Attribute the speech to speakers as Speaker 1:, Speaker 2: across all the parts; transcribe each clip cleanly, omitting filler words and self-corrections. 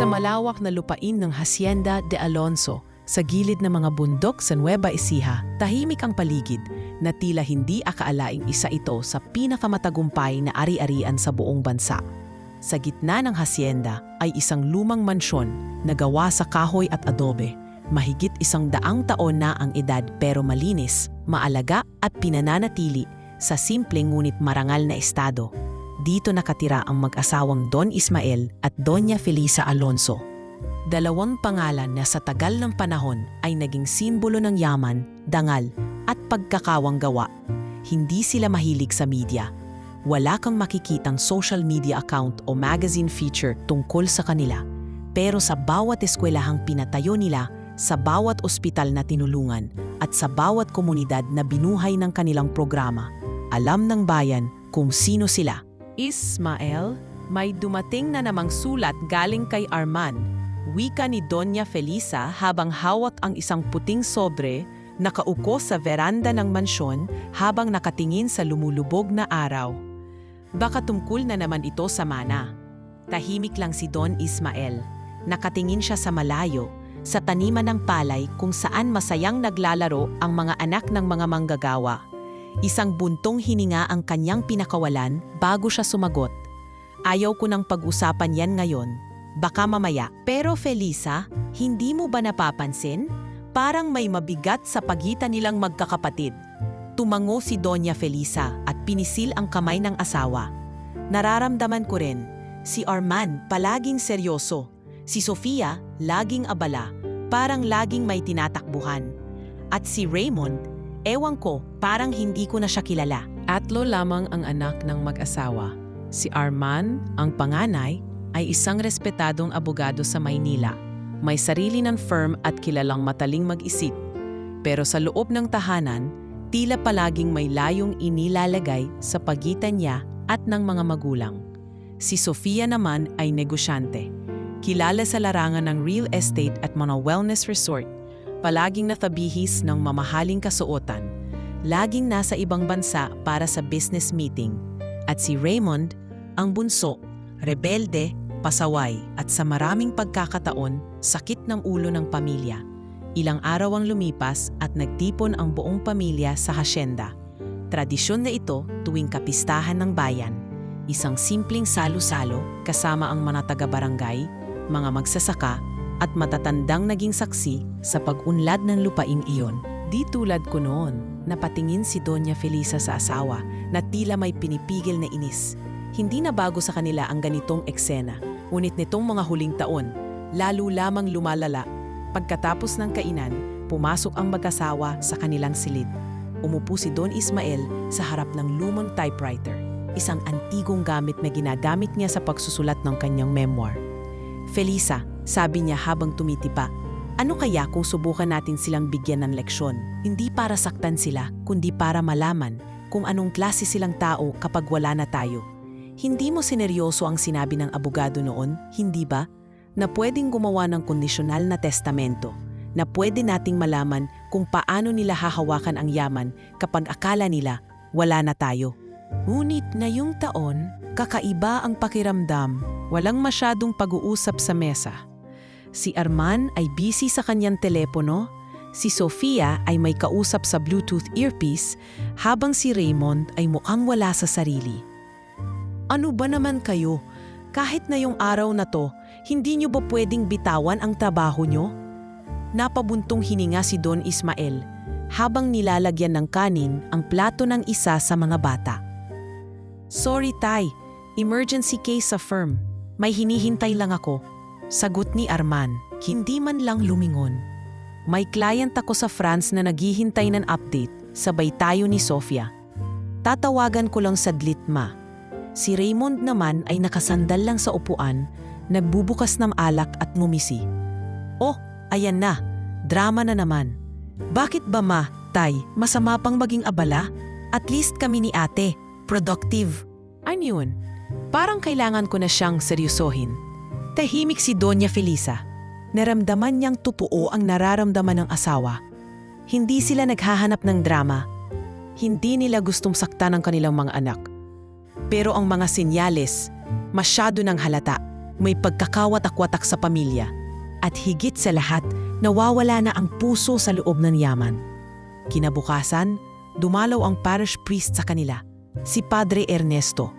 Speaker 1: Sa malawak na lupain ng Hacienda de Alonso, sa gilid ng mga bundok sa Nueva Ecija, tahimik ang paligid na tila hindi akaalaing isa ito sa pinakamatagumpay na ari-arian sa buong bansa. Sa gitna ng hacienda ay isang lumang mansyon na gawa sa kahoy at adobe. Mahigit 100 taon na ang edad pero malinis, maalaga at pinananatili sa simpleng ngunit marangal na estado. Dito nakatira ang mag-asawang Don Ismael at Doña Felisa Alonso. Dalawang pangalan na sa tagal ng panahon ay naging simbolo ng yaman, dangal at pagkakawang gawa. Hindi sila mahilig sa media. Wala kang makikitang social media account o magazine feature tungkol sa kanila. Pero sa bawat eskwelahang pinatayo nila, sa bawat ospital na tinulungan at sa bawat komunidad na binuhay ng kanilang programa, alam ng bayan kung sino sila. Ismael, may dumating na namang sulat galing kay Arman. Wika ni Doña Felisa habang hawak ang isang puting sobre, nakauko sa veranda ng mansyon habang nakatingin sa lumulubog na araw. Baka tungkol na naman ito sa mana. Tahimik lang si Don Ismael. Nakatingin siya sa malayo, sa taniman ng palay kung saan masayang naglalaro ang mga anak ng mga manggagawa. Isang buntong hininga ang kanyang pinakawalan bago siya sumagot. Ayaw ko nang pag-usapan yan ngayon. Baka mamaya. Pero Felisa, hindi mo ba napapansin? Parang may mabigat sa pagitan nilang magkakapatid. Tumango si Doña Felisa at pinisil ang kamay ng asawa. Nararamdaman ko rin. Si Arman palaging seryoso. Si Sofia laging abala. Parang laging may tinatakbuhan. At si Raymond, ewan ko, parang hindi ko na siya kilala. 3 lamang ang anak ng mag-asawa. Si Arman, ang panganay, ay isang respetadong abogado sa Maynila. May sarili ng firm at kilalang mataling mag-isip. Pero sa loob ng tahanan, tila palaging may layong inilalagay sa pagitan niya at ng mga magulang. Si Sofia naman ay negosyante. Kilala sa larangan ng real estate at mga wellness resort. Palaging natabihis ng mamahaling kasuotan. Laging nasa ibang bansa para sa business meeting. At si Raymond, ang bunso, rebelde, pasaway at sa maraming pagkakataon, sakit ng ulo ng pamilya. Ilang araw ang lumipas at nagtipon ang buong pamilya sa hacienda. Tradisyon na ito tuwing kapistahan ng bayan. Isang simpleng salo-salo kasama ang mga taga-barangay, mga magsasaka at matatandang naging saksi sa pag-unlad ng lupaing iyon. Di tulad ko noon, napatingin si Doña Felisa sa asawa na tila may pinipigil na inis. Hindi na bago sa kanila ang ganitong eksena, ngunit nitong mga huling taon, lalo lamang lumalala. Pagkatapos ng kainan, pumasok ang mag-asawa sa kanilang silid. Umupo si Don Ismael sa harap ng lumang typewriter, isang antigong gamit na ginagamit niya sa pagsusulat ng kanyang memoir. Felisa, sabi niya habang tumitipa, ano kaya kung subukan natin silang bigyan ng leksyon? Hindi para saktan sila, kundi para malaman kung anong klase silang tao kapag wala na tayo. Hindi mo sineryoso ang sinabi ng abogado noon, hindi ba? Na pwedeng gumawa ng kondisyonal na testamento, na pwede nating malaman kung paano nila hahawakan ang yaman kapag akala nila wala na tayo. Ngunit ngayong taon, kakaiba ang pakiramdam, walang masyadong pag-uusap sa mesa. Si Arman ay busy sa kanyang telepono, si Sofia ay may kausap sa Bluetooth earpiece, habang si Raymond ay mukhang wala sa sarili. Ano ba naman kayo? Kahit na yung araw na to, hindi nyo ba pwedeng bitawan ang trabaho nyo? Napabuntong hininga si Don Ismael habang nilalagyan ng kanin ang plato ng isa sa mga bata. Sorry Tay, emergency case sa firm. May hinihintay lang ako. Sagot ni Arman, hindi man lang lumingon. May client ako sa France na naghihintay ng update, sabay tayo ni Sofia. Tatawagan ko lang saglit ma. Si Raymond naman ay nakasandal lang sa upuan, nagbubukas ng alak at ngumisi. Oh, ayan na. Drama na naman. Bakit ba ma, Tay, masama pang maging abala? At least kami ni ate, productive. Ano yun? Parang kailangan ko na siyang seryosohin. Tahimik si Doña Felisa. Naramdaman niyang totoo ang nararamdaman ng asawa. Hindi sila naghahanap ng drama. Hindi nila gustong saktan ang kanilang mga anak. Pero ang mga senyales, masyado ng halata. may pagkakawatak-watak sa pamilya. At higit sa lahat, nawawala na ang puso sa loob ng yaman. Kinabukasan, dumalaw ang parish priest sa kanila, si Padre Ernesto.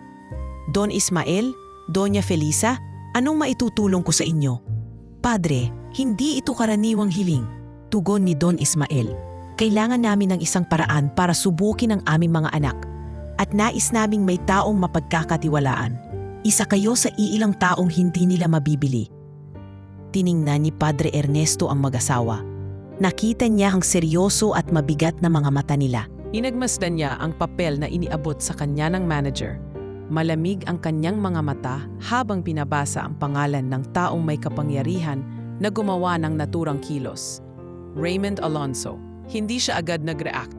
Speaker 1: Don Ismael, Doña Felisa, anong maitutulong ko sa inyo? Padre, hindi ito karaniwang hiling. Tugon ni Don Ismael. Kailangan namin ng isang paraan para subukin ang aming mga anak. At nais naming may taong mapagkakatiwalaan. Isa kayo sa iilang taong hindi nila mabibili. Tiningnan ni Padre Ernesto ang mag-asawa. Nakita niya ang seryoso at mabigat na mga mata nila. Inagmasdan niya ang papel na iniabot sa kanya ng manager. Malamig ang kanyang mga mata habang pinabasa ang pangalan ng taong may kapangyarihan na gumawa ng naturang kilos. Raymond Alonso. Hindi siya agad nag-react.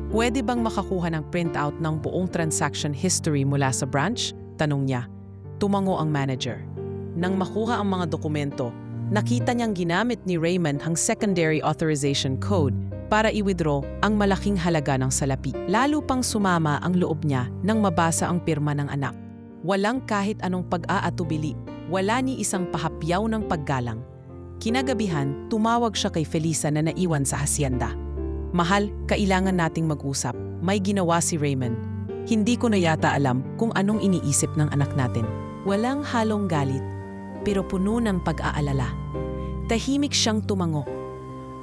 Speaker 1: Pwede bang makakuha ng printout ng buong transaction history mula sa branch? Tanong niya. Tumango ang manager. Nang makuha ang mga dokumento, nakita niyang ginamit ni Raymond ang secondary authorization code para i-withdraw ang malaking halaga ng salapi. Lalo pang sumama ang loob niya nang mabasa ang pirma ng anak. Walang kahit anong pag-aatubili, wala ni isang pahapyaw ng paggalang. Kinagabihan, tumawag siya kay Felisa na naiwan sa hasyenda. Mahal, kailangan nating mag-usap. May ginawa si Raymond. Hindi ko na yata alam kung anong iniisip ng anak natin. Walang halong galit, pero puno ng pag-aalala. Tahimik siyang tumango.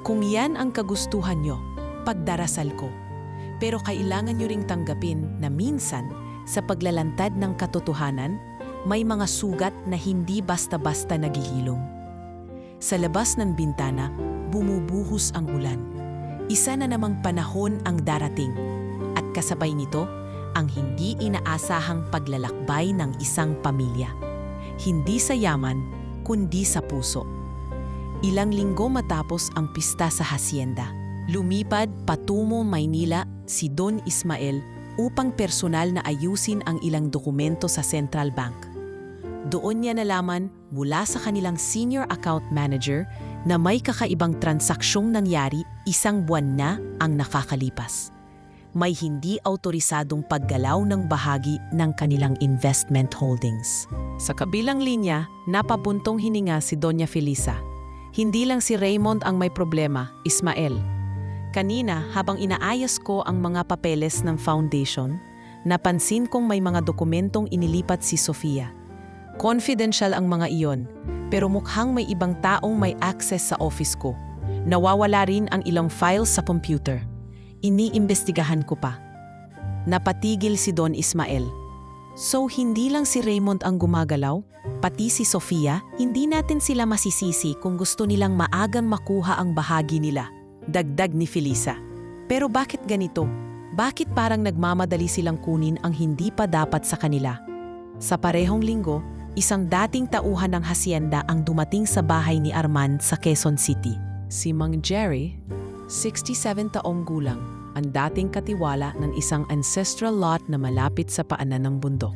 Speaker 1: Kung yan ang kagustuhan nyo, pagdarasal ko. Pero kailangan nyo ring tanggapin na minsan, sa paglalantad ng katotohanan, may mga sugat na hindi basta-basta naghihilom. Sa labas ng bintana, bumubuhos ang ulan. Isa na namang panahon ang darating. At kasabay nito, ang hindi inaasahang paglalakbay ng isang pamilya. Hindi sa yaman, kundi sa puso. Ilang linggo matapos ang pista sa hasyenda, lumipad patungo Maynila si Don Ismael upang personal na ayusin ang ilang dokumento sa Central Bank. Doon niya nalaman mula sa kanilang senior account manager na may kakaibang transaksyong nangyari 1 buwan na ang nakakalipas. May hindi autorisadong paggalaw ng bahagi ng kanilang investment holdings. Sa kabilang linya, napabuntong hininga si Doña Felisa. Hindi lang si Raymond ang may problema, Ismael. Kanina, habang inaayos ko ang mga papeles ng foundation, napansin kong may mga dokumentong inilipat si Sofia. Confidential ang mga iyon, pero mukhang may ibang taong may access sa office ko. Nawawala rin ang ilang files sa computer. Iniimbestigahan ko pa. Napatigil si Don Ismael. So hindi lang si Raymond ang gumagalaw, pati si Sofia, hindi natin sila masisisi kung gusto nilang maagang makuha ang bahagi nila. Dagdag ni Felisa. Pero bakit ganito? Bakit parang nagmamadali silang kunin ang hindi pa dapat sa kanila? Sa parehong linggo, isang dating tauhan ng hasyenda ang dumating sa bahay ni Arman sa Quezon City. Si Mang Jerry, 67 taong gulang, ang dating katiwala ng isang ancestral lot na malapit sa paanan ng bundok.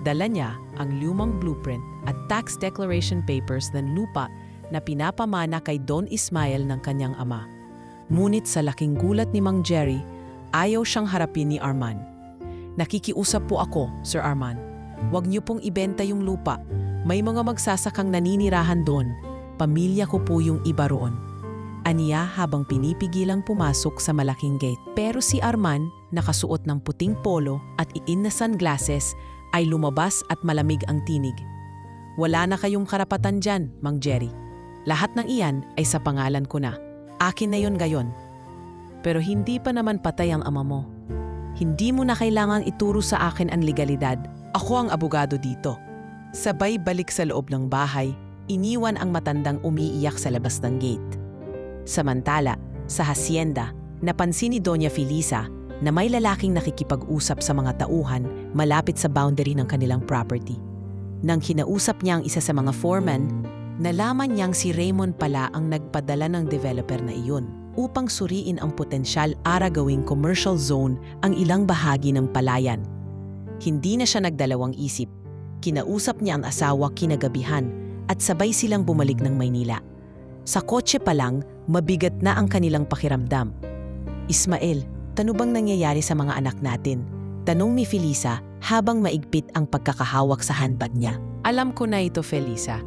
Speaker 1: Dala niya ang lumang blueprint at tax declaration papers ng lupa na pinapamana kay Don Ismael ng kanyang ama. Ngunit sa laking gulat ni Mang Jerry, ayaw siyang harapin ni Arman. Nakikiusap po ako, Sir Arman. Huwag niyo pong ibenta yung lupa. May mga magsasakang naninirahan doon. Pamilya ko po yung iba roon. Aniya habang pinipigilang pumasok sa malaking gate. Pero si Arman, nakasuot ng puting polo at iin na sunglasses, ay lumabas at malamig ang tinig. Wala na kayong karapatan dyan, Mang Jerry. Lahat ng iyan ay sa pangalan ko na. Akin na yon gayon. Pero hindi pa naman patay ang ama mo. Hindi mo na kailangan ituro sa akin ang legalidad. Ako ang abogado dito. Sabay balik sa loob ng bahay, iniwan ang matandang umiiyak sa labas ng gate. Samantala, sa hasyenda, napansin ni Doña Felisa na may lalaking nakikipag-usap sa mga tauhan malapit sa boundary ng kanilang property. Nang kinausap niya ang isa sa mga foreman, nalaman niyang si Raymond pala ang nagpadala ng developer na iyon upang suriin ang potensyal para gawing commercial zone ang ilang bahagi ng palayan. Hindi na siya nagdalawang isip. Kinausap niya ang asawa kinagabihan at sabay silang bumalik ng Maynila. Sa kotse pa lang, mabigat na ang kanilang pakiramdam. Ismael, ano bang nangyayari sa mga anak natin? Tanong ni Felisa habang maigpit ang pagkakahawak sa handbag niya. Alam ko na ito, Felisa.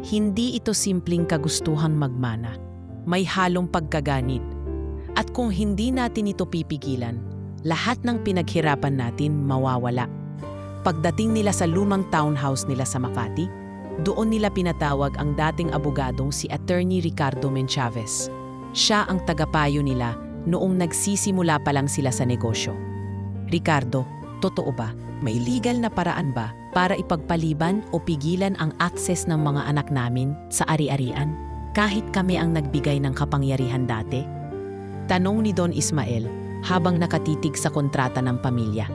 Speaker 1: Hindi ito simpleng kagustuhan magmana. May halong pagkaganit. At kung hindi natin ito pipigilan, lahat ng pinaghirapan natin mawawala. Pagdating nila sa lumang townhouse nila sa Makati, doon nila pinatawag ang dating abogadong si Attorney Ricardo Menchavez. Siya ang tagapayo nila noong nagsisimula pa lang sila sa negosyo. Ricardo, totoo ba? May legal na paraan ba para ipagpaliban o pigilan ang access ng mga anak namin sa ari-arian? Kahit kami ang nagbigay ng kapangyarihan dati? Tanong ni Don Ismael habang nakatitig sa kontrata ng pamilya.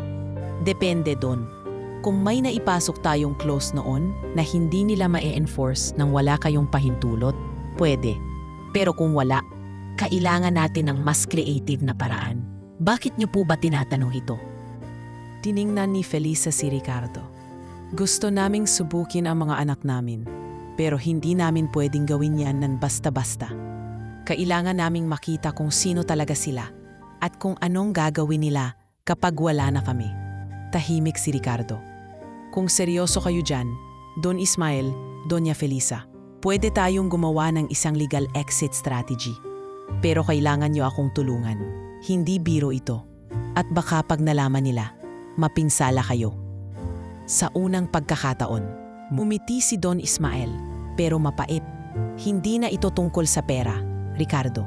Speaker 1: Depende, Don. Kung may naipasok tayong clause noon na hindi nila ma-enforce nang wala kayong pahintulot, pwede. Pero kung wala, kailangan natin ng mas creative na paraan. Bakit niyo po ba tinatanong ito? Tiningnan ni Felisa si Ricardo. Gusto naming subukin ang mga anak namin, pero hindi namin pwedeng gawin yan ng basta-basta. Kailangan naming makita kung sino talaga sila at kung anong gagawin nila kapag wala na kami. Tahimik si Ricardo. Kung seryoso kayo dyan, Don Ismael, Doña Felisa, pwede tayong gumawa ng isang legal exit strategy. Pero kailangan nyo akong tulungan. Hindi biro ito. At baka pag nalaman nila, mapinsala kayo. Sa unang pagkakataon, umiti si Don Ismael, pero mapait. Hindi na ito tungkol sa pera, Ricardo.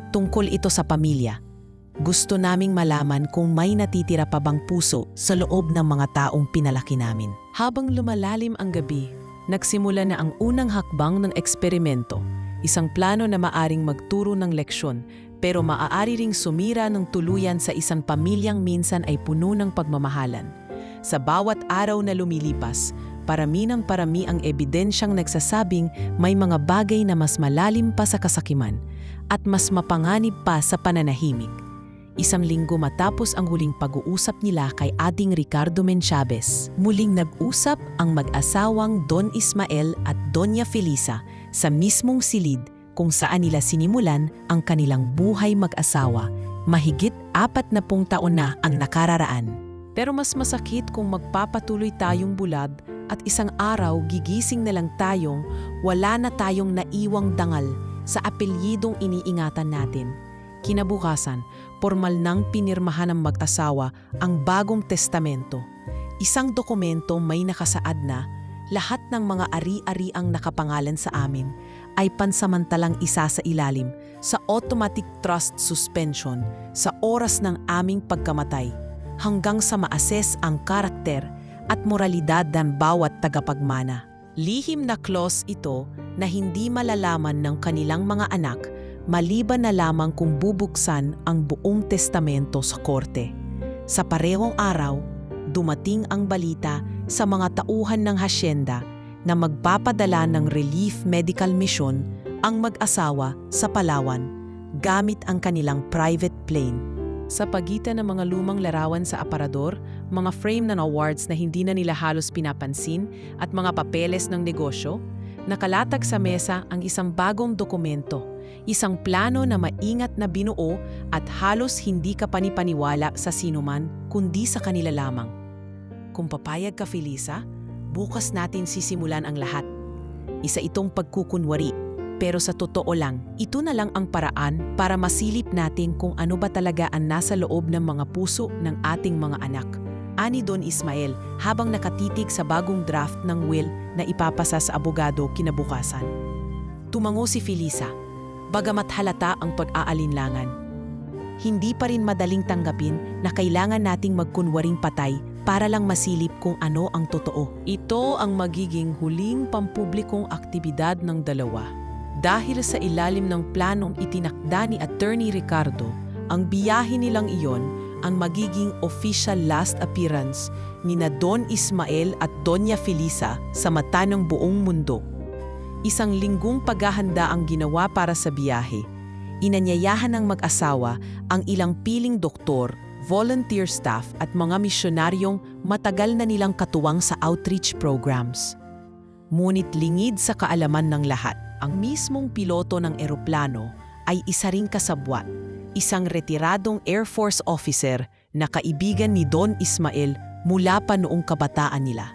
Speaker 1: Tungkol ito sa pamilya. Gusto naming malaman kung may natitira pa bang puso sa loob ng mga taong pinalaki namin. Habang lumalalim ang gabi, nagsimula na ang unang hakbang ng eksperimento. Isang plano na maaring magturo ng leksyon, pero maaari ring sumira ng tuluyan sa isang pamilyang minsan ay puno ng pagmamahalan. Sa bawat araw na lumilipas, parami ng parami ang ebidensyang nagsasabing may mga bagay na mas malalim pa sa kasakiman at mas mapanganib pa sa pananahimik. Isang linggo matapos ang huling pag-uusap nila kay Ading Ricardo Menchavez, muling nag-usap ang mag-asawang Don Ismael at Doña Felisa sa mismong silid kung saan nila sinimulan ang kanilang buhay mag-asawa. Mahigit 40 taon na ang nakararaan. Pero mas masakit kung magpapatuloy tayong bulad at isang araw gigising na lang tayong wala na tayong naiwang dangal sa apelyidong iniingatan natin. Kinabukasan, formal nang pinirmahan ng mag-asawa ang bagong testamento. Isang dokumento may nakasaad na lahat ng mga ari-ariang nakapangalan sa amin ay pansamantalang isa sa ilalim sa automatic trust suspension sa oras ng aming pagkamatay hanggang sa ma-assess ang karakter at moralidad ng bawat tagapagmana. Lihim na clause ito na hindi malalaman ng kanilang mga anak maliban na lamang kung bubuksan ang buong testamento sa korte. Sa parehong araw, dumating ang balita sa mga tauhan ng hasyenda na magpapadala ng relief medical mission ang mag-asawa sa Palawan gamit ang kanilang private plane. Sa pagitan ng mga lumang larawan sa aparador, mga frame ng awards na hindi na nila halos pinapansin at mga papeles ng negosyo, nakalatag sa mesa ang isang bagong dokumento. Isang plano na maingat na binuo at halos hindi ka panipaniwala sa sinuman kundi sa kanila lamang. Kung papayag ka, Felisa, bukas natin sisimulan ang lahat. Isa itong pagkukunwari, pero sa totoo lang, ito na lang ang paraan para masilip natin kung ano ba talaga ang nasa loob ng mga puso ng ating mga anak. Ani Don Ismael habang nakatitig sa bagong draft ng will na ipapasa sa abogado kinabukasan. Tumango si Felisa. Bagamat halata ang pag-aalinlangan, hindi pa rin madaling tanggapin na kailangan nating magkunwaring patay para lang masilip kung ano ang totoo. Ito ang magiging huling pampublikong aktibidad ng dalawa. Dahil sa ilalim ng planong itinakda ni Attorney Ricardo, ang biyahe nilang iyon ang magiging official last appearance ni na Don Ismael at Doña Felisa sa mata ng buong mundo. Isang linggong paghahanda ang ginawa para sa biyahe. Inanyayahan ng mag-asawa ang ilang piling doktor, volunteer staff at mga misyonaryong matagal na nilang katuwang sa outreach programs. Ngunit lingid sa kaalaman ng lahat, ang mismong piloto ng eroplano ay isa ring kasabwat, isang retiradong Air Force officer na kaibigan ni Don Ismael mula pa noong kabataan nila.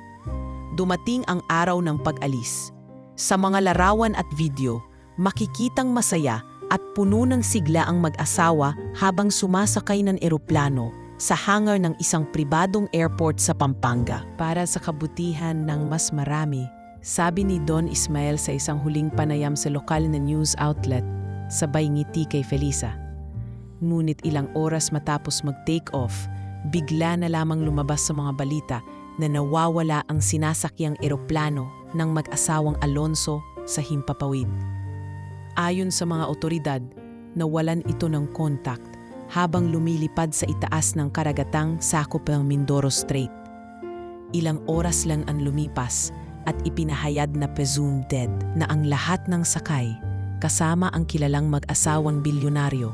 Speaker 1: dumating ang araw ng pag-alis. Sa mga larawan at video, makikitang masaya at puno ng sigla ang mag-asawa habang sumasakay ng eroplano sa hangar ng isang pribadong airport sa Pampanga. Para sa kabutihan ng mas marami, sabi ni Don Ismael sa isang huling panayam sa lokal na news outlet, sabay ngiti kay Felisa. Ngunit ilang oras matapos mag-take off, bigla na lamang lumabas sa mga balita na nawawala ang sinasakyang eroplano ng mag-asawang Alonso sa Himpapawid. Ayon sa mga otoridad, nawalan ito ng contact habang lumilipad sa itaas ng karagatang sakop ng Mindoro Strait. Ilang oras lang ang lumipas at ipinahayag na presumed dead na ang lahat ng sakay kasama ang kilalang mag-asawang bilyonaryo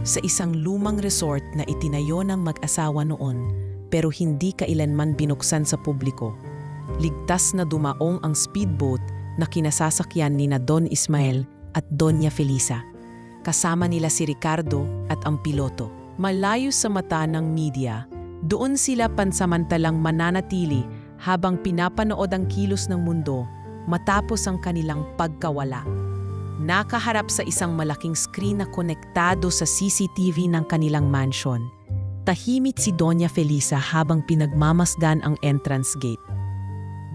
Speaker 1: sa isang lumang resort na itinayo ng mag-asawa noon pero hindi kailanman binuksan sa publiko. Ligtas na dumaong ang speedboat na kinasasakyan ni na Don Ismael at Doña Felisa. Kasama nila si Ricardo at ang piloto. Malayo sa mata ng media, doon sila pansamantalang mananatili habang pinapanood ang kilos ng mundo matapos ang kanilang pagkawala. Nakaharap sa isang malaking screen na konektado sa CCTV ng kanilang mansion. Tahimik si Doña Felisa habang pinagmamasdan ang entrance gate.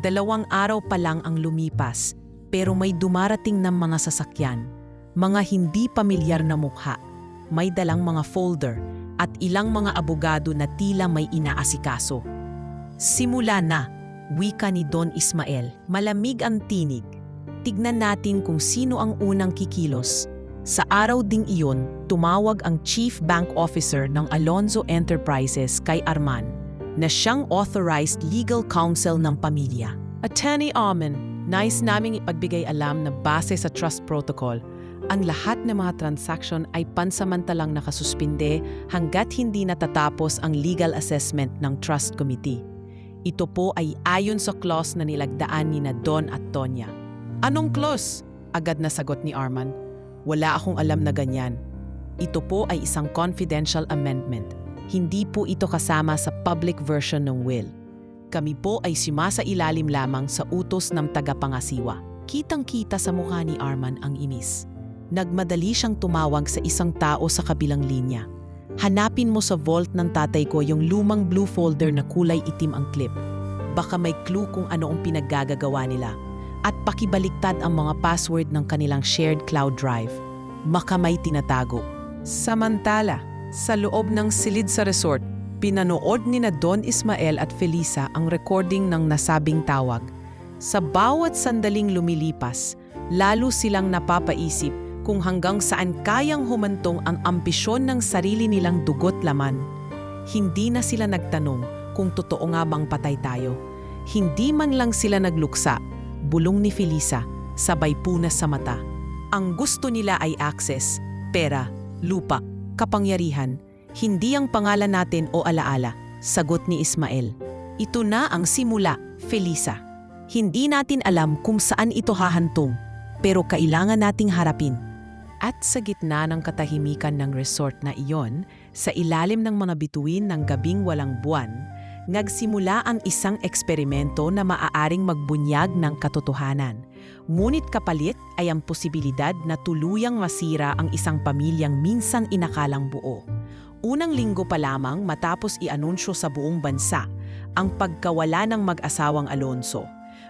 Speaker 1: 2 araw pa lang ang lumipas, pero may dumarating ng mga sasakyan, mga hindi pamilyar na mukha, may dalang mga folder at ilang mga abogado na tila may inaasikaso. Simula na, wika ni Don Ismael, malamig ang tinig. Tignan natin kung sino ang unang kikilos. Sa araw ding iyon, tumawag ang Chief Bank Officer ng Alonso Enterprises kay Arman, na siyang authorized legal counsel ng pamilya. Attorney Arman, nais naming ipagbigay alam na base sa trust protocol, ang lahat ng mga transaksyon ay pansamantalang nakasuspinde hanggat hindi natatapos ang legal assessment ng Trust Committee. Ito po ay ayon sa clause na nilagdaan ni na Don at Tonya. Anong clause? Agad na sagot ni Arman. Wala akong alam na ganyan. Ito po ay isang confidential amendment. Hindi po ito kasama sa public version ng will. Kami po ay sumasailalim lamang sa utos ng tagapangasiwa. Kitang-kita sa mukha ni Arman ang inis. Nagmadali siyang tumawag sa isang tao sa kabilang linya. Hanapin mo sa vault ng tatay ko yung lumang blue folder na kulay itim ang clip. Baka may clue kung ano ang pinaggagawa nila. At pakibaliktad ang mga password ng kanilang shared cloud drive. Baka may tinatago. Samantala, sa loob ng silid sa resort, pinanood ni na Don Ismael at Felisa ang recording ng nasabing tawag. Sa bawat sandaling lumilipas, lalo silang napapaisip kung hanggang saan kayang humantong ang ambisyon ng sarili nilang dugot laman. Hindi na sila nagtanong kung totoo nga bang patay tayo. Hindi man lang sila nagluksa, bulong ni Felisa, sabay punas sa mata. Ang gusto nila ay access, pera, lupa, kapangyarihan. Hindi ang pangalan natin o alaala, sagot ni Ismael. Ito na ang simula, Felisa. Hindi natin alam kung saan ito hahantong, pero kailangan nating harapin. At sa gitna ng katahimikan ng resort na iyon, sa ilalim ng mga bituin ng gabing walang buwan, nagsimula ang isang eksperimento na maaaring magbunyag ng katotohanan. Ngunit kapalit ay ang posibilidad na tuluyang masira ang isang pamilyang minsan inakalang buo. Unang linggo pa lamang matapos i-anunsyo sa buong bansa ang pagkawala ng mag-asawang Alonso.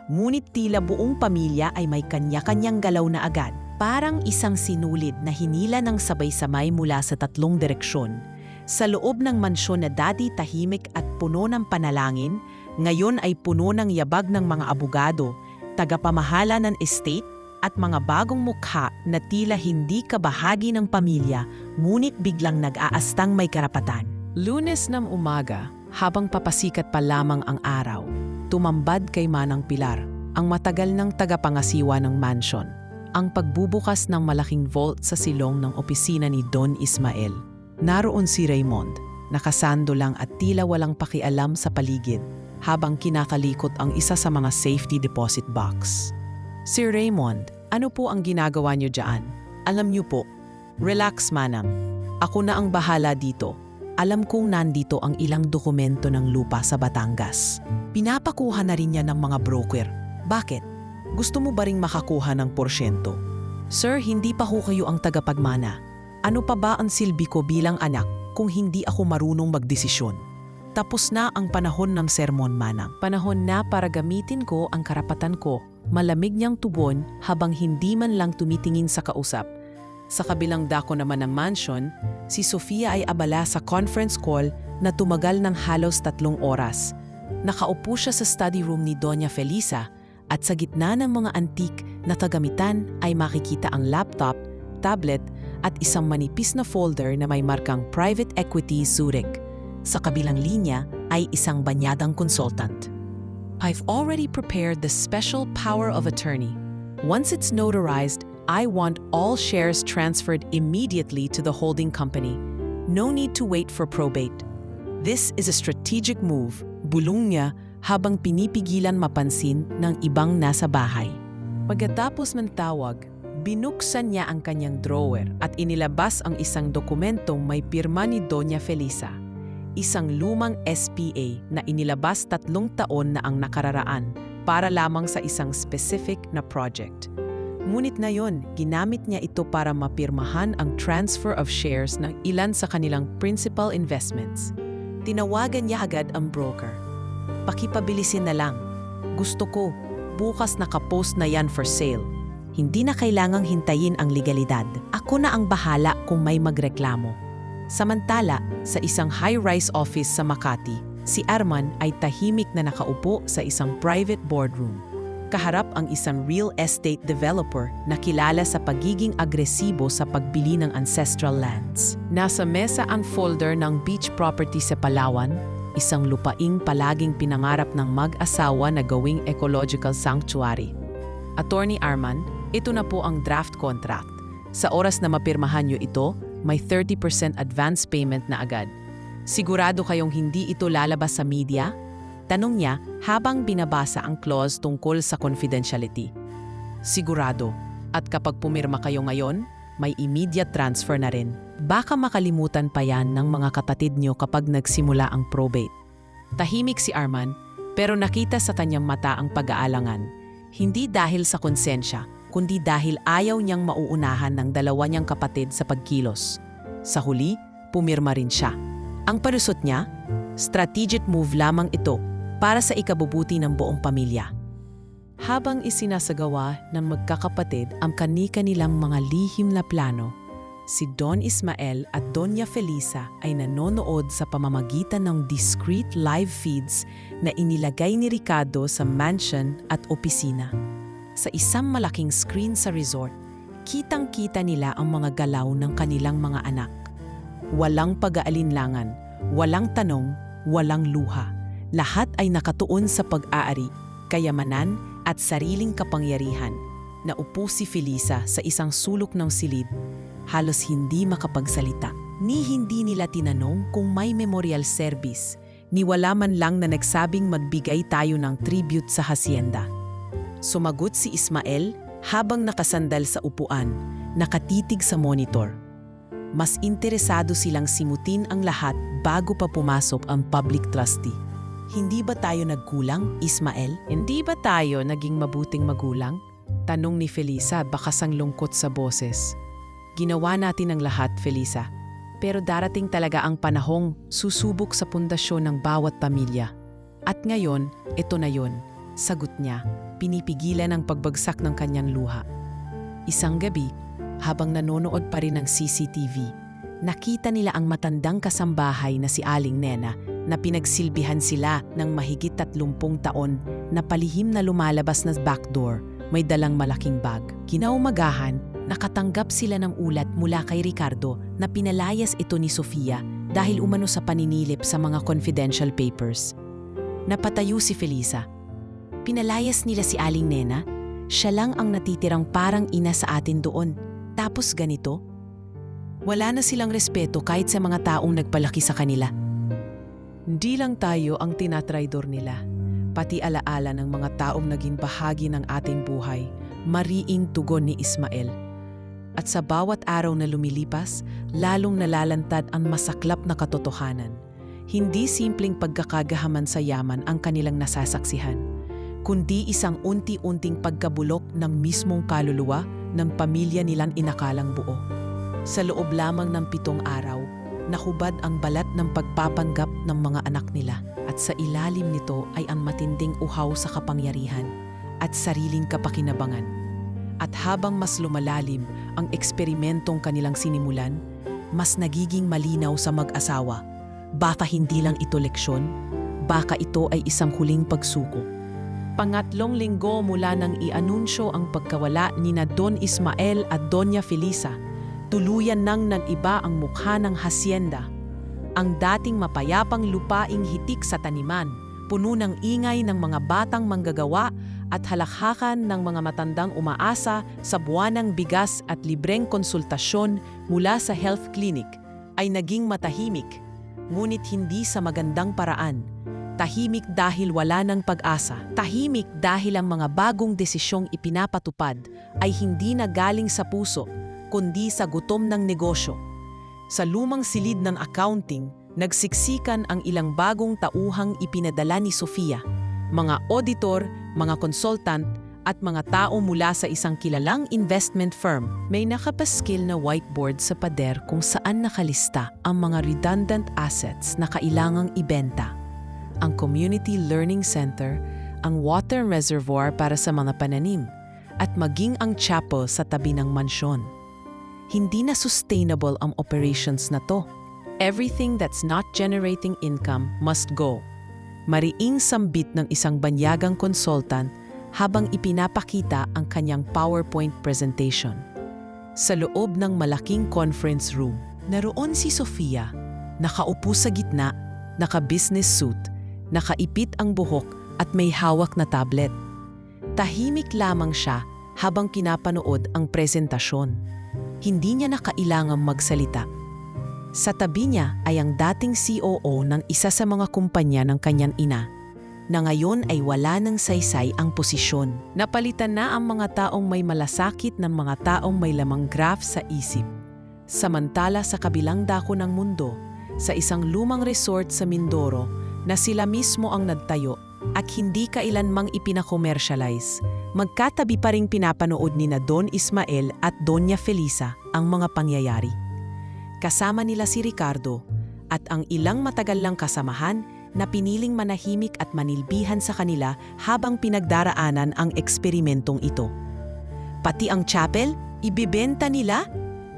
Speaker 1: Ngunit tila buong pamilya ay may kanya-kanyang galaw na agad, parang isang sinulid na hinila ng sabay-sabay mula sa 3 direksyon. Sa loob ng mansyon na dati tahimik at puno ng panalangin, ngayon ay puno ng yabag ng mga abogado, tagapamahala ng estate at mga bagong mukha na tila hindi kabahagi ng pamilya, ngunit biglang nag-aastang may karapatan. Lunes ng umaga, habang papasikat pa lamang ang araw, tumambad kay Manang Pilar, ang matagal ng tagapangasiwa ng mansion, ang pagbubukas ng malaking vault sa silong ng opisina ni Don Ismael. Naroon si Raymond, nakasando lang at tila walang pakialam sa paligid, habang kinakalikot ang isa sa mga safety deposit box. Sir Raymond, ano po ang ginagawa niyo dyan? Alam niyo po, relax manang. Ako na ang bahala dito. alam kong nandito ang ilang dokumento ng lupa sa Batangas. Pinapakuha na rin niya ng mga broker. Bakit? Gusto mo ba ring makakuha ng porsyento? Sir, hindi pa ho kayo ang tagapagmana. Ano pa ba ang silbi ko bilang anak kung hindi ako marunong magdesisyon? Tapos na ang panahon ng sermon, manang. Panahon na para gamitin ko ang karapatan ko. Malamig niyang tubon habang hindi man lang tumitingin sa kausap. Sa kabilang dako naman ng mansion, si Sofia ay abala sa conference call na tumagal ng halos 3 oras. Nakaupo siya sa study room ni Doña Felisa at sa gitna ng mga antik na kagamitan ay makikita ang laptop, tablet at isang manipis na folder na may markang Private Equity Zurich. Sa kabilang linya ay isang banyadang consultant. I've already prepared the special power of attorney. Once it's notarized, I want all shares transferred immediately to the holding company. No need to wait for probate. This is a strategic move, bulong niya habang pinipigilan mapansin ng ibang nasa bahay. Pagkatapos ng tawag, binuksan niya ang kanyang drawer at inilabas ang isang dokumentong may pirma ni Doña Felisa. Isang lumang SPA na inilabas 3 taon na ang nakararaan para lamang sa isang specific na project. Ngunit ngayon, ginamit niya ito para mapirmahan ang transfer of shares ng ilan sa kanilang principal investments. Tinawagan niya agad ang broker. Pakipabilisin na lang. Gusto ko, bukas nakapost na yan for sale. Hindi na kailangang hintayin ang legalidad. Ako na ang bahala kung may magreklamo. Samantala, sa isang high-rise office sa Makati, si Arman ay tahimik na nakaupo sa isang private boardroom. Kaharap ang isang real estate developer na kilala sa pagiging agresibo sa pagbili ng ancestral lands. Nasa mesa ang folder ng beach property sa Palawan, isang lupaing palaging pinangarap ng mag-asawa na gawing ecological sanctuary. Attorney Arman, ito na po ang draft contract. Sa oras na mapirmahan niyo ito, may 30% advance payment na agad. Sigurado kayong hindi ito lalabas sa media? Tanong niya habang binabasa ang clause tungkol sa confidentiality. Sigurado. At kapag pumirma kayo ngayon, may immediate transfer na rin. Baka makalimutan pa yan ng mga kapatid niyo kapag nagsimula ang probate. Tahimik si Arman, pero nakita sa kanyang mata ang pag-aalangan. Hindi dahil sa konsensya, kundi dahil ayaw niyang mauunahan ng 2 niyang kapatid sa pagkilos. Sa huli, pumirma rin siya. Ang palusot niya, strategic move lamang ito para sa ikabubuti ng buong pamilya. Habang isinasagawa ng magkakapatid ang kani-kanilang mga lihim na plano, si Don Ismael at Doña Felisa ay nanonood sa pamamagitan ng discreet live feeds na inilagay ni Ricardo sa mansion at opisina. Sa isang malaking screen sa resort, kitang-kita nila ang mga galaw ng kanilang mga anak. Walang pag-aalinlangan, walang tanong, walang luha. Lahat ay nakatuon sa pag-aari, kayamanan at sariling kapangyarihan. Naupo si Felisa sa isang sulok ng silid, halos hindi makapagsalita. Ni hindi nila tinanong kung may memorial service, ni wala man lang na nagsabing magbigay tayo ng tribute sa hacienda. Sumagot si Ismael habang nakasandal sa upuan, nakatitig sa monitor. Mas interesado silang simutin ang lahat bago pa pumasok ang public trustee. Hindi ba tayo nagkulang, Ismael? Hindi ba tayo naging mabuting magulang? Tanong ni Felisa, bakasang lungkot sa boses. Ginawa natin ang lahat, Felisa. Pero darating talaga ang panahong susubok sa pundasyon ng bawat pamilya. At ngayon, ito na yon, sagot niya. Pinipigilan ang pagbagsak ng kanyang luha. Isang gabi, habang nanonood pa rin ng CCTV, nakita nila ang matandang kasambahay na si Aling Nena na pinagsilbihan sila ng mahigit 30 taon na palihim na lumalabas na backdoor, may dalang malaking bag. Kinaumagahan, nakatanggap sila ng ulat mula kay Ricardo na pinalayas ito ni Sofia dahil umano sa paninilip sa mga confidential papers. Napatayo si Felisa. Pinalayas nila si Aling Nena, siya lang ang natitirang parang ina sa atin doon. Tapos ganito? Wala na silang respeto kahit sa mga taong nagpalaki sa kanila. Hindi lang tayo ang tinatraidor nila, pati alaala ng mga taong naging bahagi ng ating buhay, mariing tugon ni Ismael. At sa bawat araw na lumilipas, lalong nalalantad ang masaklap na katotohanan. Hindi simpleng pagkakagahaman sa yaman ang kanilang nasasaksihan, kundi isang unti-unting pagkabulok ng mismong kaluluwa ng pamilya nilang inakalang buo. Sa loob lamang ng 7 araw, nahubad ang balat ng pagpapanggap ng mga anak nila at sa ilalim nito ay ang matinding uhaw sa kapangyarihan at sariling kapakinabangan. At habang mas lumalalim ang eksperimentong kanilang sinimulan, mas nagiging malinaw sa mag-asawa. Baka hindi lang ito leksyon, baka ito ay isang huling pagsuko. Pangatlong linggo mula nang i-anunsyo ang pagkawala ni na Don Ismael at Doña Felisa, tuluyan nang nag-iba ang mukha ng hasyenda. Ang dating mapayapang lupaing hitik sa taniman, puno ng ingay ng mga batang manggagawa at halakhakan ng mga matandang umaasa sa buwanang bigas at libreng konsultasyon mula sa health clinic, ay naging matahimik, ngunit hindi sa magandang paraan. Tahimik dahil wala ng pag-asa. Tahimik dahil ang mga bagong desisyong ipinapatupad ay hindi na galing sa puso, kundi sa gutom ng negosyo. Sa lumang silid ng accounting, nagsiksikan ang ilang bagong tauhang ipinadala ni Sofia. Mga auditor, mga consultant, at mga tao mula sa isang kilalang investment firm. May nakapaskil na whiteboard sa pader kung saan nakalista ang mga redundant assets na kailangang ibenta. Ang community learning center, ang water reservoir para sa mga pananim, at maging ang chapel sa tabi ng mansyon. Hindi na sustainable ang operations na to. Everything that's not generating income must go. Mariing sambit ng isang banyagang consultant habang ipinapakita ang kanyang PowerPoint presentation. Sa loob ng malaking conference room, naroon si Sofia, nakaupo sa gitna, naka-business suit, nakaipit ang buhok at may hawak na tablet. Tahimik lamang siya habang pinapanood ang presentasyon. Hindi niya na kailangang magsalita. Sa tabi niya ay ang dating COO ng isa sa mga kumpanya ng kanyang ina, na ngayon ay wala ng saysay ang posisyon. Napalitan na ang mga taong may malasakit ng mga taong may lamang graph sa isip. Samantala sa kabilang dako ng mundo, sa isang lumang resort sa Mindoro, na sila mismo ang nagtayo at hindi kailanmang ipinakomersyalize, magkatabi pa ring pinapanood ni na Don Ismael at Doña Felisa ang mga pangyayari. Kasama nila si Ricardo at ang ilang matagal lang kasamahan na piniling manahimik at manilbihan sa kanila habang pinagdaraanan ang eksperimentong ito. Pati ang chapel, ibibenta nila?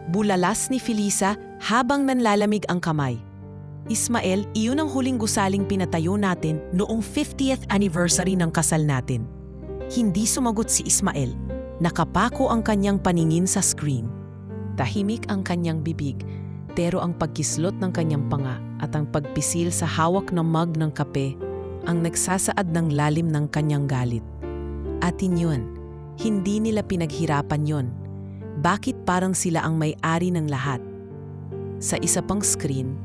Speaker 1: Bulalas ni Felisa habang nanlalamig ang kamay. Ismael, iyon ang huling gusaling pinatayo natin noong 50th anniversary ng kasal natin. Hindi sumagot si Ismael. Nakapako ang kanyang paningin sa screen. Tahimik ang kanyang bibig, pero ang pagkislot ng kanyang panga at ang pagpisil sa hawak ng mug ng kape ang nagsasaad ng lalim ng kanyang galit. Atin yun. Hindi nila pinaghirapan yon. Bakit parang sila ang may-ari ng lahat? Sa isa pang screen,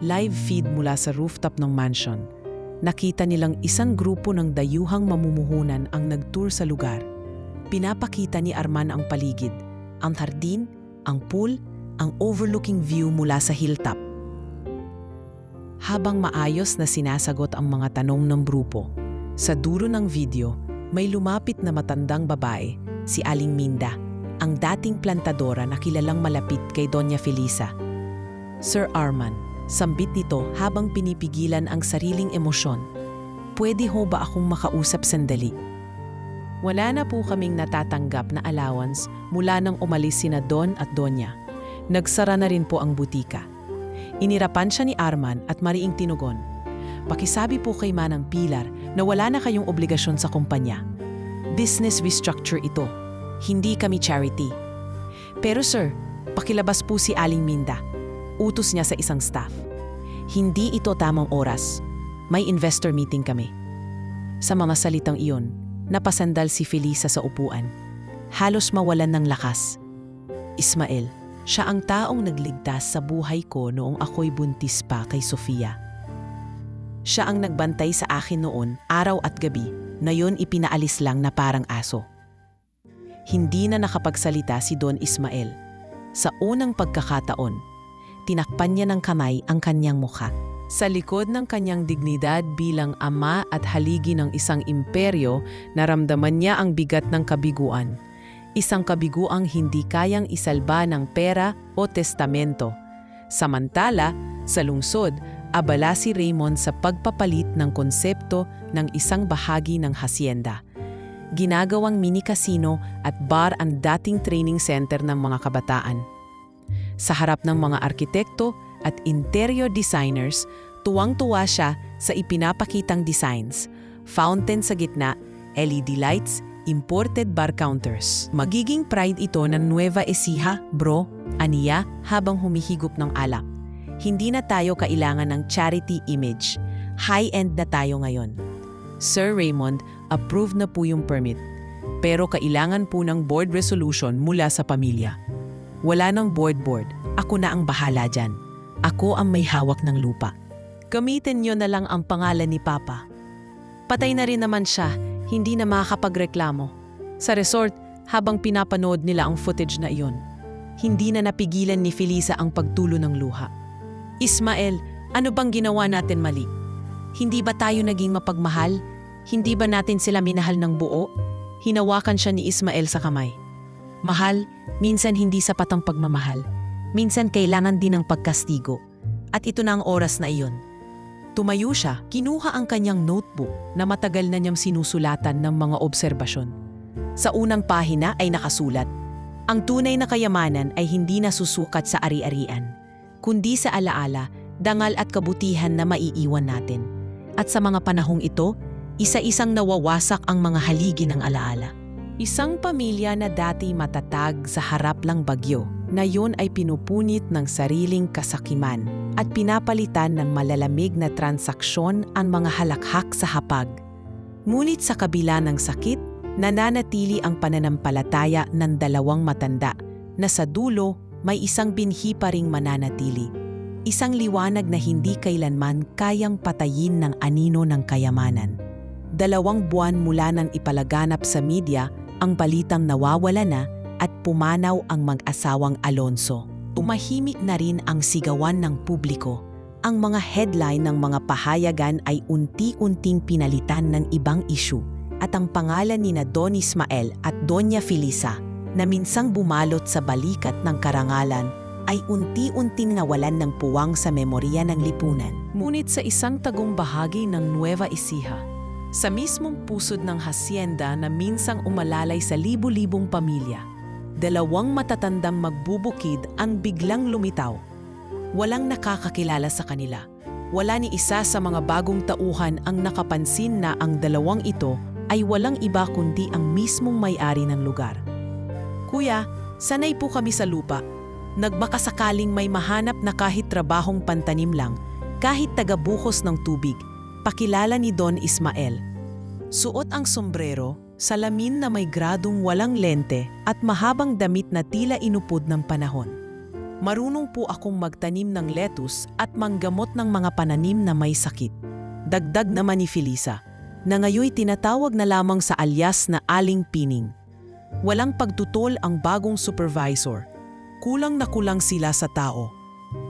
Speaker 1: live feed mula sa rooftop ng mansion. Nakita nilang isang grupo ng dayuhang mamumuhunan ang nagtour sa lugar. Pinapakita ni Arman ang paligid, ang hardin, ang pool, ang overlooking view mula sa hilltop. Habang maayos na sinasagot ang mga tanong ng grupo, sa dulo ng video, may lumapit na matandang babae, si Aling Minda, ang dating plantadora na kilalang malapit kay Doña Felisa. Sir Arman, sambit nito habang pinipigilan ang sariling emosyon. Pwede ho ba akong makausap sandali? Wala na po kaming natatanggap na allowance mula nang umalis sina Don at Doña. Nagsara na rin po ang butika. Inirapan siya ni Arman at mariing tinugon. Pakisabi po kay Manang Pilar na wala na kayong obligasyon sa kumpanya. Business restructure ito. Hindi kami charity. Pero sir, pakilabas po si Aling Minda. Utos niya sa isang staff. Hindi ito tamang oras. May investor meeting kami. Sa mga salitang iyon, napasandal si Felisa sa upuan. Halos mawalan ng lakas. Ismael, siya ang taong nagligtas sa buhay ko noong ako'y buntis pa kay Sofia. Siya ang nagbantay sa akin noon, araw at gabi, na yon ipinaalis lang na parang aso. Hindi na nakapagsalita si Don Ismael. Sa unang pagkakataon, tinakpan niya ng kamay ang kanyang mukha. Sa likod ng kanyang dignidad bilang ama at haligi ng isang imperyo, naramdaman niya ang bigat ng kabiguan. Isang kabiguang hindi kayang isalba ng pera o testamento. Samantala, sa lungsod, abala si Raymond sa pagpapalit ng konsepto ng isang bahagi ng hasyenda. Ginagawang mini-casino at bar ang dating training center ng mga kabataan. Sa harap ng mga arkitekto at interior designers, tuwang-tuwa siya sa ipinapakitang designs, fountain sa gitna, LED lights, imported bar counters. Magiging pride ito ng Nueva Ecija, bro, aniya habang humihigop ng alak. Hindi na tayo kailangan ng charity image. High-end na tayo ngayon. Sir Raymond, approved na po yung permit. Pero kailangan po ng board resolution mula sa pamilya. Wala ng board. Ako na ang bahala dyan. Ako ang may hawak ng lupa. Gamitin niyo na lang ang pangalan ni Papa. Patay na rin naman siya, hindi na makakapagreklamo. Sa resort, habang pinapanood nila ang footage na iyon, hindi na napigilan ni Felisa ang pagtulo ng luha. Ismael, ano bang ginawa natin mali? Hindi ba tayo naging mapagmahal? Hindi ba natin sila minahal ng buo? Hinawakan siya ni Ismael sa kamay. Mahal, minsan hindi sapat ang pagmamahal. Minsan kailangan din ng pagkastigo. At ito na ang oras na iyon. Tumayo siya, kinuha ang kanyang notebook na matagal na niyang sinusulatan ng mga obserbasyon. Sa unang pahina ay nakasulat, ang tunay na kayamanan ay hindi nasusukat sa ari-arian, kundi sa alaala, dangal at kabutihan na maiiwan natin. At sa mga panahong ito, isa-isang nawawasak ang mga haligi ng alaala. Isang pamilya na dati matatag sa harap ng bagyo, na yun ay pinupunit ng sariling kasakiman at pinapalitan ng malalamig na transaksyon ang mga halakhak sa hapag. Ngunit sa kabila ng sakit, nananatili ang pananampalataya ng dalawang matanda na sa dulo may isang binhi pa ring mananatili. Isang liwanag na hindi kailanman kayang patayin ng anino ng kayamanan. 2 buwan mula nang ipalaganap sa media ang balitang nawawala na at pumanaw ang mag-asawang Alonso. Tumahimik na rin ang sigawan ng publiko. Ang mga headline ng mga pahayagan ay unti-unting pinalitan ng ibang issue at ang pangalan ni na Don Ismael at Doña Felisa na minsang bumalot sa balikat ng karangalan ay unti-unting nawalan ng puwang sa memorya ng lipunan. Ngunit sa isang tagong bahagi ng Nueva Ecija, sa mismong pusod ng hasyenda na minsang umalalay sa libu-libong pamilya, 2 matatandang magbubukid ang biglang lumitaw. Walang nakakakilala sa kanila. Wala ni isa sa mga bagong tauhan ang nakapansin na ang 2 ito ay walang iba kundi ang mismong may-ari ng lugar. Kuya, sanay po kami sa lupa. Nagbakasakaling may mahanap na kahit trabahong pantanim lang, kahit tagabuhos ng tubig, pakilala ni Don Ismael. Suot ang sombrero, salamin na may gradong walang lente at mahabang damit na tila inupod ng panahon. Marunong po akong magtanim ng lettuce at manggamot ng mga pananim na may sakit. Dagdag naman ni Felisa, na ngayoy tinatawag na lamang sa alias na Aling Pining. Walang pagtutol ang bagong supervisor. Kulang na kulang sila sa tao.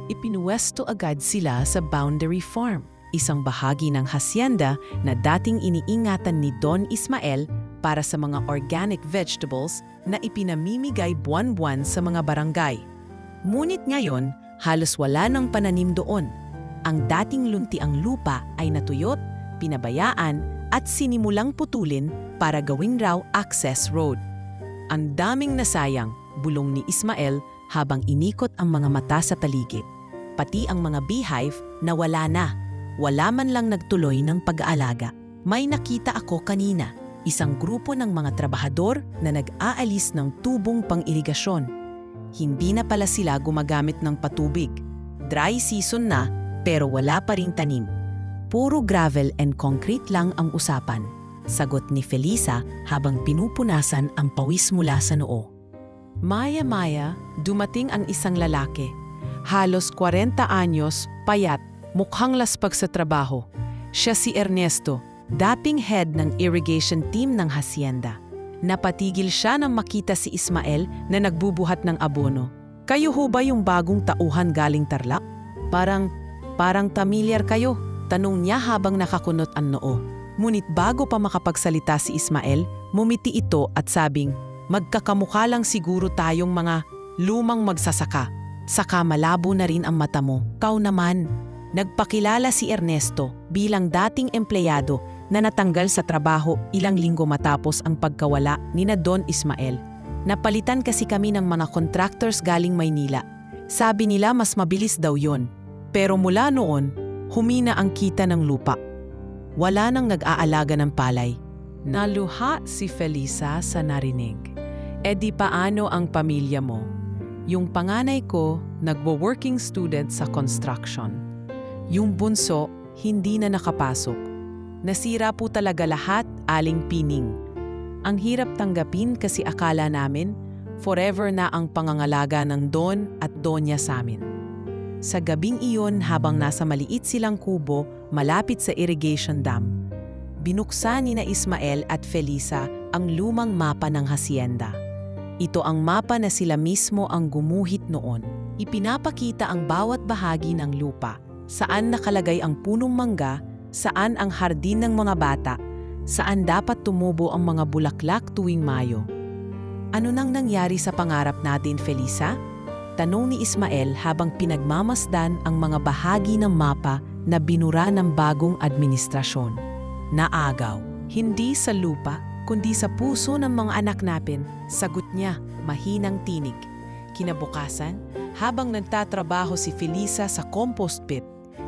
Speaker 1: Ipinuwesto agad sila sa Boundary Farm, isang bahagi ng hasyenda na dating iniingatan ni Don Ismael para sa mga organic vegetables na ipinamimigay buwan-buwan sa mga barangay. Ngunit ngayon, halos wala ng pananim doon. Ang dating luntiang lupa ay natuyot, pinabayaan at sinimulang putulin para gawing raw access road. Ang daming nasayang, bulong ni Ismael habang inikot ang mga mata sa paligid. Pati ang mga beehive na wala na. Wala man lang nagtuloy ng pag-aalaga. May nakita ako kanina, isang grupo ng mga trabahador na nag-aalis ng tubong pang-irigasyon. Hindi na pala sila gumagamit ng patubig. Dry season na, pero wala pa ring tanim. Puro gravel and concrete lang ang usapan. Sagot ni Felisa habang pinupunasan ang pawis mula sa noo. Maya-maya, dumating ang isang lalaki. Halos 40 anyos, payat, mukhang laspag sa trabaho. Siya si Ernesto, dating head ng irrigation team ng hasyenda. Napatigil siya nang makita si Ismael na nagbubuhat ng abono. Kayo ho ba yung bagong tauhan galing Tarlac? Parang familiar kayo, tanong niya habang nakakunot ang noo. Ngunit bago pa makapagsalita si Ismael, mumiti ito at sabing, magkakamukha lang siguro tayong mga lumang magsasaka. Saka malabo na rin ang mata mo. Kau naman. Nagpakilala si Ernesto bilang dating empleyado na natanggal sa trabaho ilang linggo matapos ang pagkawala ni na Don Ismael. Napalitan kasi kami ng mga contractors galing Maynila. Sabi nila mas mabilis daw yon. Pero mula noon, humina ang kita ng lupa. Wala nang nag-aalaga ng palay. Naluha si Felisa sa narinig. E di paano ang pamilya mo? Yung panganay ko, nagwo-working student sa construction. Yung bunso, hindi na nakapasok. Nasira po talaga lahat, aling pining. Ang hirap tanggapin kasi akala namin, forever na ang pangangalaga ng Don at Donya sa amin. Sa gabing iyon habang nasa maliit silang kubo malapit sa irrigation dam, binuksan ni na Ismael at Felisa ang lumang mapa ng hasyenda. Ito ang mapa na sila mismo ang gumuhit noon. Ipinapakita ang bawat bahagi ng lupa, saan nakalagay ang punong mangga, saan ang hardin ng mga bata, saan dapat tumubo ang mga bulaklak tuwing Mayo. Ano nang nangyari sa pangarap natin, Felisa? Tanong ni Ismael habang pinagmamasdan ang mga bahagi ng mapa na binura ng bagong administrasyon. Naagaw, hindi sa lupa, kundi sa puso ng mga anak natin, sagot niya, mahinang tinig. Kinabukasan, habang nagtatrabaho si Felisa sa compost pit,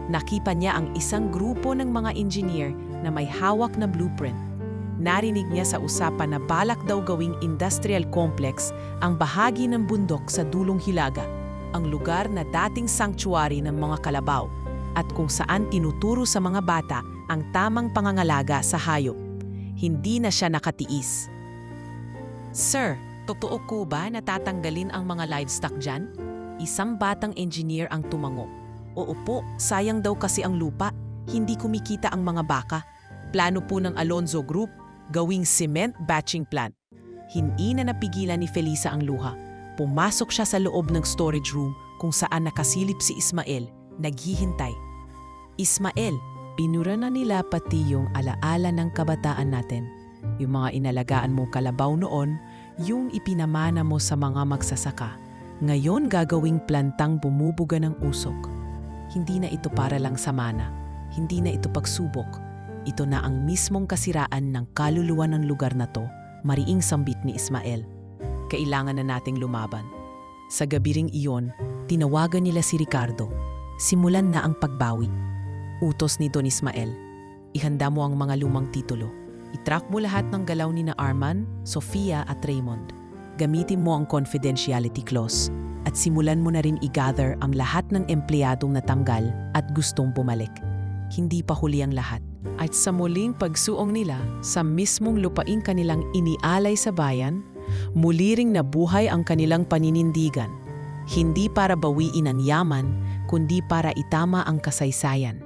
Speaker 1: nakita niya ang isang grupo ng mga engineer na may hawak na blueprint. Narinig niya sa usapan na balak daw gawing industrial complex ang bahagi ng bundok sa Dulong Hilaga, ang lugar na dating sanctuary ng mga kalabaw, at kung saan tinuturo sa mga bata ang tamang pangangalaga sa hayop. Hindi na siya nakatiis. Sir, totoo ko ba na tatanggalin ang mga livestock dyan? Isang batang engineer ang tumango. Oo po, sayang daw kasi ang lupa. Hindi kumikita ang mga baka. Plano po ng Alonzo Group, gawing cement batching plant. Hindi na napigilan ni Felisa ang luha. Pumasok siya sa loob ng storage room kung saan nakasilip si Ismael, naghihintay. Ismael, pinura na nila pati yung alaala ng kabataan natin. Yung mga inalagaan mong kalabaw noon, yung ipinamana mo sa mga magsasaka. Ngayon gagawing plantang bumubuga ng usok. Hindi na ito para lang sa mana. Hindi na ito pagsubok. Ito na ang mismong kasiraan ng kaluluwa ng lugar na to, mariing sambit ni Ismael. Kailangan na nating lumaban. Sa gabi ring iyon, tinawagan nila si Ricardo. Simulan na ang pagbawi. Utos ni Don Ismael, ihanda mo ang mga lumang titulo. I-track mo lahat ng galaw ni na Arman, Sofia at Raymond. Gamitin mo ang confidentiality clause at simulan mo na rin i-gather ang lahat ng empleyadong natanggal at gustong bumalik. Hindi pa huli ang lahat. At sa muling pagsuong nila sa mismong lupaing kanilang inialay sa bayan, muli ring nabuhay ang kanilang paninindigan. Hindi para bawiin ang yaman, kundi para itama ang kasaysayan.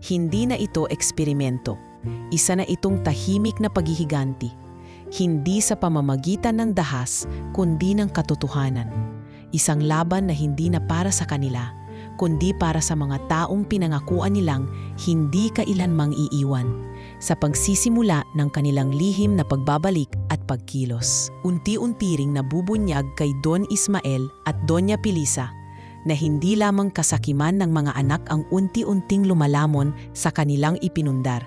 Speaker 1: Hindi na ito eksperimento. Isa na itong tahimik na paghihiganti. Hindi sa pamamagitan ng dahas, kundi ng katotohanan. Isang laban na hindi na para sa kanila, kundi para sa mga taong pinangakuan nilang hindi kailanmang iiwan. Sa pagsisimula ng kanilang lihim na pagbabalik at pagkilos. Unti-unti ring nabubunyag kay Don Ismael at Doña Felisa na hindi lamang kasakiman ng mga anak ang unti-unting lumalamon sa kanilang ipinundar,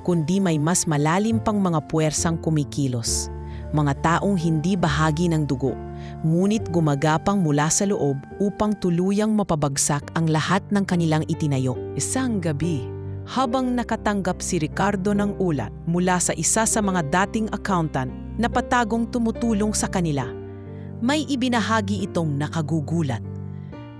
Speaker 1: kundi may mas malalim pang mga puwersang kumikilos. Mga taong hindi bahagi ng dugo, ngunit gumagapang mula sa loob upang tuluyang mapabagsak ang lahat ng kanilang itinayo. Isang gabi, habang nakatanggap si Ricardo ng ulat mula sa isa sa mga dating accountant na patagong tumutulong sa kanila, may ibinahagi itong nakagugulat.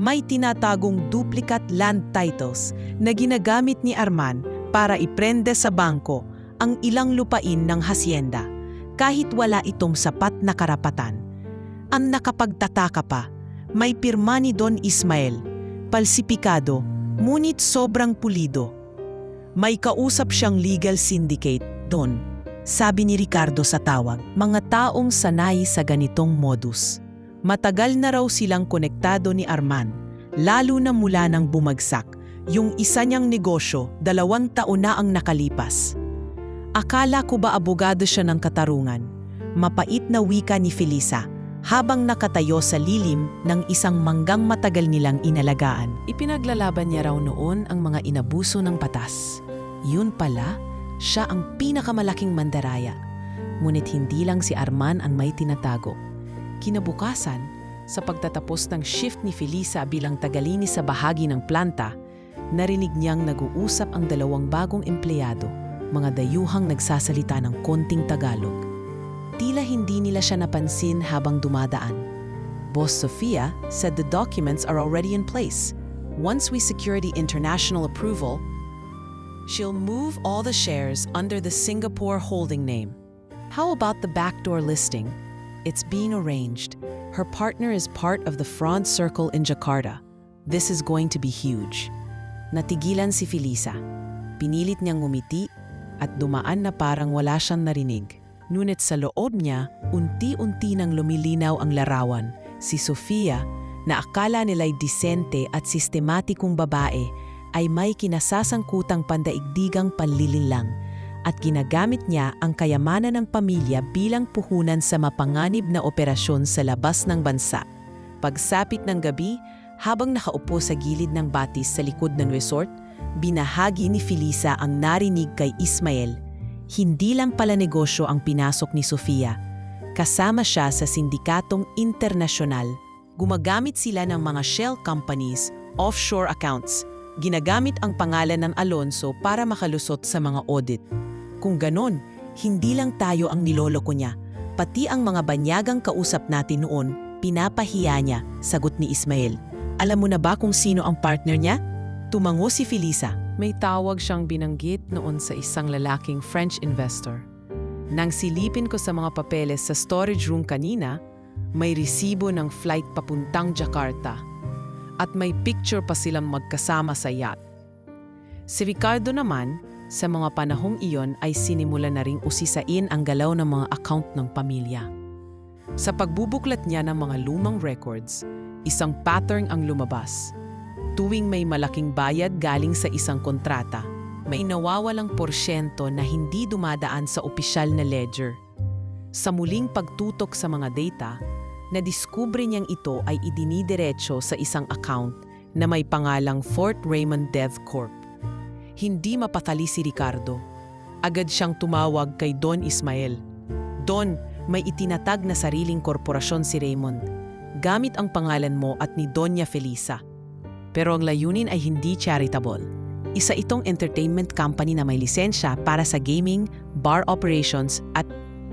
Speaker 1: May tinatagong duplicate land titles na ginagamit ni Arman para iprende sa bangko ang ilang lupain ng hasyenda kahit wala itong sapat na karapatan. Ang nakapagtataka pa, may pirma ni Don Ismael, palsipikado, ngunit sobrang pulido. May kausap siyang legal syndicate, Don. Sabi ni Ricardo sa tawag, mga taong sanay sa ganitong modus. Matagal na raw silang konektado ni Arman, lalo na mula nang bumagsak yung isa niyang negosyo 2 taon na ang nakalipas. Akala ko ba abogado siya ng katarungan? Mapait na wika ni Felisa habang nakatayo sa lilim ng isang manggang matagal nilang inalagaan. Ipinaglalaban niya raw noon ang mga inabuso ng batas. Yun pala, siya ang pinakamalaking mandaraya. Ngunit hindi lang si Arman ang may tinatago. Kinabukasan, sa pagtatapos ng shift ni Felisa bilang tagalinis sa bahagi ng planta, narinig niyang nag-uusap ang 2 bagong empleyado, mga dayuhang nagsasalita ng konting Tagalog. Tila hindi nila siya napansin habang dumadaan. Boss Sofia said the documents are already in place. Once we secure the international approval, she'll move all the shares under the Singapore holding name. How about the backdoor listing? It's being arranged. Her partner is part of the fraud circle in Jakarta. This is going to be huge. Natigilan si Felisa. Pinilit niyang ngumiti at dumaan na parang wala siyang narinig. Ngunit sa loob niya, unti-unti nang lumilinaw ang larawan. Si Sofia, na akala nila'y disente at sistematikong babae, ay may kinasasangkutang pandaigdigang panlilinlang at ginagamit niya ang kayamanan ng pamilya bilang puhunan sa mapanganib na operasyon sa labas ng bansa. Pagsapit ng gabi, habang nakaupo sa gilid ng batis sa likod ng resort, binahagi ni Felisa ang narinig kay Ismael. Hindi lang pala negosyo ang pinasok ni Sofia. Kasama siya sa sindikatong internasyonal. Gumagamit sila ng mga shell companies, offshore accounts. Ginagamit ang pangalan ng Alonso para makalusot sa mga audit. Kung ganon, hindi lang tayo ang niloloko niya, pati ang mga banyagang kausap natin noon, pinapahiya niya, sagot ni Ismael. Alam mo na ba kung sino ang partner niya? Tumango si Felisa. May tawag siyang binanggit noon sa isang lalaking French investor. Nang silipin ko sa mga papeles sa storage room kanina, may resibo ng flight papuntang Jakarta. At may picture pa silang magkasama sa yacht. Si Ricardo naman, sa mga panahong iyon ay sinimula na ring usisain ang galaw ng mga account ng pamilya. Sa pagbubuklat niya ng mga lumang records, isang pattern ang lumabas. Tuwing may malaking bayad galing sa isang kontrata, may nawawalang porsyento na hindi dumadaan sa opisyal na ledger. Sa muling pagtutok sa mga data, nadiskubre niyang ito ay idinidiretso sa isang account na may pangalang Fort Raymond Dev Corp. Hindi mapatali si Ricardo. Agad siyang tumawag kay Don Ismael. Don, may itinatag na sariling korporasyon si Raymond. Gamit ang pangalan mo at ni Doña Felisa. Pero ang layunin ay hindi charitable. Isa itong entertainment company na may lisensya para sa gaming, bar operations at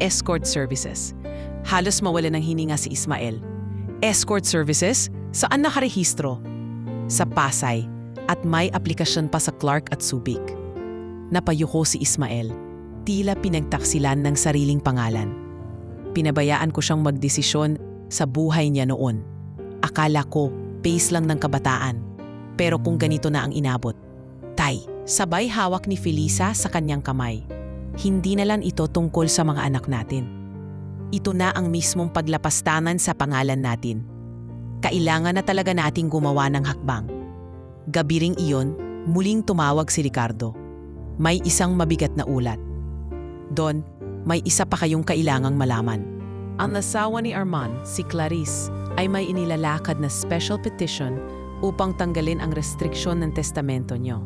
Speaker 1: escort services. Halos mawala ng hininga si Ismael. Escort services? Saan nakarehistro? Sa Pasay. At may aplikasyon pa sa Clark at Subic. Napayuko si Ismael. Tila pinagtaksilan ng sariling pangalan. Pinabayaan ko siyang magdesisyon sa buhay niya noon. Akala ko, pace lang ng kabataan. Pero kung ganito na ang inabot. Tay, sabay hawak ni Felisa sa kanyang kamay. Hindi na lang ito tungkol sa mga anak natin. Ito na ang mismong paglapastanan sa pangalan natin. Kailangan na talaga nating gumawa ng hakbang. Gabi ring iyon, muling tumawag si Ricardo. May isang mabigat na ulat. Don, may isa pa kayong kailangang malaman. Ang asawa ni Arman, si Clarice, ay may inilalakad na special petition upang tanggalin ang restriksyon ng testamento niyo.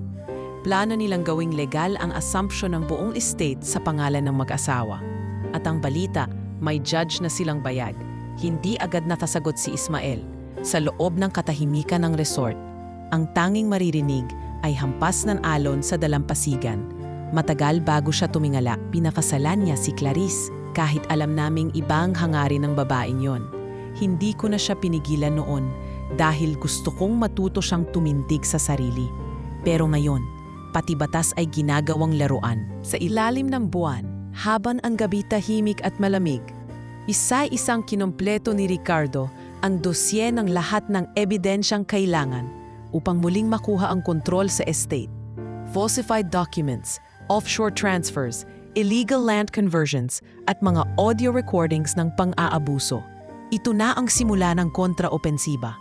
Speaker 1: Plano nilang gawing legal ang assumption ng buong estate sa pangalan ng mag-asawa. At ang balita, may judge na silang bayag. Hindi agad natasagot si Ismael. Sa loob ng katahimikan ng resort, ang tanging maririnig ay hampas ng alon sa dalampasigan. Matagal bago siya tumingala, pinakasalan niya si Clarice kahit alam naming ibang hangarin ng babaeng yon. Hindi ko na siya pinigilan noon dahil gusto kong matuto siyang tumindig sa sarili. Pero ngayon, pati batas ay ginagawang laruan. Sa ilalim ng buwan, habang ang gabi tahimik at malamig, isa-isang kinompleto ni Ricardo ang dosye ng lahat ng ebidensyang kailangan upang muling makuha ang kontrol sa estate. Falsified documents, offshore transfers, illegal land conversions, at mga audio recordings ng pang-aabuso. Ito na ang simula ng kontraopensiba.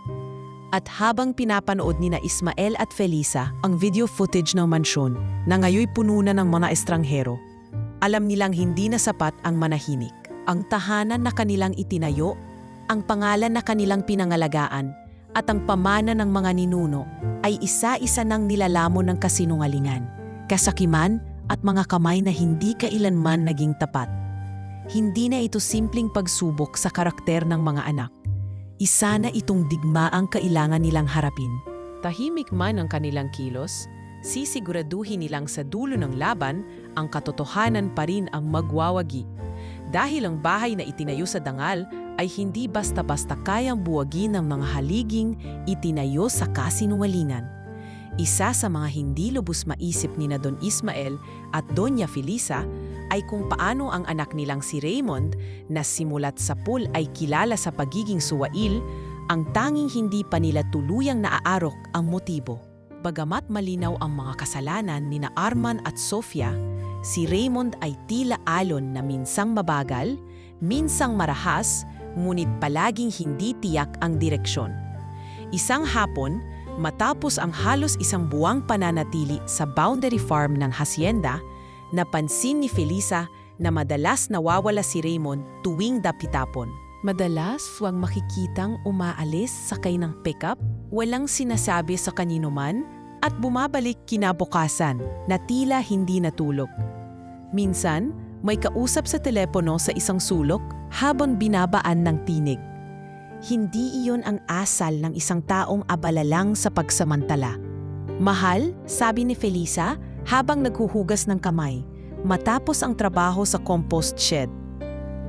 Speaker 1: At habang pinapanood ni na Ismael at Felisa ang video footage ng mansyon na ngayoy puno na ng mga estranghero, alam nilang hindi na sapat ang manahimik. Ang tahanan na kanilang itinayo, ang pangalan na kanilang pinangalagaan, at ang pamana ng mga ninuno ay isa-isa nang nilalamon ng kasinungalingan, kasakiman at mga kamay na hindi kailanman naging tapat. Hindi na ito simpleng pagsubok sa karakter ng mga anak. Isa na itong digmaang kailangan nilang harapin. Tahimik man ang kanilang kilos, sisiguraduhin nilang sa dulo ng laban, ang katotohanan pa rin ang magwawagi. Dahil ang bahay na itinayo sa dangal ay hindi basta-basta kayang buwagin ng mga haliging itinayo sa kasinungalingan. Isa sa mga hindi lubos maisip ni na Don Ismael at Doña Felisa ay kung paano ang anak nilang si Raymond na simulat sa pool ay kilala sa pagiging suwail, ang tanging hindi pa nila tuluyang naaarok ang motibo. Bagamat malinaw ang mga kasalanan ni na Arman at Sofia, si Raymond ay tila alon na minsang mabagal, minsang marahas, ngunit palaging hindi tiyak ang direksyon. Isang hapon, matapos ang halos isang buwang pananatili sa boundary farm ng hacienda, napansin ni Felisa na madalas nawawala si Raymond tuwing dapitapon. Madalas huwag makikitang umaalis sakay ng pickup, walang sinasabi sa kanino man, at bumabalik kinabukasan na tila hindi natulog. Minsan, may kausap sa telepono sa isang sulok habang binabaan ng tinig. Hindi iyon ang asal ng isang taong abala lang sa pagsamantala. "Mahal," sabi ni Felisa habang naghuhugas ng kamay, matapos ang trabaho sa compost shed.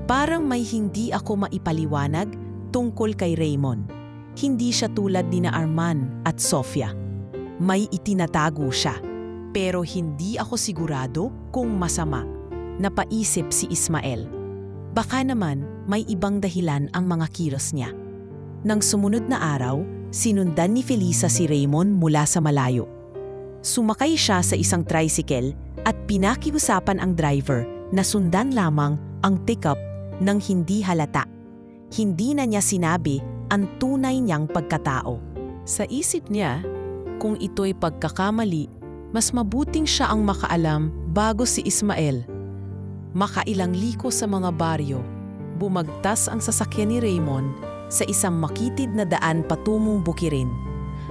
Speaker 1: Parang may hindi ako maipaliwanag tungkol kay Raymond. Hindi siya tulad ni na Arman at Sofia. May itinatago siya, pero hindi ako sigurado kung masama. Napaisip si Ismael. Baka naman may ibang dahilan ang mga kilos niya. Nang sumunod na araw, sinundan ni Felisa si Raymond mula sa malayo. Sumakay siya sa isang tricycle at pinakiusapan ang driver na sundan lamang ang pickup nang hindi halata. Hindi na niya sinabi ang tunay niyang pagkatao. Sa isip niya, kung ito'y pagkakamali, mas mabuting siya ang makaalam bago si Ismael. Makailang liko sa mga baryo, bumagtas ang sasakyan ni Raymond sa isang makitid na daan patungong Bukirin,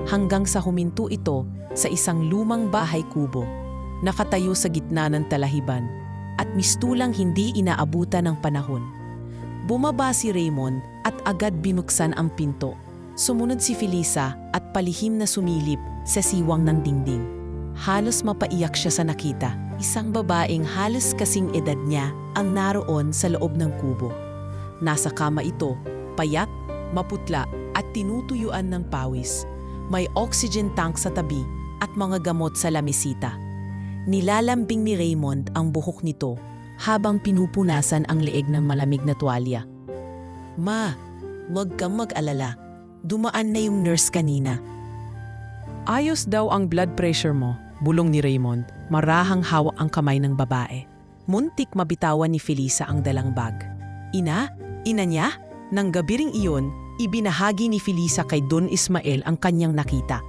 Speaker 1: hanggang sa huminto ito sa isang lumang bahay kubo, nakatayo sa gitna ng talahiban, at mistulang hindi inaabutan ng panahon. Bumaba si Raymond at agad binuksan ang pinto. Sumunod si Felisa at palihim na sumilip sa siwang ng dingding. Halos mapaiyak siya sa nakita. Isang babaeng halos kasing edad niya ang naroon sa loob ng kubo. Nasa kama ito, payat, maputla at tinutuyuan ng pawis. May oxygen tank sa tabi at mga gamot sa lamesita. Nilalambing ni Raymond ang buhok nito habang pinupunasan ang leeg ng malamig na tuwalya. "Ma, huwag kang mag-alala. Dumaan na yung nurse kanina." "Ayos daw ang blood pressure mo," bulong ni Raymond, marahang hawak ang kamay ng babae. Muntik mabitawan ni Felisa ang dalang bag. Ina niya? Nang gabiring iyon, ibinahagi ni Felisa kay Don Ismael ang kanyang nakita.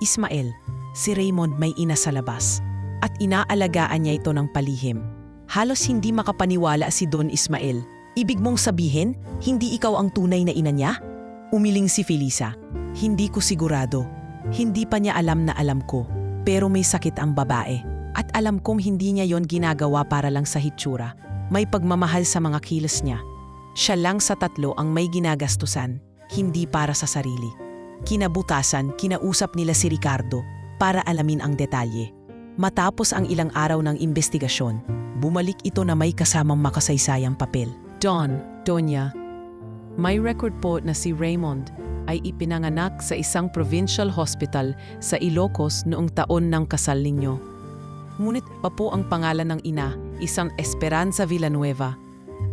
Speaker 1: "Ismael, si Raymond may ina sa labas at inaalagaan niya ito ng palihim." Halos hindi makapaniwala si Don Ismael. "Ibig mong sabihin, hindi ikaw ang tunay na ina niya?" Umiling si Felisa. "Hindi ko sigurado. Hindi pa niya alam na alam ko. Pero may sakit ang babae. At alam kong hindi niya yon ginagawa para lang sa hitsura. May pagmamahal sa mga kilos niya. Siya lang sa tatlo ang may ginagastusan, hindi para sa sarili." Kinabukasan, kinausap nila si Ricardo para alamin ang detalye. Matapos ang ilang araw ng investigasyon, bumalik ito na may kasamang makasaysayang papel. Doña, may record po na si Raymond ay ipinanganak sa isang provincial hospital sa Ilocos noong taon ng kasal ninyo. Ngunit pa po ang pangalan ng ina, isang Esperanza Villanueva,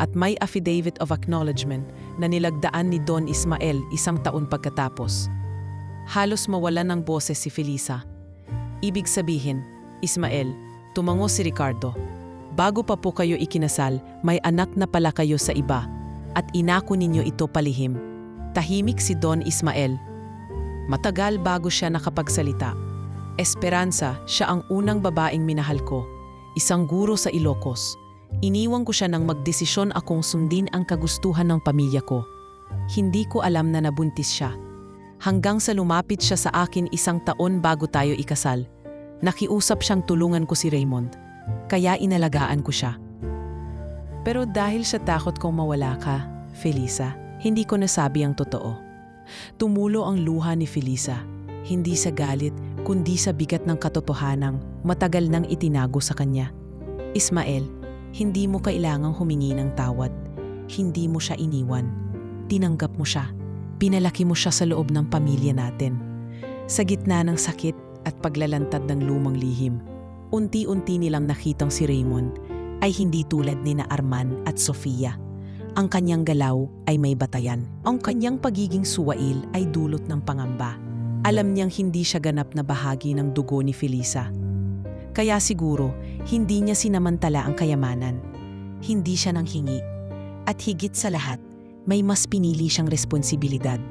Speaker 1: at may affidavit of acknowledgement na nilagdaan ni Don Ismael isang taon pagkatapos. Halos mawalan ng boses si Felisa. Ibig sabihin, Ismael, tumango si Ricardo. Bago pa po kayo ikinasal, may anak na pala kayo sa iba. at inako ninyo ito palihim. Tahimik si Don Ismael. Matagal bago siya nakapagsalita. Esperanza, siya ang unang babaeng minahal ko. Isang guro sa Ilocos. Iniwan ko siya nang magdesisyon akong sundin ang kagustuhan ng pamilya ko. Hindi ko alam na nabuntis siya. Hanggang sa lumapit siya sa akin 1 taon bago tayo ikasal. Nakiusap siyang tulungan ko si Raymond. Kaya inalagaan ko siya. Pero dahil sa takot kong mawala ka, Felisa, hindi ko nasabi ang totoo. Tumulo ang luha ni Felisa. Hindi sa galit, kundi sa bigat ng katotohanang matagal nang itinago sa kanya. Ismael, hindi mo kailangang humingi ng tawad. Hindi mo siya iniwan. Tinanggap mo siya. Pinalaki mo siya sa loob ng pamilya natin. Sa gitna ng sakit at paglalantad ng lumang lihim, unti-unti nilang nakitang si Raymond ay hindi tulad ni na Arman at Sofia. Ang kanyang galaw ay may batayan. Ang kanyang pagiging suwail ay dulot ng pangamba. Alam niyang hindi siya ganap na bahagi ng dugo ni Felisa. Kaya siguro, hindi niya sinamantala ang kayamanan. Hindi siya nanghingi. At higit sa lahat, may mas pinili siyang responsibilidad.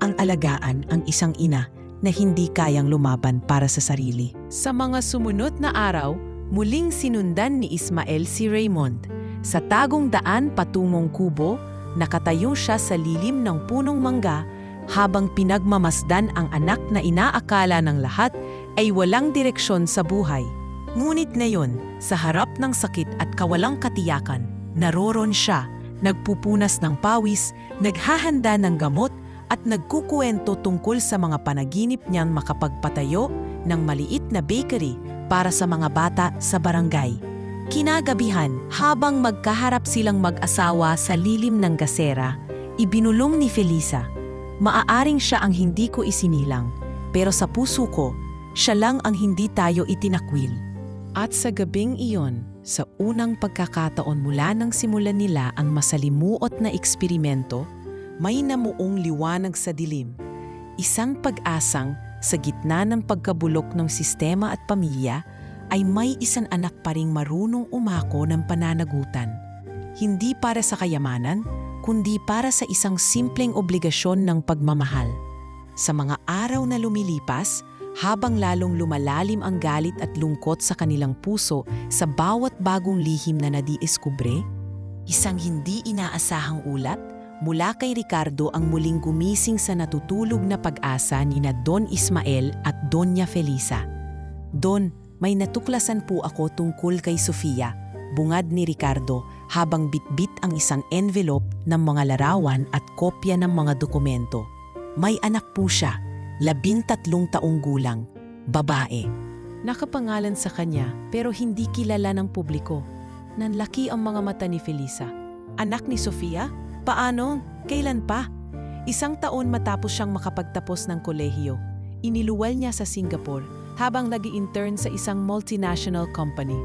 Speaker 1: Ang alagaan ang isang ina na hindi kayang lumaban para sa sarili. Sa mga sumunod na araw, muling sinundan ni Ismael si Raymond. Sa tagong daan patungong kubo, nakatayo siya sa lilim ng punong mangga habang pinagmamasdan ang anak na inaakala ng lahat ay walang direksyon sa buhay. Ngunit ngayon, sa harap ng sakit at kawalang katiyakan, naroon siya, nagpupunas ng pawis, naghahanda ng gamot at nagkukuwento tungkol sa mga panaginip niyang makapagpatayo ng maliit na bakery para sa mga bata sa barangay. Kinagabihan, habang magkaharap silang mag-asawa sa lilim ng gasera, ibinulong ni Felisa, "Maaaring siya ang hindi ko isinilang, pero sa puso ko, siya lang ang hindi tayo itinakwil." At sa gabing iyon, sa unang pagkakataon mula nang simulan nila ang masalimuot na eksperimento, may namuong liwanag sa dilim. Isang pag-asang sa gitna ng pagkabulok ng sistema at pamilya, ay may isang anak pa ring marunong umako ng pananagutan. Hindi para sa kayamanan, kundi para sa isang simpleng obligasyon ng pagmamahal. Sa mga araw na lumilipas, habang lalong lumalalim ang galit at lungkot sa kanilang puso sa bawat bagong lihim na nadiiskubre, isang hindi inaasahang ulat mula kay Ricardo ang muling gumising sa natutulog na pag-asa ni na Don Ismael at Doña Felisa. "Don, may natuklasan po ako tungkol kay Sofia," bungad ni Ricardo habang bitbit ang isang envelope ng mga larawan at kopya ng mga dokumento. "May anak po siya, 13 taong gulang, babae." Nakapangalan sa kanya pero hindi kilala ng publiko. Nanlaki ang mga mata ni Felisa. "Anak ni Sofia? Paano? Kailan pa?" 1 taon matapos siyang makapagtapos ng kolehiyo, iniluwal niya sa Singapore habang nag-i-intern sa isang multinational company.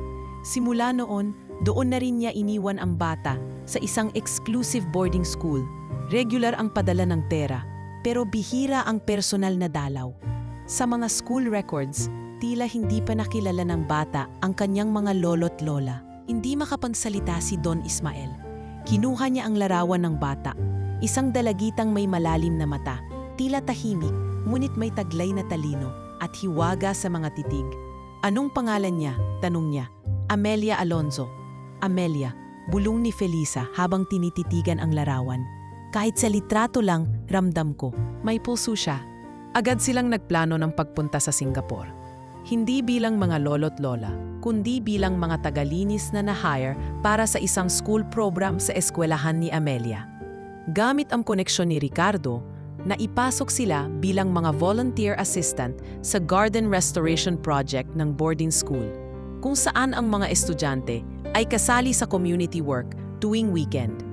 Speaker 1: Simula noon, doon na rin niya iniwan ang bata sa isang exclusive boarding school. Regular ang padala ng pera, pero bihira ang personal na dalaw. Sa mga school records, tila hindi pa nakilala ng bata ang kanyang mga lolo't lola. Hindi makapagsalita si Don Ismael. Kinuha niya ang larawan ng bata, isang dalagitang may malalim na mata, tila tahimik, ngunit may taglay na talino at hiwaga sa mga titig. "Anong pangalan niya?" tanong niya. "Amelia Alonzo." "Amelia," bulong ni Felisa habang tinititigan ang larawan. "Kahit sa litrato lang, ramdam ko, may puso siya." Agad silang nagplano ng pagpunta sa Singapore. Hindi bilang mga lolo't lola, kundi bilang mga tagalinis na na-hire para sa isang school program sa eskwelahan ni Amelia. Gamit ang koneksyon ni Ricardo, naipasok sila bilang mga volunteer assistant sa garden restoration project ng boarding school, kung saan ang mga estudyante ay kasali sa community work tuwing weekend.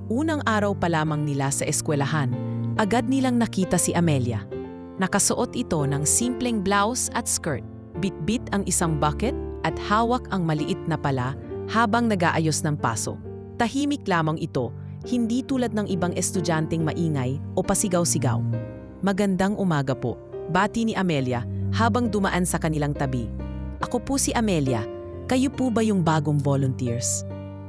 Speaker 1: Unang araw pa lamang nila sa eskwelahan, agad nilang nakita si Amelia. Nakasuot ito ng simpleng blouse at skirt, bitbit ang isang bucket at hawak ang maliit na pala habang nag-aayos ng paso. Tahimik lamang ito, hindi tulad ng ibang estudyanteng maingay o pasigaw-sigaw. "Magandang umaga po," bati ni Amelia habang dumaan sa kanilang tabi. "Ako po si Amelia. Kayo po ba yung bagong volunteers?"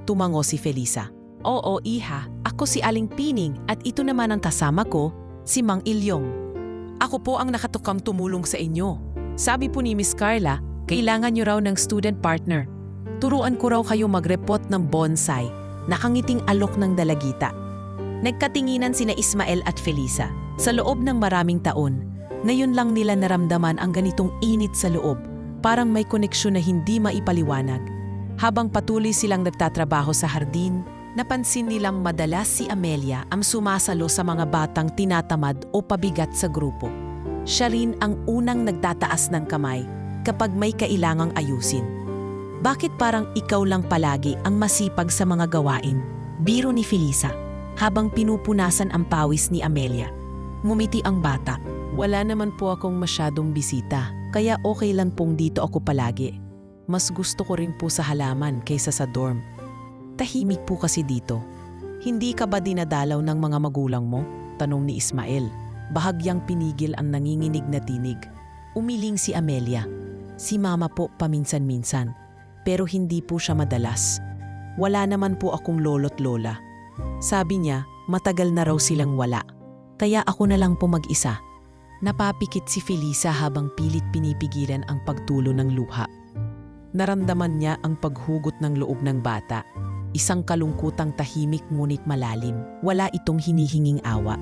Speaker 1: Tumango si Felisa. "Oo, iha. Ako si Aling Pining at ito naman ang kasama ko, si Mang Ilyong. Ako po ang nakatukang tumulong sa inyo. Sabi po ni Miss Carla, kailangan niyo raw ng student partner. Turuan ko raw kayo magrepot ng bonsai, nakangiting alok ng dalagita. Nagkatinginan sina Ismael at Felisa. Sa loob ng maraming taon, ngayon lang nila naramdaman ang ganitong init sa loob, parang may koneksyon na hindi maipaliwanag. Habang patuloy silang nagtatrabaho sa hardin, napansin nilang madalas si Amelia ang sumasalo sa mga batang tinatamad o pabigat sa grupo. Siya rin ang unang nagtataas ng kamay kapag may kailangang ayusin. Bakit parang ikaw lang palagi ang masipag sa mga gawain? Biro ni Felisa, habang pinupunasan ang pawis ni Amelia. Ngumiti ang bata. Wala naman po akong masyadong bisita, kaya okay lang pong dito ako palagi. Mas gusto ko rin po sa halaman kaysa sa dorm. Tahimik po kasi dito. Hindi ka ba dinadalaw ng mga magulang mo? Tanong ni Ismael. Bahagyang pinigil ang nanginginig na tinig. Umiling si Amelia. Si mama po paminsan-minsan, pero hindi po siya madalas. Wala naman po akong lolo't lola. Sabi niya, matagal na raw silang wala. Kaya ako na lang po mag-isa. Napapikit si Felisa habang pilit pinipigilan ang pagtulo ng luha. Naramdaman niya ang paghugot ng loob ng bata. Isang kalungkutang tahimik ngunit malalim. Wala itong hinihinging awa.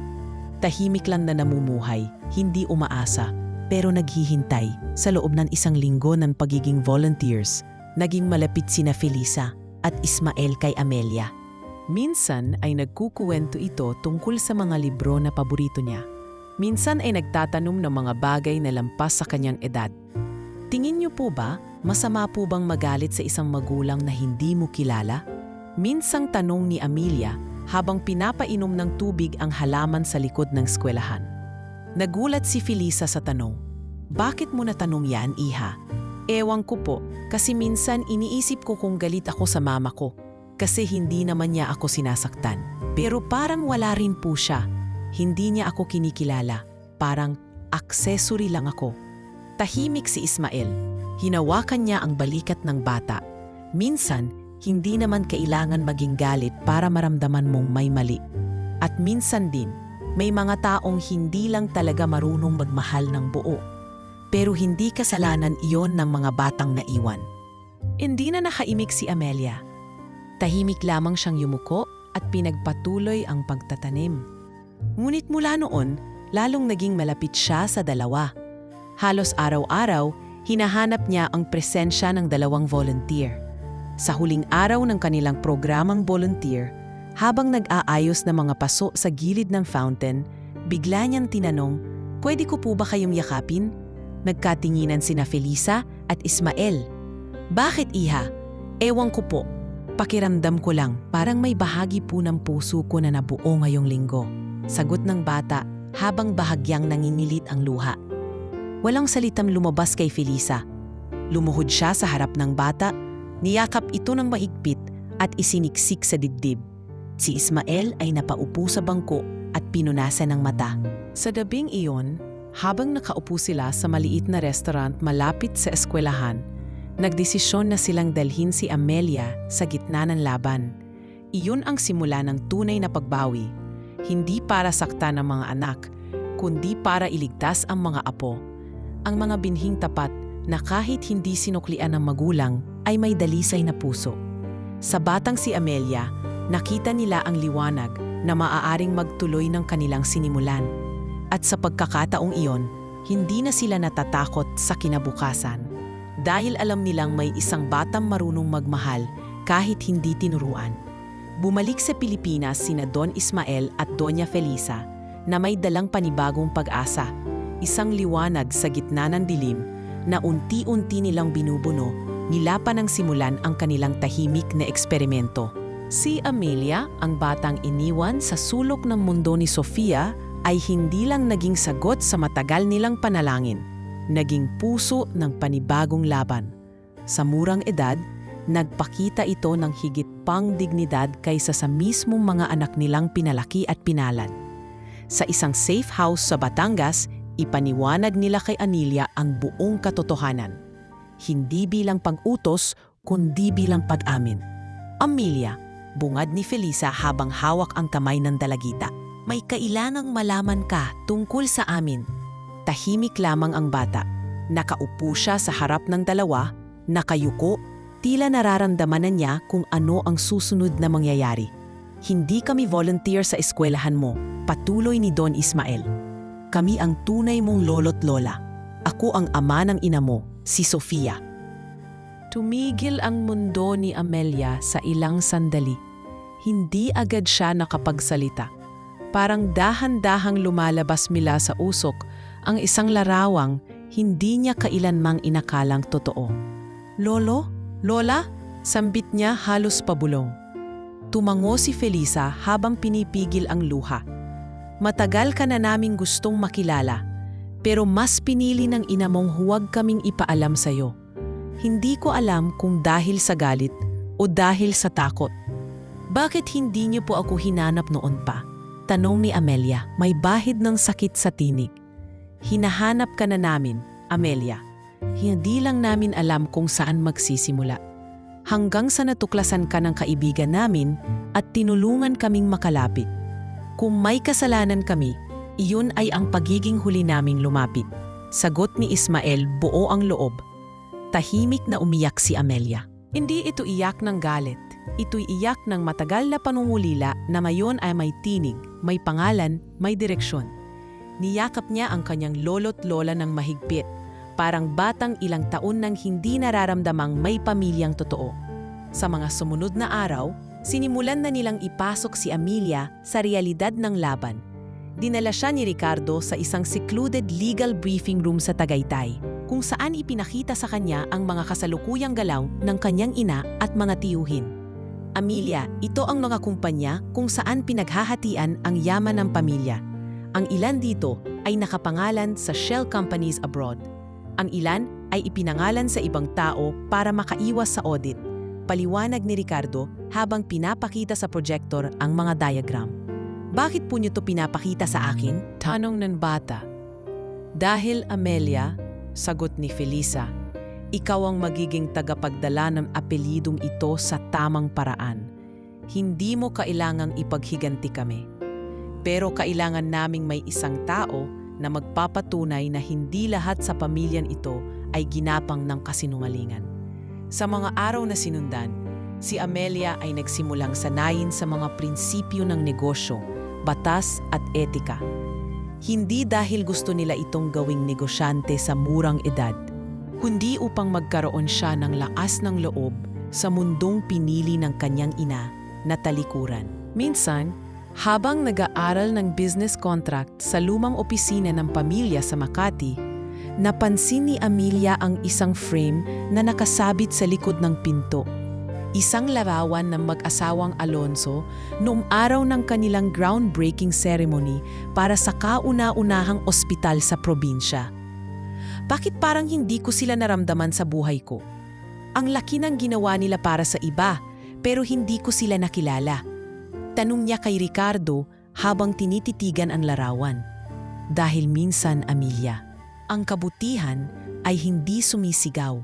Speaker 1: Tahimik lang na namumuhay, hindi umaasa, pero naghihintay. Sa loob ng 1 linggo ng pagiging volunteers, naging malapit sina Felisa at Ismael kay Amelia. Minsan ay nagkukuwento ito tungkol sa mga libro na paborito niya. Minsan ay nagtatanong ng mga bagay na lampas sa kanyang edad. Tingin niyo po ba, masama po bang magalit sa isang magulang na hindi mo kilala? Minsang tanong ni Amelia habang pinapainom ng tubig ang halaman sa likod ng eskwelahan. Nagulat si Felisa sa tanong. Bakit mo natanong yan, iha? Ewan ko po, kasi minsan iniisip ko kung galit ako sa mama ko. Kasi hindi naman niya ako sinasaktan. Pero parang wala rin po siya. Hindi niya ako kinikilala. Parang accessory lang ako. Tahimik si Ismael. Hinawakan niya ang balikat ng bata. Minsan, hindi naman kailangan maging galit para maramdaman mong may mali. At minsan din, may mga taong hindi lang talaga marunong magmahal ng buo. Pero hindi kasalanan iyon ng mga batang naiwan. Hindi na nakaimik si Amelia. Tahimik lamang siyang yumuko at pinagpatuloy ang pagtatanim. Ngunit mula noon, lalong naging malapit siya sa dalawa. Halos araw-araw, hinahanap niya ang presensya ng 2 volunteer. Sa huling araw ng kanilang programang volunteer, habang nag-aayos ng mga paso sa gilid ng fountain, bigla niyang tinanong, "Pwede ko po ba kayong yakapin?" Nagkatinginan sina Felisa at Ismael. "Bakit, iha?" "Ewan ko po. Pakiramdam ko lang, parang may bahagi po ng puso ko na nabuo ngayong linggo." Sagot ng bata habang bahagyang nangingilit ang luha. Walang salitang lumabas kay Felisa. Lumuhod siya sa harap ng bata, niyakap ito ng maigpit at isiniksik sa dibdib. Si Ismael ay napaupo sa bangko at pinunasan ng mata. Sa gabing iyon, habang nakaupo sila sa maliit na restaurant malapit sa eskwelahan, nagdesisyon na silang dalhin si Amelia sa gitna ng laban. Iyon ang simula ng tunay na pagbawi. Hindi para saktan ang mga anak, kundi para iligtas ang mga apo. Ang mga binhing tapat na kahit hindi sinuklian ng magulang ay may dalisay na puso. Sa batang si Amelia, nakita nila ang liwanag na maaaring magtuloy ng kanilang sinimulan. At sa pagkakataong iyon, hindi na sila natatakot sa kinabukasan. Dahil alam nilang may isang batang marunong magmahal kahit hindi tinuruan. Bumalik sa Pilipinas sina Don Ismael at Doña Felisa na may dalang panibagong pag-asa, isang liwanag sa gitna ng dilim na unti-unti nilang binubuno, nila pa nang simulan ang kanilang tahimik na eksperimento. Si Amelia, ang batang iniwan sa sulok ng mundo ni Sofia, ay hindi lang naging sagot sa matagal nilang panalangin, naging puso ng panibagong laban. Sa murang edad, nagpakita ito ng higit pang dignidad kaysa sa mismong mga anak nilang pinalaki at pinalad. Sa isang safe house sa Batangas, ipaniwanag nila kay Anilia ang buong katotohanan. Hindi bilang pag-utos, kundi bilang pag-amin. "Amelia, bungad ni Felisa habang hawak ang kamay ng dalagita. May kailangang malaman ka tungkol sa amin. Tahimik lamang ang bata. Nakaupo siya sa harap ng dalawa, nakayuko, tila nararamdaman na niya kung ano ang susunod na mangyayari. Hindi kami volunteer sa eskwelahan mo, patuloy ni Don Ismael. Kami ang tunay mong lolo't lola. Ako ang ama ng ina mo, si Sofia. Tumigil ang mundo ni Amelia sa ilang sandali. Hindi agad siya nakapagsalita. Parang dahan-dahang lumalabas mula sa usok ang isang larawang hindi niya kailanmang inakalang totoo. Lolo? Lola? Sambit niya halos pabulong. Tumango si Felisa habang pinipigil ang luha. Matagal ka na naming gustong makilala, pero mas pinili ng ina mong huwag kaming ipaalam sa'yo. Hindi ko alam kung dahil sa galit o dahil sa takot. Bakit hindi niyo po ako hinanap noon pa? Tanong ni Amelia, may bahid ng sakit sa tinig. Hinahanap ka na namin, Amelia. Hindi lang namin alam kung saan magsisimula. Hanggang sa natuklasan ka ng kaibigan namin at tinulungan kaming makalapit. Kung may kasalanan kami, iyon ay ang pagiging huli naming lumapit. Sagot ni Ismael, buo ang loob. Tahimik na umiyak si Amelia. Hindi ito iyak ng galit. Ito'y iyak ng matagal na panungulila na mayon ay may tinig, may pangalan, may direksyon. Niyakap niya ang kanyang lolo't lola ng mahigpit. Parang batang ilang taon nang hindi nararamdamang may pamilyang totoo. Sa mga sumunod na araw, sinimulan na nilang ipasok si Amelia sa realidad ng laban. Dinala siya ni Ricardo sa isang secluded legal briefing room sa Tagaytay, kung saan ipinakita sa kanya ang mga kasalukuyang galaw ng kanyang ina at mga tiyuhin. Amelia, ito ang mga kumpanya kung saan pinaghahatian ang yaman ng pamilya. Ang ilan dito ay nakapangalan sa shell companies abroad. Ang ilan ay ipinangalan sa ibang tao para makaiwas sa audit. Paliwanag ni Ricardo habang pinapakita sa projector ang mga diagram. Bakit po niyo to pinapakita sa akin? Tanong ng bata. Dahil Amelia, sagot ni Felisa, ikaw ang magiging tagapagdala ng apelidong ito sa tamang paraan. Hindi mo kailangang ipaghiganti kami. Pero kailangan naming may isang tao na magpapatunay na hindi lahat sa pamilyan ito ay ginapang ng kasinungalingan. Sa mga araw na sinundan, si Amelia ay nagsimulang sanayin sa mga prinsipyo ng negosyo, batas at etika. Hindi dahil gusto nila itong gawing negosyante sa murang edad, kundi upang magkaroon siya ng lakas ng loob sa mundong pinili ng kanyang ina na talikuran. Minsan, habang nag-aaral ng business contract sa lumang opisina ng pamilya sa Makati, napansin ni Amelia ang isang frame na nakasabit sa likod ng pinto. Isang larawan ng mag-asawang Alonso noong araw ng kanilang groundbreaking ceremony para sa kauna-unahang ospital sa probinsya. Bakit parang hindi ko sila naramdaman sa buhay ko? Ang laki ng ginawa nila para sa iba, pero hindi ko sila nakilala. Tanong niya kay Ricardo habang tinititigan ang larawan. Dahil minsan, Amelia, ang kabutihan ay hindi sumisigaw.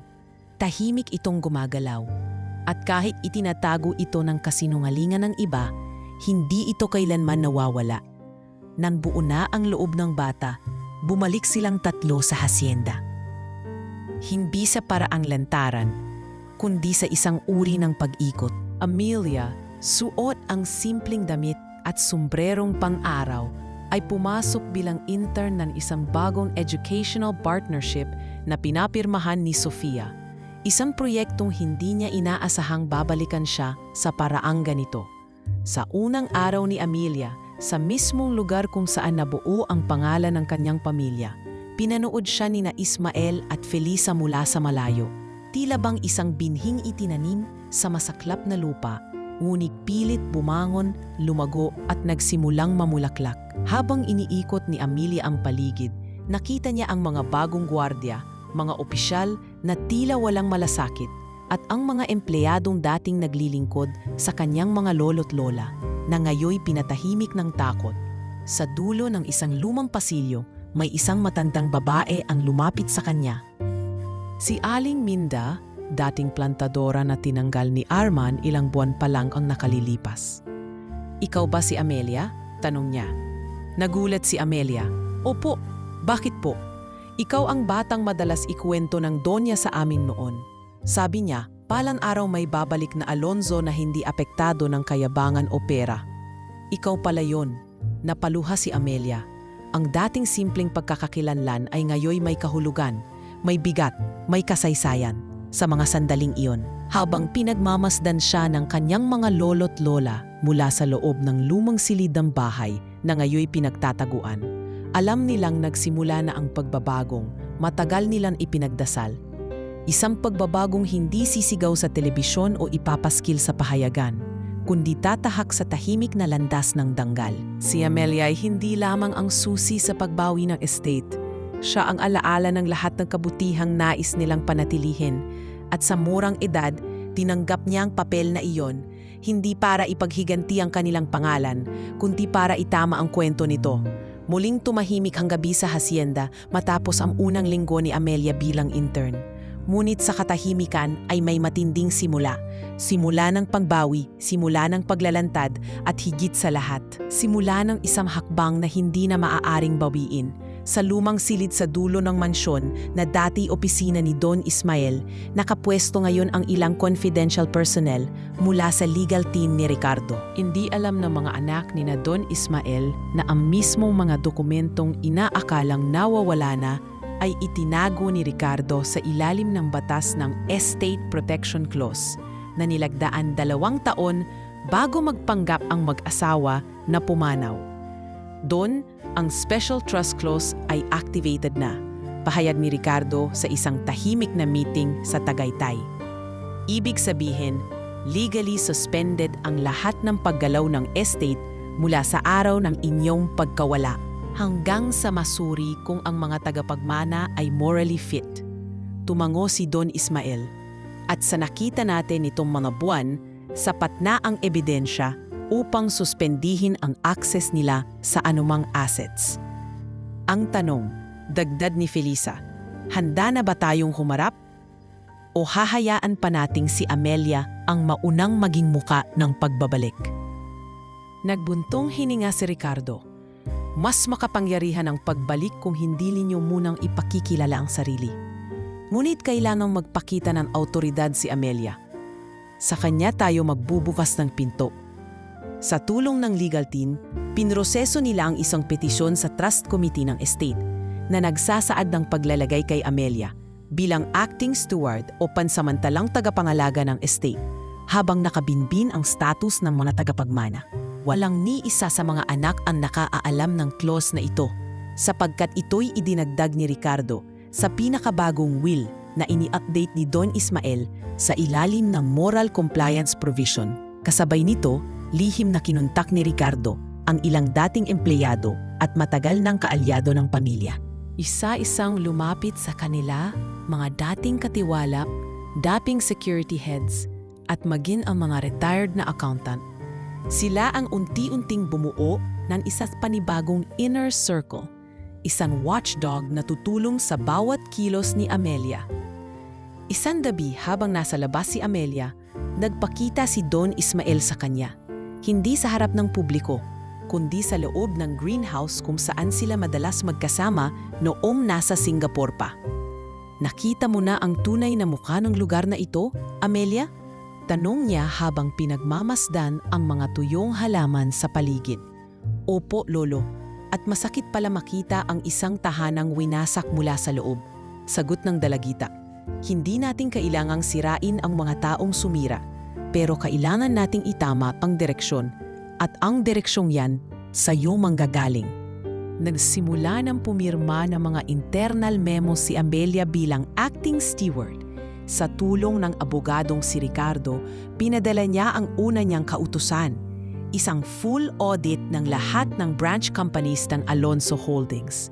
Speaker 1: Tahimik itong gumagalaw. At kahit itinatago ito ng kasinungalingan ng iba, hindi ito kailanman nawawala. Nang buo na ang loob ng bata, bumalik silang tatlo sa hasyenda. Hindi sa paraang lantaran, kundi sa isang uri ng pag-ikot. Amelia, suot ang simpleng damit at sombrerong pang-araw, ay pumasok bilang intern ng isang bagong educational partnership na pinapirmahan ni Sofia. Isang proyektong hindi niya inaasahang babalikan siya sa paraang ganito. Sa unang araw ni Amelia, sa mismong lugar kung saan nabuo ang pangalan ng kanyang pamilya, pinanood siya ni na Ismael at Felisa mula sa malayo. Tila bang isang binhing itinanim sa masaklap na lupa, ngunit pilit bumangon, lumago at nagsimulang mamulaklak. Habang iniikot ni Amelia ang paligid, nakita niya ang mga bagong gwardiya, mga opisyal na tila walang malasakit, at ang mga empleyadong dating naglilingkod sa kanyang mga lolo't lola na ngayoy pinatahimik ng takot. Sa dulo ng isang lumang pasilyo, may isang matandang babae ang lumapit sa kanya. Si Aling Minda, dating plantadora na tinanggal ni Arman ilang buwan pa lang ang nakalilipas. "Ikaw ba si Amelia?" tanong niya. Nagulat si Amelia. "Opo, bakit po? Ikaw ang batang madalas ikwento ng donya sa amin noon." Sabi niya, palang araw may babalik na Alonzo na hindi apektado ng kayabangan o pera. "Ikaw pala yon." Napaluha si Amelia. Ang dating simpleng pagkakakilanlan ay ngayoy may kahulugan, may bigat, may kasaysayan sa mga sandaling iyon. Habang pinagmamasdan siya ng kanyang mga lolo't lola mula sa loob ng lumang silid ng bahay na ngayoy pinagtataguan, alam nilang nagsimula na ang pagbabagong matagal nilang ipinagdasal. Isang pagbabagong hindi sisigaw sa telebisyon o ipapaskil sa pahayagan, kundi tatahak sa tahimik na landas ng danggal. Si Amelia ay hindi lamang ang susi sa pagbawi ng estate. Siya ang alaala ng lahat ng kabutihang nais nilang panatilihin. At sa murang edad, tinanggap niya ang papel na iyon, hindi para ipaghiganti ang kanilang pangalan, kundi para itama ang kwento nito. Muling tumahimik ang gabi sa hacienda matapos ang unang linggo ni Amelia bilang intern. Ngunit sa katahimikan ay may matinding simula. Simula ng pagbawi, simula ng paglalantad, at higit sa lahat, simula ng isang hakbang na hindi na maaaring bawiin. Sa lumang silid sa dulo ng mansyon na dati opisina ni Don Ismael, nakapwesto ngayon ang ilang confidential personnel mula sa legal team ni Ricardo. Hindi alam ng mga anak ni na Don Ismael na ang mismong mga dokumentong inaakalang nawawala na ay itinago ni Ricardo sa ilalim ng batas ng Estate Protection Clause na nilagdaan 2 taon bago magpanggap ang mag-asawa na pumanaw. Doon, ang Special Trust Clause ay activated na, pahayag ni Ricardo sa isang tahimik na meeting sa Tagaytay. Ibig sabihin, legally suspended ang lahat ng paggalaw ng estate mula sa araw ng inyong pagkawala hanggang sa masuri kung ang mga tagapagmana ay morally fit. Tumango si Don Ismael. At sa nakita natin nitong mga buwan, sapat na ang ebidensya upang suspendihin ang access nila sa anumang assets. Ang tanong, dagdag ni Felisa, handa na ba tayong humarap? O hahayaan pa nating si Amelia ang maunang maging muka ng pagbabalik? Nagbuntong hininga si Ricardo. Mas makapangyarihan ang pagbalik kung hindi ninyo munang ipakikilala ang sarili. Ngunit kailangang magpakita ng autoridad si Amelia. Sa kanya tayo magbubukas ng pinto. Sa tulong ng legal team, pinroseso nila ang isang petisyon sa Trust Committee ng Estate na nagsasaad ng paglalagay kay Amelia bilang acting steward o pansamantalang tagapangalaga ng estate habang nakabinbin ang status ng mga tagapagmana. Walang ni isa sa mga anak ang nakaalam ng clause na ito sapagkat ito'y idinagdag ni Ricardo sa pinakabagong will na ini-update ni Don Ismael sa ilalim ng Moral Compliance Provision. Kasabay nito, lihim na kinuntak ni Ricardo ang ilang dating empleyado at matagal ng kaalyado ng pamilya. Isa-isang lumapit sa kanila, mga dating katiwala, dating security heads, at maging ang mga retired na accountant. Sila ang unti-unting bumuo ng isa't panibagong inner circle, isang watchdog na tutulong sa bawat kilos ni Amelia. Isang gabi habang nasa labas si Amelia, nagpakita si Don Ismael sa kanya. Hindi sa harap ng publiko, kundi sa loob ng greenhouse kung saan sila madalas magkasama noong nasa Singapore pa. "Nakita mo na ang tunay na mukha ng lugar na ito, Amelia?" Tanong niya habang pinagmamasdan ang mga tuyong halaman sa paligid. "Opo, Lolo, at masakit pala makita ang isang tahanang winasak mula sa loob," sagot ng dalagita. "Hindi natin kailangang sirain ang mga taong sumira, pero kailangan nating itama ang direksyon, at ang direksyong yan sa iyo manggagaling." Nagsimula ng pumirma ng mga internal memos si Amelia bilang acting steward. Sa tulong ng abogadong si Ricardo, pinadala niya ang una niyang kautusan, isang full audit ng lahat ng branch companies ng Alonzo Holdings.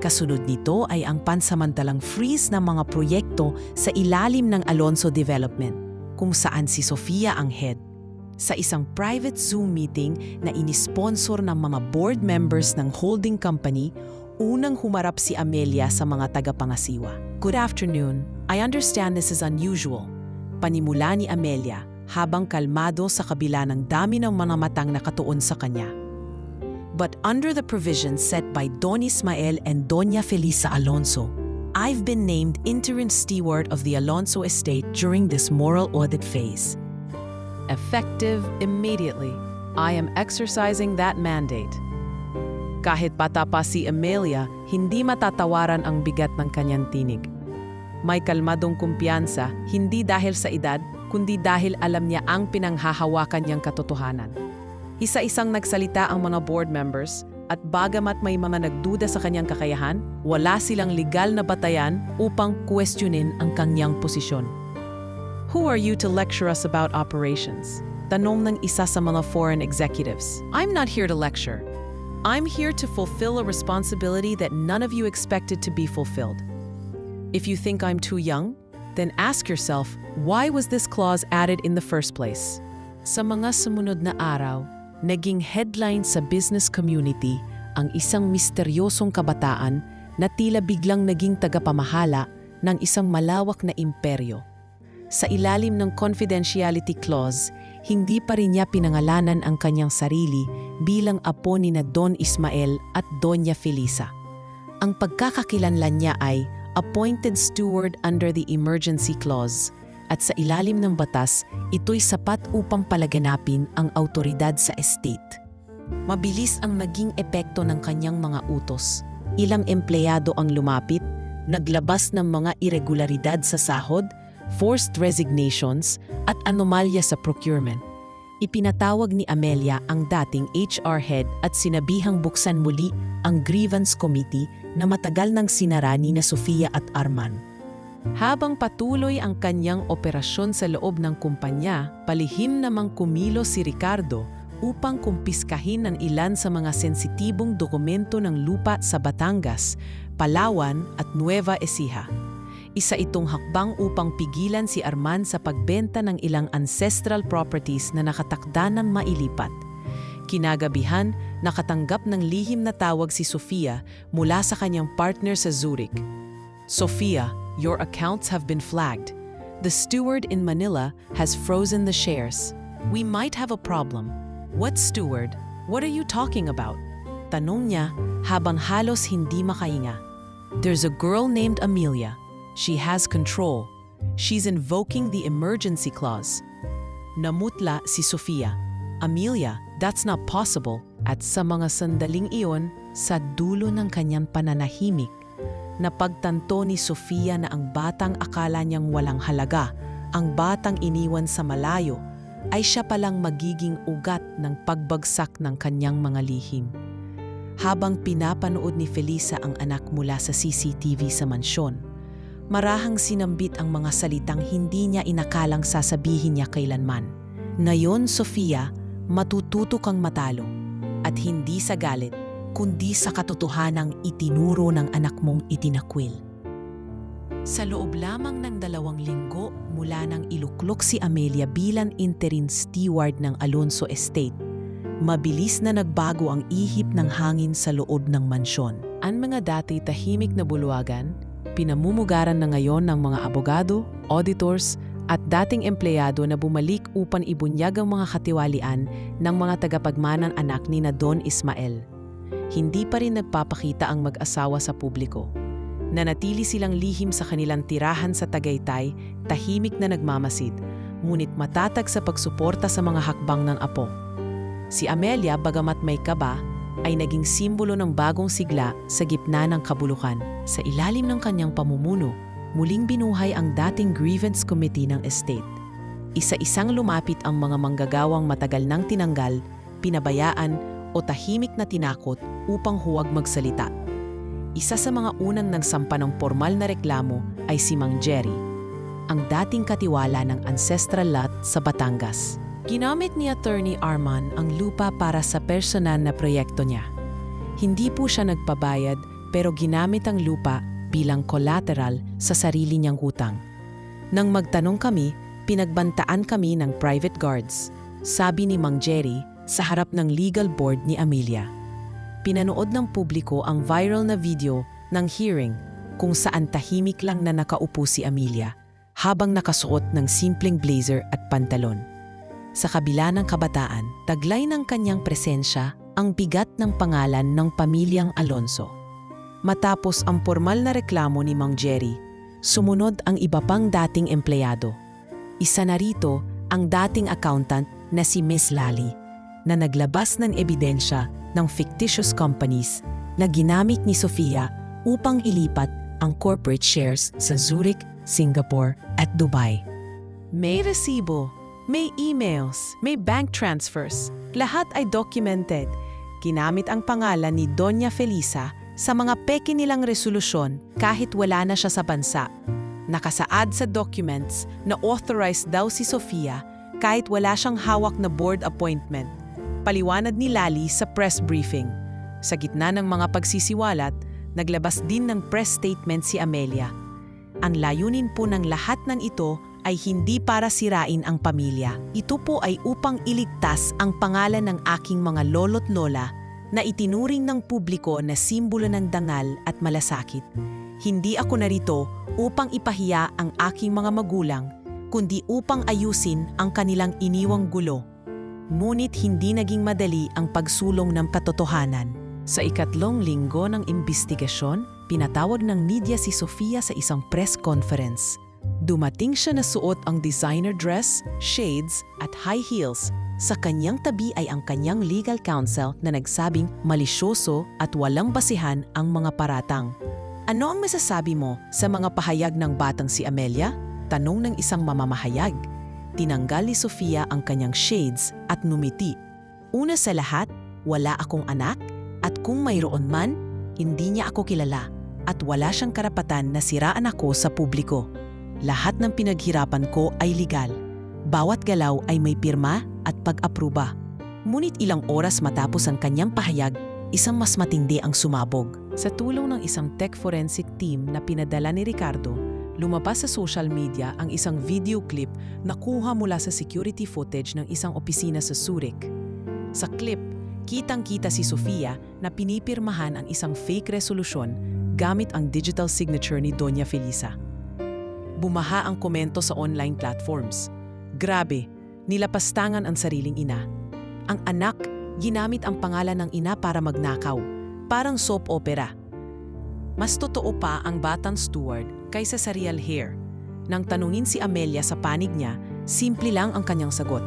Speaker 1: Kasunod nito ay ang pansamantalang freeze ng mga proyekto sa ilalim ng Alonzo Development, kung saan si Sofia ang head. Sa isang private Zoom meeting na inisponsor ng mga board members ng holding company, unang humarap si Amelia sa mga tagapangasiwa. Good afternoon. I understand this is unusual. Panimula ni Amelia habang kalmado sa kabila ng dami ng mga matang nakatuon sa kanya. But under the provisions set by Don Ismael and Doña Felisa Alonso, I've been named interim steward of the Alonso estate during this moral audit phase. Effective immediately, I am exercising that mandate. Kahit bata pa si Amelia, hindi matatawaran ang bigat ng kanyang tinig. May kalmadong kumpiyansa, hindi dahil sa edad, kundi dahil alam niya ang pinanghahawakan niyang katotohanan. Isa-isang nagsalita ang mga board members at bagamat may mga nagduda sa kanyang kakayahan, wala silang legal na batayan upang questionin ang kanyang posisyon. Who are you to lecture us about operations? Tanong ng isa sa mga foreign executives. I'm not here to lecture. I'm here to fulfill a responsibility that none of you expected to be fulfilled. If you think I'm too young, then ask yourself, why was this clause added in the first place? Sa mga sumunod na araw, naging headline sa business community ang isang misteryosong kabataan na tila biglang naging tagapamahala ng isang malawak na imperyo. Sa ilalim ng confidentiality clause, hindi pa rin niya pinangalanan ang kanyang sarili bilang apo ni na Don Ismael at Doña Felisa. Ang pagkakakilanlan niya ay appointed steward under the emergency clause at sa ilalim ng batas, ito'y sapat upang palaganapin ang autoridad sa estate. Mabilis ang naging epekto ng kanyang mga utos. Ilang empleyado ang lumapit, naglabas ng mga irregularidad sa sahod, forced resignations at anomalya sa procurement. Ipinatawag ni Amelia ang dating HR head at sinabihang buksan muli ang grievance committee na matagal nang sinara ni na Sofia at Arman. Habang patuloy ang kanyang operasyon sa loob ng kumpanya, palihim namang kumilos si Ricardo upang kumpiskahin ang ilan sa mga sensitibong dokumento ng lupa sa Batangas, Palawan at Nueva Ecija. Isa itong hakbang upang pigilan si Arman sa pagbenta ng ilang ancestral properties na nakatakda ng mailipat. Kinagabihan, nakatanggap ng lihim na tawag si Sofia mula sa kanyang partner sa Zurich. Sofia, your accounts have been flagged. The steward in Manila has frozen the shares. We might have a problem. What steward? What are you talking about? Tanong niya habang halos hindi makahinga. There's a girl named Amelia. She has control. She's invoking the emergency clause. Namutla si Sofia. Amelia, that's not possible. At sa mga sandaling iyon, sa dulo ng kanyang pananahimik, napagtanto ni Sofia na ang batang akala niyang walang halaga, ang batang iniwan sa malayo, ay siya palang magiging ugat ng pagbagsak ng kanyang mga lihim. Habang pinapanood ni Felisa ang anak mula sa CCTV sa mansyon, marahang sinambit ang mga salitang hindi niya inakalang sasabihin niya kailanman. Ngayon, Sofia, matututo kang matalo. At hindi sa galit, kundi sa katotohanang itinuro ng anak mong itinakwil. Sa loob lamang ng 2 linggo mula nang iluklok si Amelia bilang interim steward ng Alonso Estate, mabilis na nagbago ang ihip ng hangin sa loob ng mansyon. Ang mga dati tahimik na bulwagan, pinamumugaran na ngayon ng mga abogado, auditors, at dating empleyado na bumalik upang ibunyag ang mga katiwalian ng mga tagapagmanang anak ni na Don Ismael. Hindi pa rin nagpapakita ang mag-asawa sa publiko. Nanatili silang lihim sa kanilang tirahan sa Tagaytay, tahimik na nagmamasid, ngunit matatag sa pagsuporta sa mga hakbang ng apo. Si Amelia, bagamat may kaba, ay naging simbolo ng bagong sigla sa gitna ng kabulukan. Sa ilalim ng kanyang pamumuno, muling binuhay ang dating grievance committee ng estate. Isa-isang lumapit ang mga manggagawang matagal nang tinanggal, pinabayaan o tahimik na tinakot upang huwag magsalita. Isa sa mga unang nagsampa ng formal na reklamo ay si Mang Jerry, ang dating katiwala ng ancestral lot sa Batangas. Ginamit ni Attorney Arman ang lupa para sa personal na proyekto niya. Hindi po siya nagpabayad pero ginamit ang lupa bilang collateral sa sarili niyang utang. Nang magtanong kami, pinagbantaan kami ng private guards, sabi ni Mang Jerry sa harap ng legal board ni Amelia. Pinanood ng publiko ang viral na video ng hearing kung saan tahimik lang na nakaupo si Amelia habang nakasuot ng simpleng blazer at pantalon. Sa kabila ng kabataan, taglay ng kanyang presensya ang bigat ng pangalan ng pamilyang Alonso. Matapos ang formal na reklamo ni Mang Jerry, sumunod ang iba pang dating empleyado. Isa na rito ang dating accountant na si Miss Lally, na naglabas ng ebidensya ng fictitious companies na ginamit ni Sofia upang ilipat ang corporate shares sa Zurich, Singapore at Dubai. May resibo, may emails, may bank transfers, lahat ay documented. Ginamit ang pangalan ni Doña Felisa sa mga peke nilang resolusyon kahit wala na siya sa bansa. Nakasaad sa documents na authorized daw si Sofia kahit wala siyang hawak na board appointment. Paliwanag ni Lally sa press briefing. Sa gitna ng mga pagsisiwalat, naglabas din ng press statement si Amelia. Ang layunin po ng lahat ng ito ay hindi para sirain ang pamilya. Ito po ay upang iligtas ang pangalan ng aking mga lolo't lola na itinuring ng publiko na simbolo ng dangal at malasakit. Hindi ako narito upang ipahiya ang aking mga magulang, kundi upang ayusin ang kanilang iniwang gulo. Ngunit hindi naging madali ang pagsulong ng katotohanan. Sa ikatlong linggo ng imbestigasyon, pinatawag ng media si Sofia sa isang press conference. Dumating siya na suot ang designer dress, shades at high heels. Sa kanyang tabi ay ang kanyang legal counsel na nagsabing malisyoso at walang basihan ang mga paratang. Ano ang masasabi mo sa mga pahayag ng batang si Amelia? Tanong ng isang mamamahayag. Tinanggal ni Sofia ang kanyang shades at numiti. Una sa lahat, wala akong anak at kung mayroon man, hindi niya ako kilala at wala siyang karapatan na siraan ako sa publiko. Lahat ng pinaghirapan ko ay legal. Bawat galaw ay may pirma at pag-apruba. Ngunit ilang oras matapos ang kanyang pahayag, isang mas matindi ang sumabog. Sa tulong ng isang tech forensic team na pinadala ni Ricardo, lumabas sa social media ang isang video clip na kuha mula sa security footage ng isang opisina sa Zurich. Sa clip, kitang-kita si Sofia na pinipirmahan ang isang fake resolution gamit ang digital signature ni Doña Felisa. Bumaha ang komento sa online platforms. Grabe, nilapastangan ang sariling ina. Ang anak, ginamit ang pangalan ng ina para magnakaw, parang soap opera. Mas totoo pa ang batang steward kaysa sa real hair. Nang tanungin si Amelia sa panig niya, simple lang ang kanyang sagot.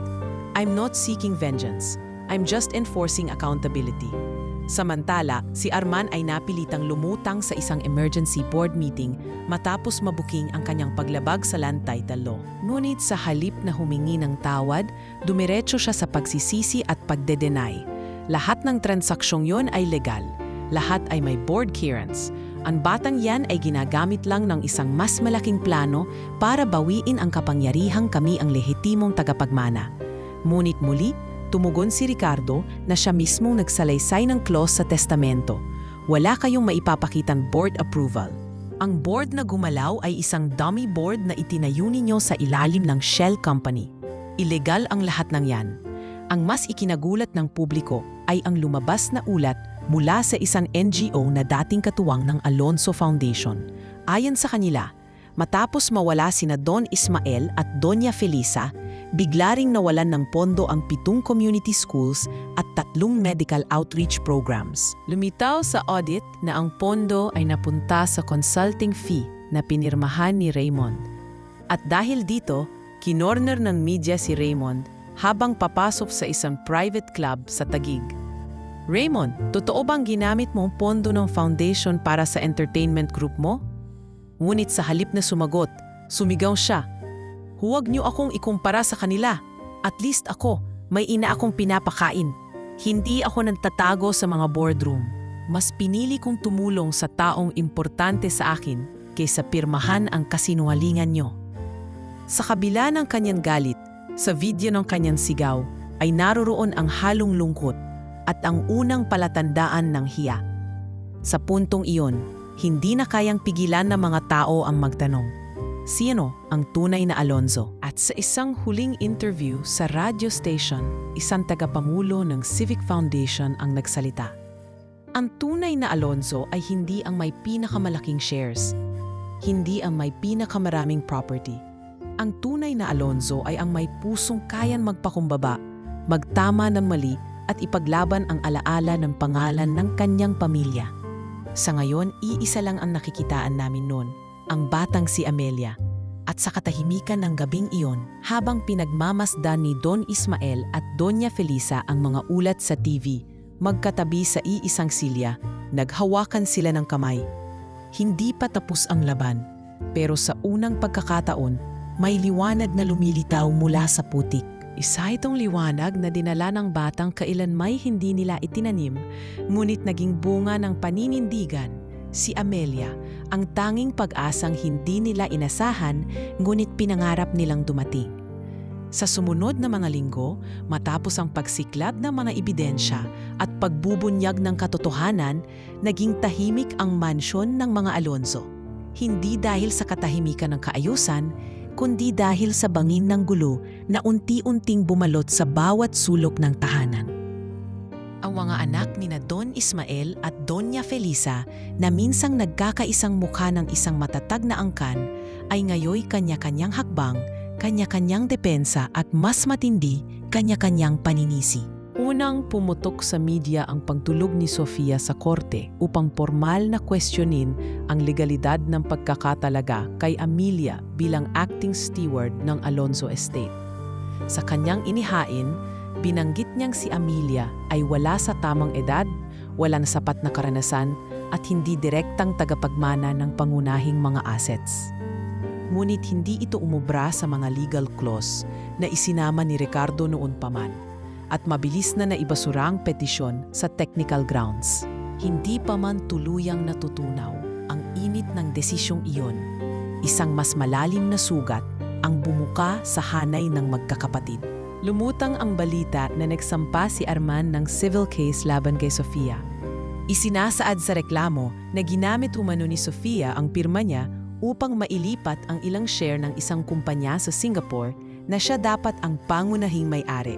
Speaker 1: I'm not seeking vengeance. I'm just enforcing accountability. Samantala, si Arman ay napilitang lumutang sa isang emergency board meeting matapos mabuking ang kanyang paglabag sa land title law. Ngunit sa halip na humingi ng tawad, dumiretso siya sa pagsisisi at pagde-deny. Lahat ng transaksyong yon ay legal. Lahat ay may board clearance. Ang batang yan ay ginagamit lang ng isang mas malaking plano para bawiin ang kapangyarihang kami ang lehitimong tagapagmana. Ngunit muli, tumugon si Ricardo na siya mismong nagsalaysay ng clause sa testamento. Wala kayong maipapakitang board approval. Ang board na gumalaw ay isang dummy board na itinayo ninyo sa ilalim ng shell company. Ilegal ang lahat ng yan. Ang mas ikinagulat ng publiko ay ang lumabas na ulat mula sa isang NGO na dating katuwang ng Alonso Foundation. Ayon sa kanila, matapos mawala sina Don Ismael at Doña Felisa, bigla ring nawalan ng pondo ang 7 community schools at 3 medical outreach programs. Lumitaw sa audit na ang pondo ay napunta sa consulting fee na pinirmahan ni Raymond. At dahil dito, kinorner ng media si Raymond habang papasok sa isang private club sa Taguig. Raymond, totoo bang ginamit mo ang pondo ng foundation para sa entertainment group mo? Ngunit sa halip na sumagot, sumigaw siya. Huwag niyo akong ikumpara sa kanila. At least ako, may ina akong pinapakain. Hindi ako nagtatago sa mga boardroom. Mas pinili kong tumulong sa taong importante sa akin kaysa pirmahan ang kasinungalingan niyo. Sa kabila ng kanyang galit, sa video ng kanyang sigaw, ay naroroon ang halong lungkot at ang unang palatandaan ng hiya. Sa puntong iyon, hindi na kayang pigilan ng mga tao ang magtanong, sino ang tunay na Alonso? At sa isang huling interview sa radio station, isang tagapangulo ng Civic Foundation ang nagsalita. Ang tunay na Alonzo ay hindi ang may pinakamalaking shares, hindi ang may pinakamaraming property. Ang tunay na Alonzo ay ang may pusong kayang magpakumbaba, magtama ng mali at ipaglaban ang alaala ng pangalan ng kanyang pamilya. Sa ngayon, iisa lang ang nakikitaan namin noon, ang batang si Amelia. At sa katahimikan ng gabing iyon, habang pinagmamasdan ni Don Ismael at Doña Felisa ang mga ulat sa TV, magkatabi sa iisang silya, naghawakan sila ng kamay. Hindi pa tapos ang laban, pero sa unang pagkakataon, may liwanag na lumilitaw mula sa putik. Isa itong liwanag na dinala ng batang kailanmay hindi nila itinanim, ngunit naging bunga ng paninindigan. Si Amelia, ang tanging pag-asang hindi nila inasahan, ngunit pinangarap nilang dumating. Sa sumunod na mga linggo, matapos ang pagsiklab ng mga ebidensya at pagbubunyag ng katotohanan, naging tahimik ang mansyon ng mga Alonzo. Hindi dahil sa katahimikan ng kaayusan, kundi dahil sa bangin ng gulo na unti-unting bumalot sa bawat sulok ng tahanan. Ang mga anak ni na Don Ismael at Doña Felisa na minsang nagkakaisang mukha ng isang matatag na angkan ay ngayoy kanya-kanyang hakbang, kanya-kanyang depensa at mas matindi, kanya-kanyang paninisi. Unang pumutok sa media ang pagtulog ni Sofia sa korte upang formal na questionin ang legalidad ng pagkakatalaga kay Amelia bilang acting steward ng Alonzo Estate. Sa kanyang inihain, binanggit niyang si Amelia ay wala sa tamang edad, walang sapat na karanasan at hindi direktang tagapagmana ng pangunahing mga assets. Ngunit hindi ito umubra sa mga legal clause na isinama ni Ricardo noon pa man at mabilis na naibasura ang petisyon sa technical grounds. Hindi pa man tuluyang natutunaw ang init ng desisyong iyon. Isang mas malalim na sugat ang bumuka sa hanay ng magkakapatid. Lumutang ang balita na nagsampa si Arman ng civil case laban kay Sofia. Isinasaad sa reklamo na ginamit umano ni Sofia ang pirma niya upang mailipat ang ilang share ng isang kumpanya sa Singapore na siya dapat ang pangunahing may-ari.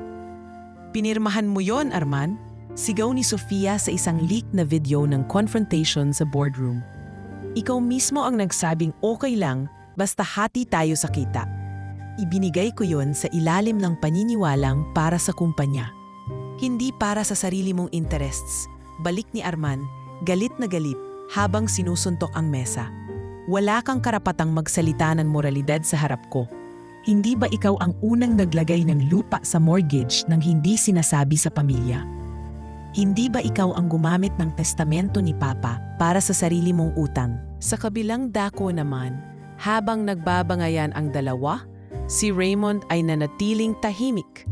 Speaker 1: "Pinirmahan mo yon, Arman?" Sigaw ni Sofia sa isang leak na video ng confrontation sa boardroom. "Ikaw mismo ang nagsabing okay lang basta hati tayo sa kita. Ibinigay ko yon sa ilalim ng paniniwalang para sa kumpanya. Hindi para sa sarili mong interests." Balik ni Arman, galit na galit habang sinusuntok ang mesa. "Wala kang karapatang magsalita ng moralidad sa harap ko. Hindi ba ikaw ang unang naglagay ng lupa sa mortgage nang hindi sinasabi sa pamilya? Hindi ba ikaw ang gumamit ng testamento ni Papa para sa sarili mong utang?" Sa kabilang dako naman, habang nagbabangayan ang dalawa, si Raymond ay nanatiling tahimik.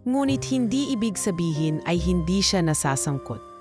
Speaker 1: Ngunit hindi ibig sabihin ay hindi siya nasasangkot.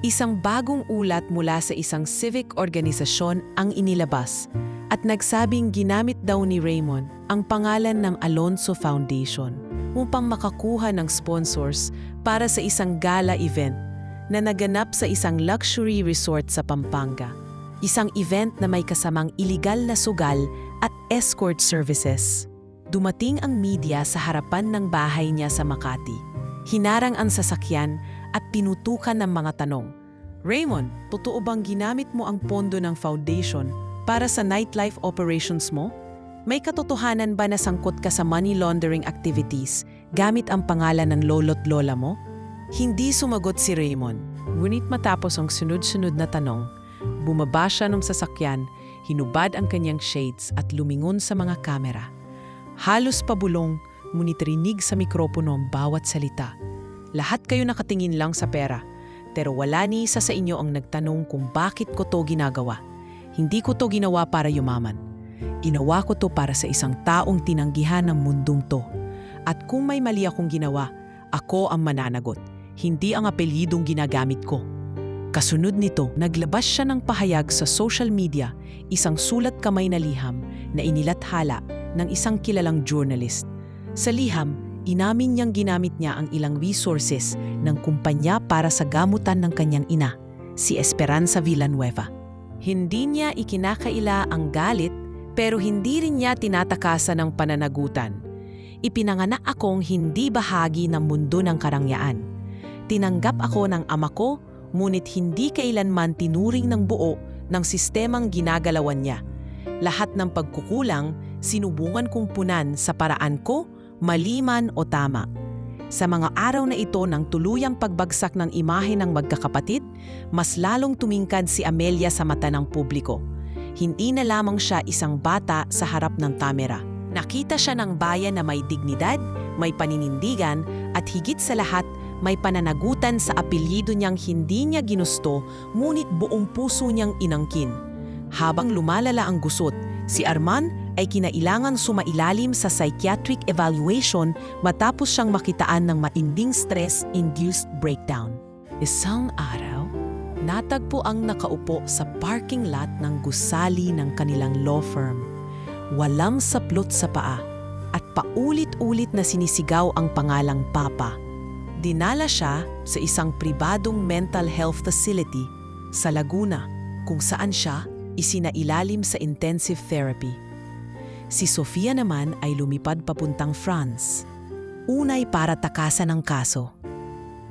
Speaker 1: Isang bagong ulat mula sa isang civic organisasyon ang inilabas at nagsabing ginamit daw ni Raymond ang pangalan ng Alonzo Foundation upang makakuha ng sponsors para sa isang gala event na naganap sa isang luxury resort sa Pampanga. Isang event na may kasamang iligal na sugal at escort services. Dumating ang media sa harapan ng bahay niya sa Makati. Hinarang ang sasakyan at pinutukan ng mga tanong. "Raymond, totoo bang ginamit mo ang pondo ng foundation para sa nightlife operations mo? May katotohanan ba na sangkot ka sa money laundering activities gamit ang pangalan ng lolo't lola mo?" Hindi sumagot si Raymond. Ngunit matapos ang sunod-sunod na tanong, bumaba siya ng sasakyan, hinubad ang kanyang shades at lumingon sa mga kamera. Halos pabulong, ngunit rinig sa mikropono ang bawat salita. "Lahat kayo nakatingin lang sa pera, pero wala ni isa sa inyo ang nagtanong kung bakit ko to ginagawa. Hindi ko to ginawa para yumaman. Ginawa ko to para sa isang taong tinanggihan ng mundong to. At kung may mali akong ginawa, ako ang mananagot, hindi ang apelyidong ginagamit ko." Kasunod nito, naglabas siya ng pahayag sa social media, isang sulat kamay na liham na inilathala ng isang kilalang journalist. Sa liham, inamin niyang ginamit niya ang ilang resources ng kumpanya para sa gamutan ng kanyang ina, si Esperanza Villanueva. Hindi niya ikinakaila ang galit, pero hindi rin niya tinatakasan ng pananagutan. "Ipinanganak akong hindi bahagi ng mundo ng karangyaan. Tinanggap ako ng ama ko ngunit hindi kailanman tinuring ng buo ng sistemang ginagalawan niya. Lahat ng pagkukulang, sinubukan kong punan sa paraan ko, mali man o tama. Sa mga araw na ito ng tuluyang pagbagsak ng imahe ng magkakapatid, mas lalong tumingkad si Amelia sa mata ng publiko. Hindi na lamang siya isang bata sa harap ng kamera. Nakita siya ng bayan na may dignidad, may paninindigan, at higit sa lahat, may pananagutan sa apelyido niyang hindi niya ginusto, ngunit buong puso niyang inangkin. Habang lumalala ang gusot, si Arman ay kinailangang sumailalim sa psychiatric evaluation matapos siyang makitaan ng matinding stress-induced breakdown. Isang araw, natagpo ang nakaupo sa parking lot ng gusali ng kanilang law firm. Walang saplot sa paa at paulit-ulit na sinisigaw ang pangalang Papa. Dinala siya sa isang pribadong mental health facility sa Laguna kung saan siya isinailalim sa intensive therapy. Si Sofia naman ay lumipad papuntang France. Unay para takasan ang kaso.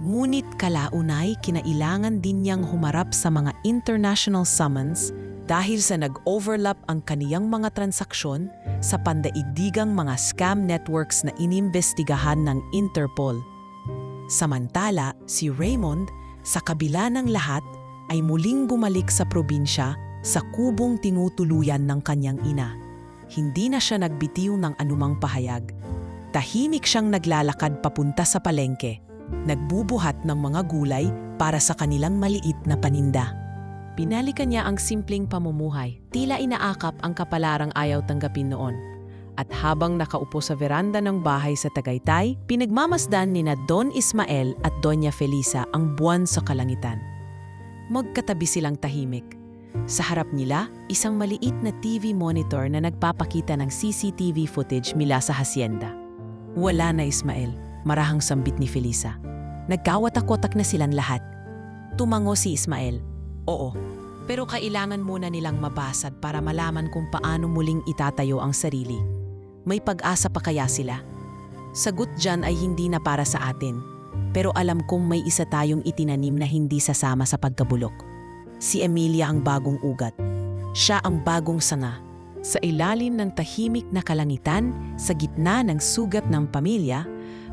Speaker 1: Ngunit kalaunay kinailangan din niyang humarap sa mga international summons dahil sa nag-overlap ang kaniyang mga transaksyon sa pandaigdigang mga scam networks na inimbestigahan ng Interpol. Samantala, si Raymond, sa kabila ng lahat, ay muling bumalik sa probinsya sa kubong tinutuluyan ng kanyang ina. Hindi na siya nagbitiw ng anumang pahayag. Tahimik siyang naglalakad papunta sa palengke, nagbubuhat ng mga gulay para sa kanilang maliit na paninda. Pinalikan niya ang simpleng pamumuhay, tila inaakap ang kapalarang ayaw tanggapin noon. At habang nakaupo sa veranda ng bahay sa Tagaytay, pinagmamasdan nina Don Ismael at Doña Felisa ang buwan sa kalangitan. Magkatabi silang tahimik. Sa harap nila, isang maliit na TV monitor na nagpapakita ng CCTV footage mula sa hacienda. Wala na Ismael, marahang sambit ni Felisa. Nagkawatak-watak na silang lahat. Tumango si Ismael. Oo, pero kailangan muna nilang mabasag para malaman kung paano muling itatayo ang sarili. May pag-asa pa kaya sila? Sagot dyan ay hindi na para sa atin. Pero alam kong may isa tayong itinanim na hindi sasama sa pagkabulok. Si Emilia ang bagong ugat. Siya ang bagong sanga. Sa ilalim ng tahimik na kalangitan, sa gitna ng sugat ng pamilya,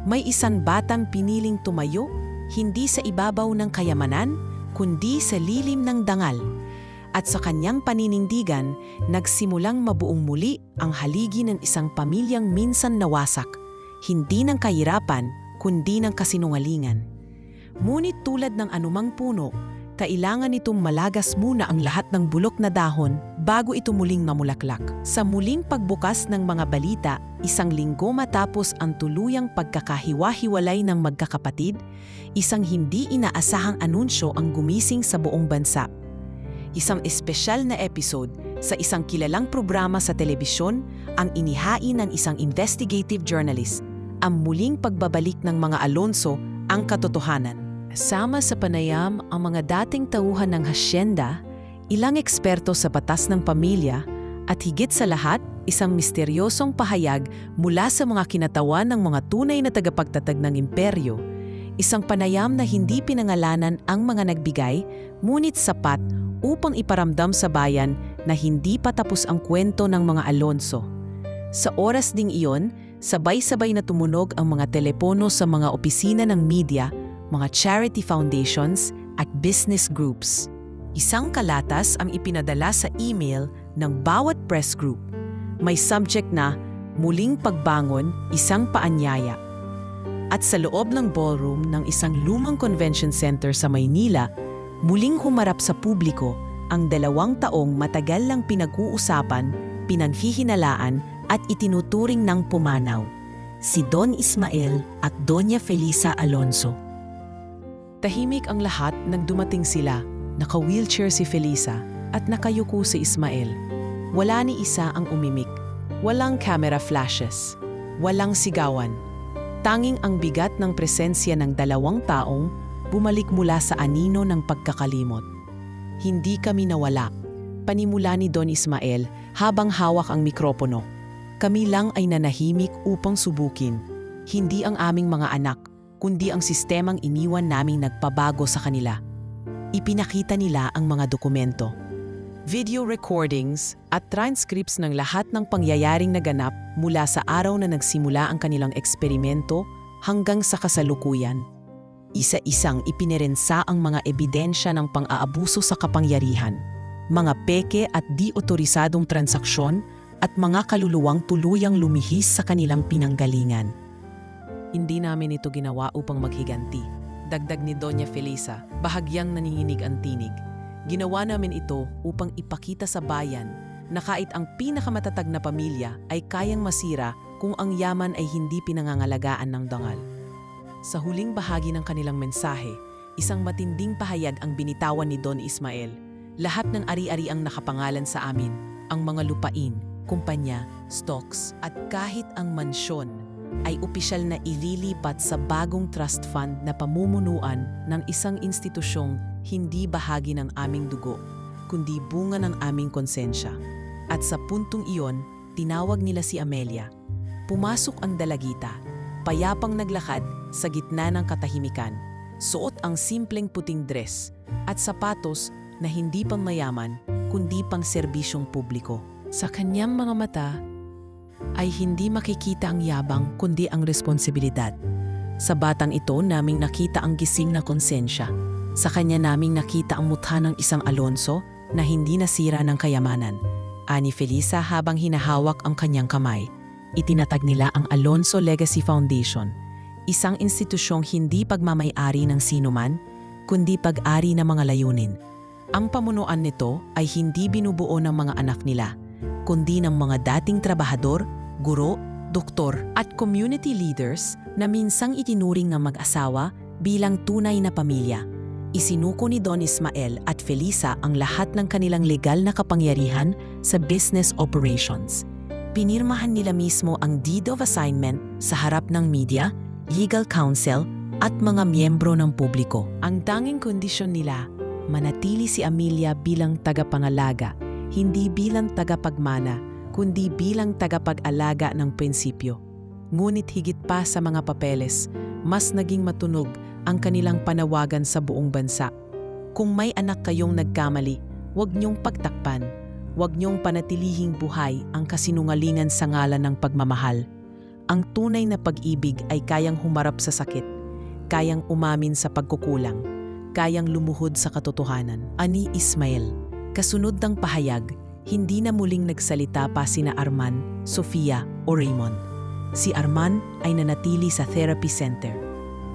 Speaker 1: may isang batang piniling tumayo, hindi sa ibabaw ng kayamanan, kundi sa lilim ng dangal. At sa kanyang paninindigan, nagsimulang mabuong muli ang haligi ng isang pamilyang minsan nawasak, hindi ng kahirapan, kundi ng kasinungalingan. Ngunit tulad ng anumang puno, kailangan itong malagas muna ang lahat ng bulok na dahon bago ito muling mamulaklak. Sa muling pagbukas ng mga balita, isang linggo matapos ang tuluyang pagkakahiwa-hiwalay ng magkakapatid, isang hindi inaasahang anunsyo ang gumising sa buong bansa. Isang espesyal na episode sa isang kilalang programa sa telebisyon ang inihain ng isang investigative journalist, ang muling pagbabalik ng mga Alonso, ang katotohanan. Sama sa panayam ang mga dating tauhan ng hasyenda, ilang eksperto sa batas ng pamilya, at higit sa lahat, isang misteryosong pahayag mula sa mga kinatawan ng mga tunay na tagapagtatag ng imperyo. Isang panayam na hindi pinangalanan ang mga nagbigay, ngunit sapat upang iparamdam sa bayan na hindi pa tapos ang kwento ng mga Alonso. Sa oras ding iyon, sabay-sabay na tumunog ang mga telepono sa mga opisina ng media, mga charity foundations at business groups. Isang kalatas ang ipinadala sa email ng bawat press group. May subject na, Muling Pagbangon, Isang Paanyaya. At sa loob ng ballroom ng isang lumang convention center sa Maynila, muling humarap sa publiko ang 2 taong matagal lang pinag-uusapan, pinaghihinalaan at itinuturing ng pumanaw. Si Don Ismael at Doña Felisa Alonso. Tahimik ang lahat nang dumating sila, naka-wheelchair si Felisa at nakayuko si Ismael. Wala ni isa ang umimik, walang camera flashes, walang sigawan. Tanging ang bigat ng presensya ng 2 taong bumalik mula sa anino ng pagkakalimot. Hindi kami nawala, panimula ni Don Ismael habang hawak ang mikropono. Kami lang ay nanahimik upang subukin, hindi ang aming mga anak, kundi ang sistemang iniwan naming nagpabago sa kanila. ipinakita nila ang mga dokumento, video recordings at transcripts ng lahat ng pangyayaring naganap mula sa araw na nagsimula ang kanilang eksperimento hanggang sa kasalukuyan. Isa-isang ipinirensa ang mga ebidensya ng pang-aabuso sa kapangyarihan, mga peke at di-otorisadong transaksyon at mga kaluluwang tuluyang lumihis sa kanilang pinanggalingan. Hindi namin ito ginawa upang maghiganti. Dagdag ni Doña Felisa, bahagyang nanginginig ang tinig. Ginawa namin ito upang ipakita sa bayan na kahit ang pinakamatatag na pamilya ay kayang masira kung ang yaman ay hindi pinangangalagaan ng dangal. Sa huling bahagi ng kanilang mensahe, isang matinding pahayag ang binitawan ni Don Ismael. Lahat ng ari-ari ang nakapangalan sa amin, ang mga lupain, kumpanya, stocks at kahit ang mansyon ay opisyal na ililipat sa bagong trust fund na pamumunuan ng isang institusyong hindi bahagi ng aming dugo, kundi bunga ng aming konsensya. At sa puntong iyon, tinawag nila si Amelia. Pumasok ang dalagita, payapang naglakad sa gitna ng katahimikan, suot ang simpleng puting dress at sapatos na hindi pang mayaman kundi pang serbisyong publiko. Sa kanyang mga mata ay hindi makikita ang yabang kundi ang responsibilidad. Sa batang ito naming nakita ang gising na konsensya. Sa kanya naming nakita ang mukha ng isang Alonso na hindi nasira ng kayamanan. Ani Felisa habang hinahawak ang kanyang kamay. Itinatag nila ang Alonso Legacy Foundation, isang institusyong hindi pagmamay-ari ng sinuman, kundi pag-ari ng mga layunin. Ang pamunuan nito ay hindi binubuo ng mga anak nila, kundi ng mga dating trabahador, guro, doktor at community leaders na minsang itinuring ng mag-asawa bilang tunay na pamilya. Isinuko ni Don Ismael at Felisa ang lahat ng kanilang legal na kapangyarihan sa business operations. Pinirmahan nila mismo ang deed of assignment sa harap ng media, legal counsel at mga miyembro ng publiko. Ang tanging kondisyon nila, manatili si Amelia bilang tagapangalaga, hindi bilang tagapagmana, kundi bilang tagapag-alaga ng prinsipyo. Ngunit higit pa sa mga papeles, mas naging matunog ang kanilang panawagan sa buong bansa. Kung may anak kayong nagkamali, huwag niyong pagtakpan. Huwag niyong panatilihing buhay ang kasinungalingan sa ngalan ng pagmamahal. Ang tunay na pag-ibig ay kayang humarap sa sakit, kayang umamin sa pagkukulang, kayang lumuhod sa katotohanan. Ani Ismael. Kasunod ng pahayag, hindi na muling nagsalita pa sina Arman, Sofia o Raymond. Si Arman ay nanatili sa therapy center.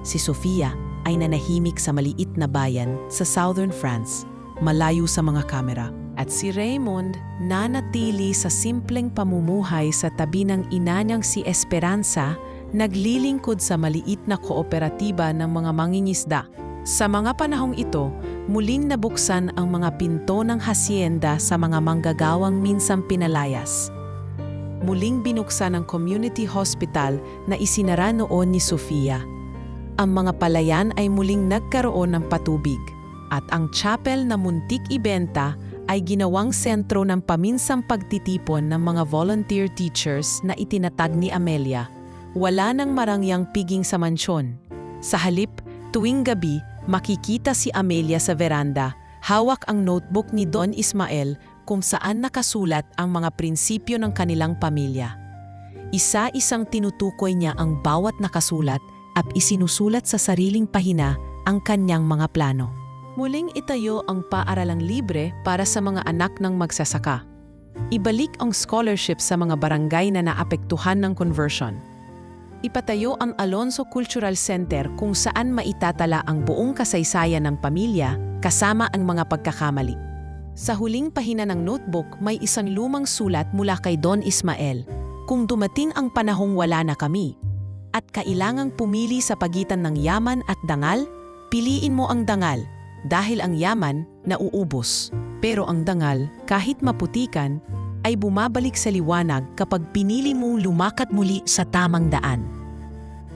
Speaker 1: Si Sofia ay nanahimik sa maliit na bayan sa southern France, malayo sa mga kamera. At si Raymond nanatili sa simpleng pamumuhay sa tabi ng ina niyang si Esperanza, naglilingkod sa maliit na kooperatiba ng mga mangingisda. Sa mga panahong ito, muling nabuksan ang mga pinto ng hasyenda sa mga manggagawang minsang pinalayas. Muling binuksan ang community hospital na isinara noon ni Sofia. Ang mga palayan ay muling nagkaroon ng patubig at ang chapel na muntik ibenta ay ginawang sentro ng paminsang pagtitipon ng mga volunteer teachers na itinatag ni Amelia. Wala nang marangyang piging sa mansyon. Sa halip, tuwing gabi, makikita si Amelia sa veranda, hawak ang notebook ni Don Ismael kung saan nakasulat ang mga prinsipyo ng kanilang pamilya. Isa-isang tinutukoy niya ang bawat nakasulat at isinusulat sa sariling pahina ang kanyang mga plano. Muling itayo ang paaralang libre para sa mga anak ng magsasaka. Ibalik ang scholarship sa mga barangay na naapektuhan ng conversion. Ipatayo ang Alonso Cultural Center kung saan maitatala ang buong kasaysayan ng pamilya kasama ang mga pagkakamali. Sa huling pahina ng notebook may isang lumang sulat mula kay Don Ismael. Kung dumating ang panahong wala na kami at kailangang pumili sa pagitan ng yaman at dangal, piliin mo ang dangal dahil ang yaman nauubos. Pero ang dangal, kahit maputikan, ay bumabalik sa liwanag kapag pinili mong lumakat muli sa tamang daan.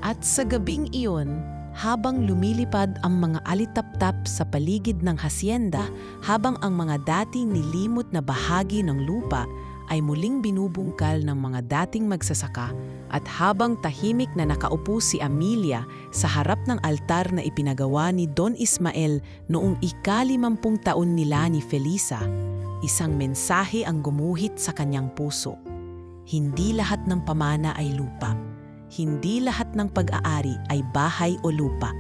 Speaker 1: At sa gabing iyon, habang lumilipad ang mga alitaptap sa paligid ng hasyenda, habang ang mga dating nilimot na bahagi ng lupa ay muling binubungkal ng mga dating magsasaka at habang tahimik na nakaupo si Amelia sa harap ng altar na ipinagawa ni Don Ismael noong ika-50 taon nila ni Felisa, isang mensahe ang gumuhit sa kanyang puso. Hindi lahat ng pamana ay lupa. Hindi lahat ng pag-aari ay bahay o lupa.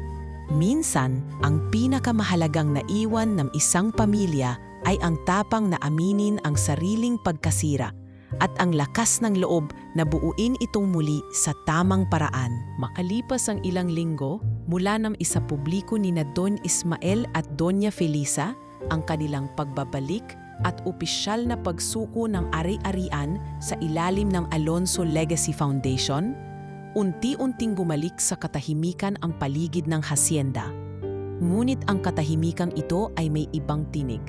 Speaker 1: Minsan, ang pinakamahalagang naiwan ng isang pamilya ay ang tapang na aminin ang sariling pagkasira at ang lakas ng loob na buuin itong muli sa tamang paraan. Makalipas ang ilang linggo, mula nang isapubliko ni na Don Ismael at Doña Felisa ang kanilang pagbabalik at opisyal na pagsuko ng ari-arian sa ilalim ng Alonso Legacy Foundation, unti-unting gumalik sa katahimikan ang paligid ng hasyenda. Ngunit ang katahimikan ito ay may ibang tinig.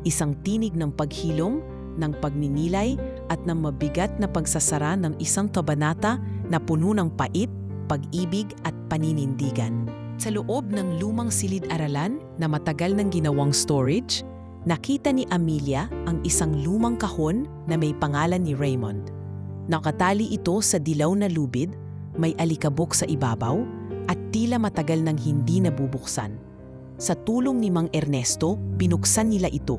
Speaker 1: Isang tinig ng paghilom, ng pagninilay at ng mabigat na pagsasara ng isang kabanata na puno ng pait, pag-ibig at paninindigan. Sa loob ng lumang silid-aralan na matagal nang ginawang storage, nakita ni Amelia ang isang lumang kahon na may pangalan ni Raymond. Nakatali ito sa dilaw na lubid, may alikabok sa ibabaw at tila matagal nang hindi nabubuksan. Sa tulong ni Mang Ernesto, binuksan nila ito.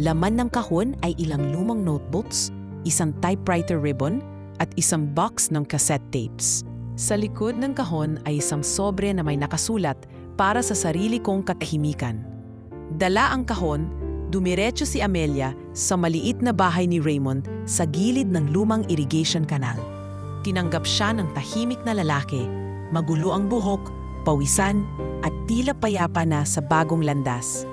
Speaker 1: Laman ng kahon ay ilang lumang notebooks, isang typewriter ribbon at isang box ng cassette tapes. Sa likod ng kahon ay isang sobre na may nakasulat para sa sarili kong katahimikan. Dala ang kahon, dumiretso si Amelia sa maliit na bahay ni Raymond sa gilid ng lumang irrigation canal. Tinanggap siya ng tahimik na lalaki, magulo ang buhok, pawisan at tila payapa na sa bagong landas.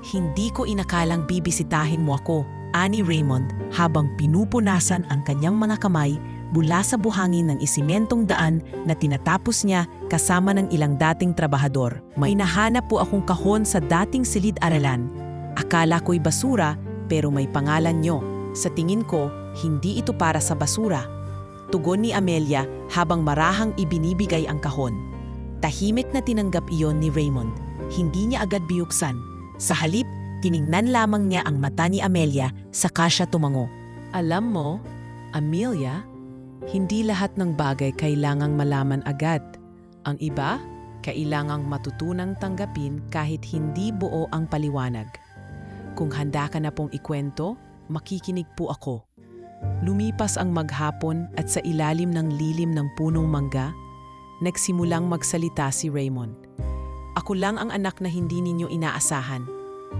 Speaker 1: Hindi ko inakalang bibisitahin mo ako, ani Raymond habang pinupunasan ang kanyang mga kamay mula sa buhangin ng isimentong daan na tinatapos niya kasama ng ilang dating trabahador. May nahanap po akong kahon sa dating silid-aralan. Akala ko'y basura pero may pangalan nyo. Sa tingin ko, hindi ito para sa basura. Tugon ni Amelia habang marahang ibinibigay ang kahon. Tahimik na tinanggap iyon ni Raymond. Hindi niya agad biyuksan. Sa halip, tiningnan lamang niya ang mata ni Amelia saka siya tumango. Alam mo, Amelia, hindi lahat ng bagay kailangang malaman agad. Ang iba, kailangang matutunang tanggapin kahit hindi buo ang paliwanag. Kung handa ka na pong ikwento, makikinig po ako. Lumipas ang maghapon at sa ilalim ng lilim ng punong mangga, nagsimulang magsalita si Raymond. Ako lang ang anak na hindi ninyo inaasahan.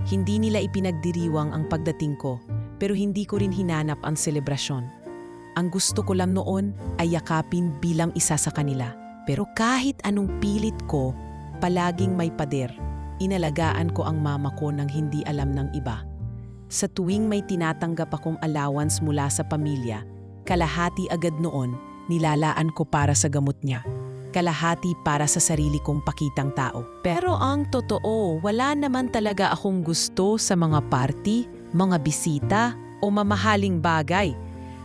Speaker 1: Hindi nila ipinagdiriwang ang pagdating ko, pero hindi ko rin hinanap ang selebrasyon. Ang gusto ko lang noon ay yakapin bilang isa sa kanila. Pero kahit anong pilit ko, palaging may pader. Inalagaan ko ang mama ko nang hindi alam ng iba. Sa tuwing may tinatanggap akong allowance mula sa pamilya, kalahati agad noon nilalaan ko para sa gamot niya. Kalahati para sa sarili kong pakitang tao. Pero ang totoo, wala naman talaga akong gusto sa mga party, mga bisita o mamahaling bagay.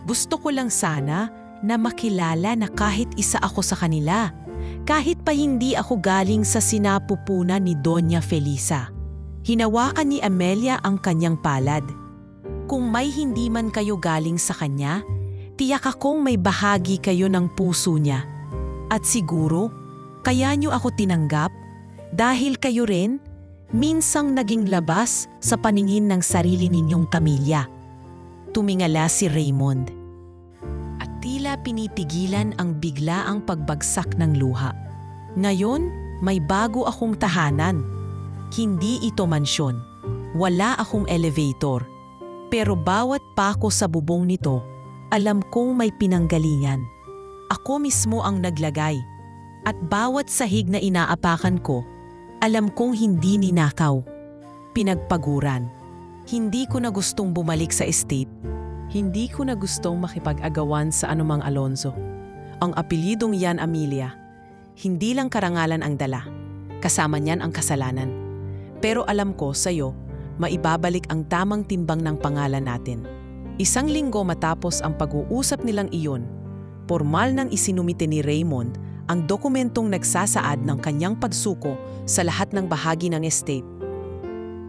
Speaker 1: Gusto ko lang sana na makilala na kahit isa ako sa kanila. Kahit pa hindi ako galing sa sinapupunan ni Doña Felisa. Hinawakan ni Amelia ang kanyang palad. Kung may hindi man kayo galing sa kanya, tiyak akong may bahagi kayo ng puso niya. At siguro, kaya niyo ako tinanggap dahil kayo rin minsang naging labas sa paningin ng sarili ninyong pamilya. Tumingala si Raymond. At tila pinipigilan ang biglaang pagbagsak ng luha. Ngayon, may bago akong tahanan. Hindi ito mansyon. Wala akong elevator. Pero bawat pako sa bubong nito, alam kong may pinanggalingan. Ako mismo ang naglagay. At bawat sahig na inaapakan ko, alam kong hindi ninakaw. Pinagpaguran. Hindi ko na gustong bumalik sa estate. Hindi ko na gustong makipag-agawan sa anumang Alonso. Ang apelidong yan, Amelia, hindi lang karangalan ang dala. Kasama niyan ang kasalanan. Pero alam ko sa'yo, maibabalik ang tamang timbang ng pangalan natin. Isang linggo matapos ang pag-uusap nilang iyon, formal nang isinumite ni Raymond ang dokumentong nagsasaad ng kanyang pagsuko sa lahat ng bahagi ng estate.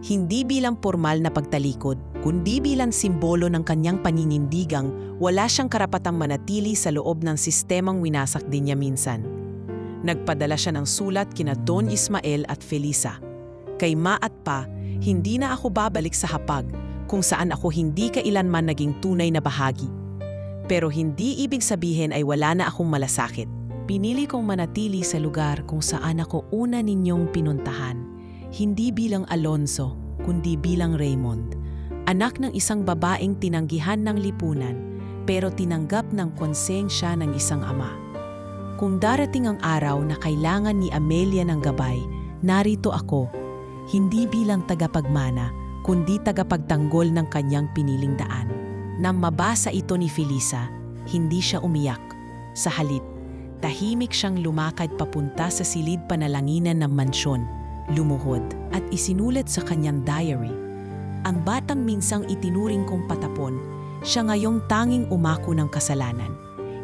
Speaker 1: Hindi bilang formal na pagtalikod, kundi bilang simbolo ng kanyang paninindigang wala siyang karapatang manatili sa loob ng sistemang winasak din niya minsan. Nagpadala siya ng sulat kina Don Ismael at Felisa. Kay Ma at Pa, hindi na ako babalik sa hapag kung saan ako hindi kailanman naging tunay na bahagi. Pero hindi ibig sabihin ay wala na akong malasakit. Pinili kong manatili sa lugar kung saan ako una ninyong pinuntahan, hindi bilang Alonso, kundi bilang Raymond, anak ng isang babaeng tinanggihan ng lipunan, pero tinanggap ng konsensya ng isang ama. Kung darating ang araw na kailangan ni Amelia ng gabay, narito ako, hindi bilang tagapagmana, kundi tagapagtanggol ng kanyang piniling daan. Nang mabasa ito ni Felisa, hindi siya umiyak. Sa halip, tahimik siyang lumakad papunta sa silid panalanginan ng mansyon, lumuhod at isinulat sa kanyang diary. Ang batang minsang itinuring kong patapon, siya ngayong tanging umako ng kasalanan.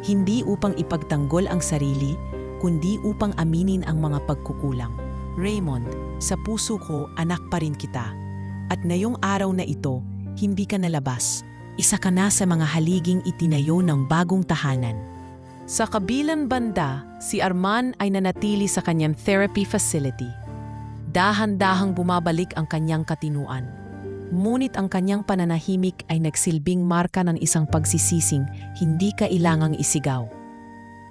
Speaker 1: Hindi upang ipagtanggol ang sarili, kundi upang aminin ang mga pagkukulang. Raymond, sa puso ko anak pa rin kita. At ngayong araw na ito, hindi ka nalabas. Isa ka na sa mga haliging itinayo ng bagong tahanan. Sa kabilang banda, si Arman ay nanatili sa kanyang therapy facility. Dahan-dahang bumabalik ang kanyang katinuan. Ngunit ang kanyang pananahimik ay nagsilbing marka ng isang pagsisising hindi kailangang isigaw.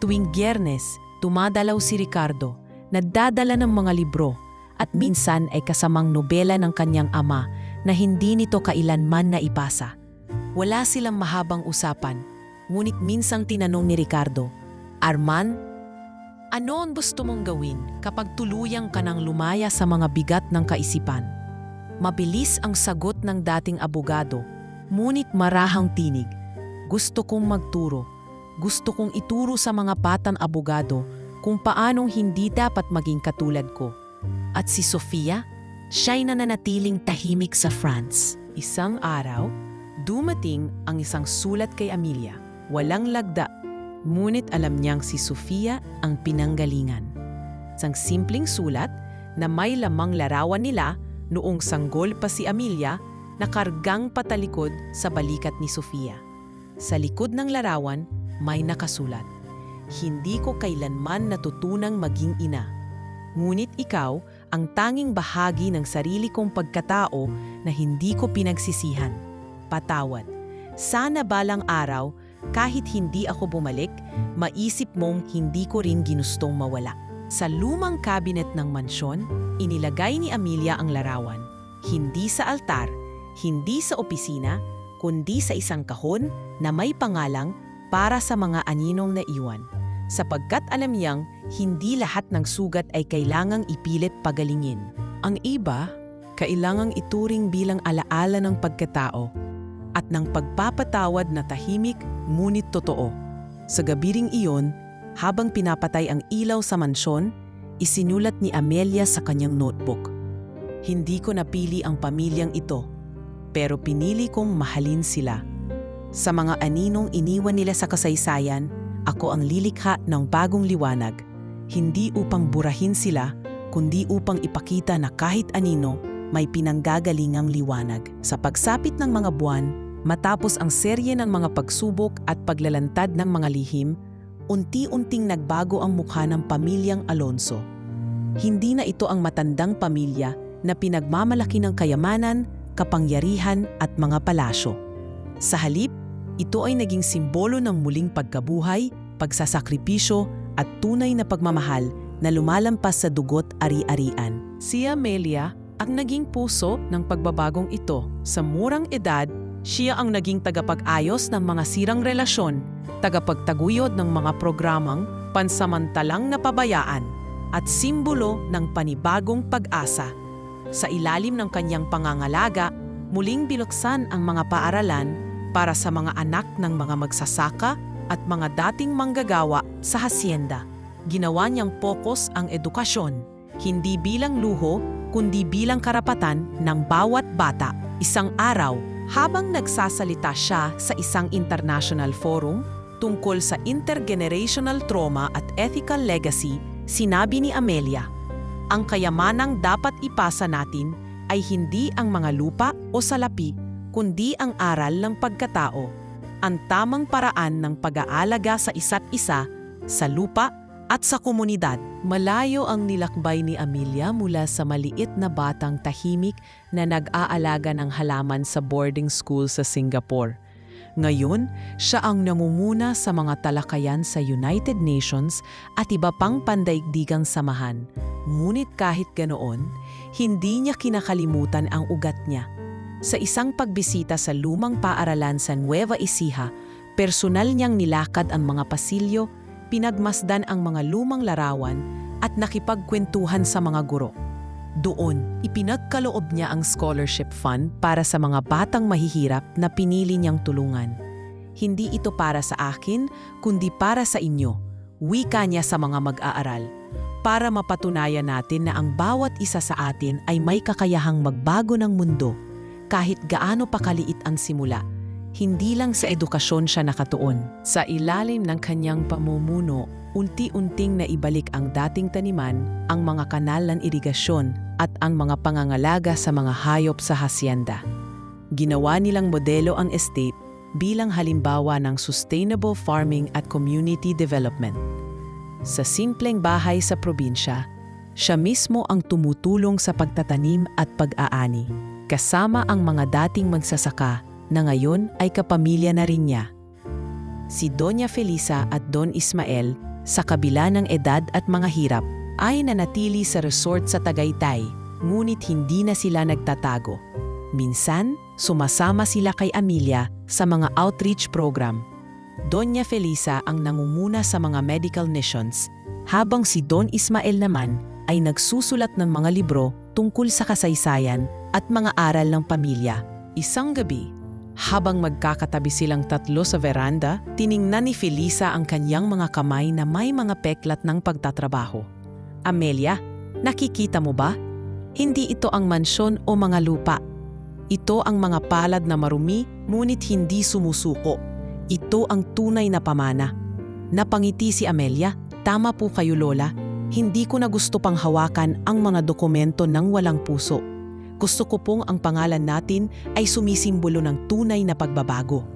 Speaker 1: Tuwing Biyernes, tumadalaw si Ricardo, nagdadala ng mga libro at minsan ay kasamang nobela ng kanyang ama na hindi nito kailanman naipasa. Wala silang mahabang usapan, ngunit minsang tinanong ni Ricardo, "Arman, ano ang gusto mong gawin kapag tuluyang ka nang lumaya sa mga bigat ng kaisipan?" Mabilis ang sagot ng dating abogado, ngunit marahang tinig. "Gusto kong magturo. Gusto kong ituro sa mga batang abogado kung paanong hindi dapat maging katulad ko." At si Sofia, siya'y nananatiling tahimik sa France. Isang araw, dumating ang isang sulat kay Amelia. Walang lagda, ngunit alam niyang si Sofia ang pinanggalingan. Isang simpleng sulat na may lamang larawan nila noong sanggol pa si Amelia na kargang patalikod sa balikat ni Sofia. Sa likod ng larawan, may nakasulat, "Hindi ko kailanman natutunang maging ina. Ngunit ikaw ang tanging bahagi ng sarili kong pagkatao na hindi ko pinagsisihan. Patawad. Sana balang araw, kahit hindi ako bumalik, maisip mong hindi ko rin ginustong mawala." Sa lumang kabinet ng mansyon, inilagay ni Amelia ang larawan. Hindi sa altar, hindi sa opisina, kundi sa isang kahon na may pangalang para sa mga aninong naiwan. Sapagkat alam niyang hindi lahat ng sugat ay kailangang ipilit pagalingin. Ang iba, kailangang ituring bilang alaala ng pagkatao at ng pagpapatawad na tahimik ngunit totoo. Sa gabi ring iyon, habang pinapatay ang ilaw sa mansyon, isinulat ni Amelia sa kanyang notebook, "Hindi ko napili ang pamilyang ito, pero pinili kong mahalin sila. Sa mga aninong iniwan nila sa kasaysayan, ako ang lilikha ng bagong liwanag, hindi upang burahin sila, kundi upang ipakita na kahit anino may pinanggagalingang liwanag." Sa pagsapit ng mga buwan, matapos ang serye ng mga pagsubok at paglalantad ng mga lihim, unti-unting nagbago ang mukha ng pamilyang Alonso. Hindi na ito ang matandang pamilya na pinagmamalaki ng kayamanan, kapangyarihan at mga palasyo. Sa halip, ito ay naging simbolo ng muling pagkabuhay, pagsasakripisyo at tunay na pagmamahal na lumalampas sa dugo't ari-arian. Si Amelia ang naging puso ng pagbabagong ito. Sa murang edad, siya ang naging tagapag-ayos ng mga sirang relasyon, tagapagtaguyod ng mga programang pansamantalang napabayaan, at simbolo ng panibagong pag-asa. Sa ilalim ng kanyang pangangalaga, muling binuksan ang mga paaralan para sa mga anak ng mga magsasaka at mga dating manggagawa sa hasyenda. Ginawa niyang pokus ang edukasyon, hindi bilang luho, kundi bilang karapatan ng bawat bata. Isang araw, habang nagsasalita siya sa isang international forum tungkol sa intergenerational trauma at ethical legacy, sinabi ni Amelia, "Ang kayamanang dapat ipasa natin ay hindi ang mga lupa o salapi, kundi ang aral ng pagkatao, ang tamang paraan ng pag-aalaga sa isa't isa, sa lupa at sa komunidad. Malayo ang nilakbay ni Amelia mula sa maliit na batang tahimik na nag-aalaga ng halaman sa boarding school sa Singapore. Ngayon, siya ang nangunguna sa mga talakayan sa United Nations at iba pang pandaigdigang samahan. Ngunit kahit ganoon, hindi niya kinakalimutan ang ugat niya. Sa isang pagbisita sa lumang paaralan sa Nueva Ecija, personal niyang nilakad ang mga pasilyo, pinagmasdan ang mga lumang larawan at nakipagkwentuhan sa mga guro. Doon, ipinagkaloob niya ang scholarship fund para sa mga batang mahihirap na pinili niyang tulungan. Hindi ito para sa akin, kundi para sa inyo, wika niya sa mga mag-aaral, para mapatunayan natin na ang bawat isa sa atin ay may kakayahang magbago ng mundo, kahit gaano pa kaliit ang simula. Hindi lang sa edukasyon siya nakatuon. Sa ilalim ng kanyang pamumuno, unti-unting naibalik ang dating taniman, ang mga kanal ng irigasyon at ang mga pangangalaga sa mga hayop sa hasyenda. Ginawa nilang modelo ang estate bilang halimbawa ng sustainable farming at community development. Sa simpleng bahay sa probinsya, siya mismo ang tumutulong sa pagtatanim at pag-aani, kasama ang mga dating magsasaka na ngayon ay kapamilya na rin niya. Si Doña Felisa at Don Ismael, sa kabila ng edad at mga hirap, ay nanatili sa resort sa Tagaytay, ngunit hindi na sila nagtatago. Minsan, sumasama sila kay Amelia sa mga outreach program. Doña Felisa ang nangunguna sa mga medical missions, habang si Don Ismael naman ay nagsusulat ng mga libro tungkol sa kasaysayan at mga aral ng pamilya. Isang gabi, habang magkakatabi silang tatlo sa veranda, tiningnan ni Felisa ang kanyang mga kamay na may mga peklat ng pagtatrabaho. Amelia, nakikita mo ba? Hindi ito ang mansyon o mga lupa. Ito ang mga palad na marumi, ngunit hindi sumusuko. Ito ang tunay na pamana. Napangiti si Amelia, tama po kayo Lola, hindi ko na gusto pang hawakan ang mga dokumento ng walang puso. Gusto ko pong ang pangalan natin ay sumisimbolo ng tunay na pagbabago.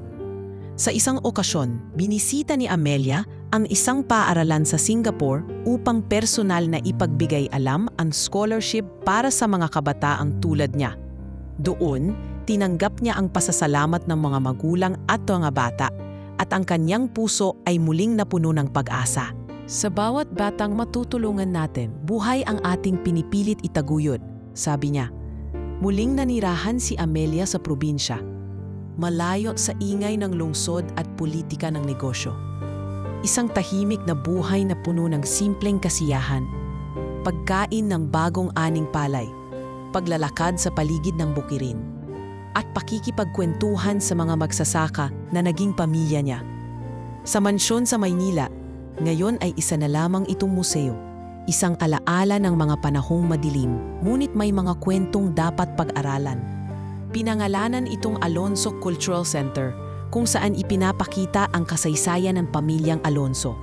Speaker 1: Sa isang okasyon, binisita ni Amelia ang isang paaralan sa Singapore upang personal na ipagbigay alam ang scholarship para sa mga kabataang tulad niya. Doon, tinanggap niya ang pasasalamat ng mga magulang at mga bata, at ang kanyang puso ay muling napuno ng pag-asa. Sa bawat batang matutulungan natin, buhay ang ating pinipilit itaguyod, sabi niya. Muling nanirahan si Amelia sa probinsya, malayo sa ingay ng lungsod at politika ng negosyo. Isang tahimik na buhay na puno ng simpleng kasiyahan, pagkain ng bagong aning palay, paglalakad sa paligid ng bukirin, at pakikipagkwentuhan sa mga magsasaka na naging pamilya niya. Sa mansyon sa Maynila, ngayon ay isa na lamang itong museo. Isang alaala ng mga panahong madilim, ngunit may mga kwentong dapat pag-aralan. Pinangalanan itong Alonso Cultural Center, kung saan ipinapakita ang kasaysayan ng pamilyang Alonso.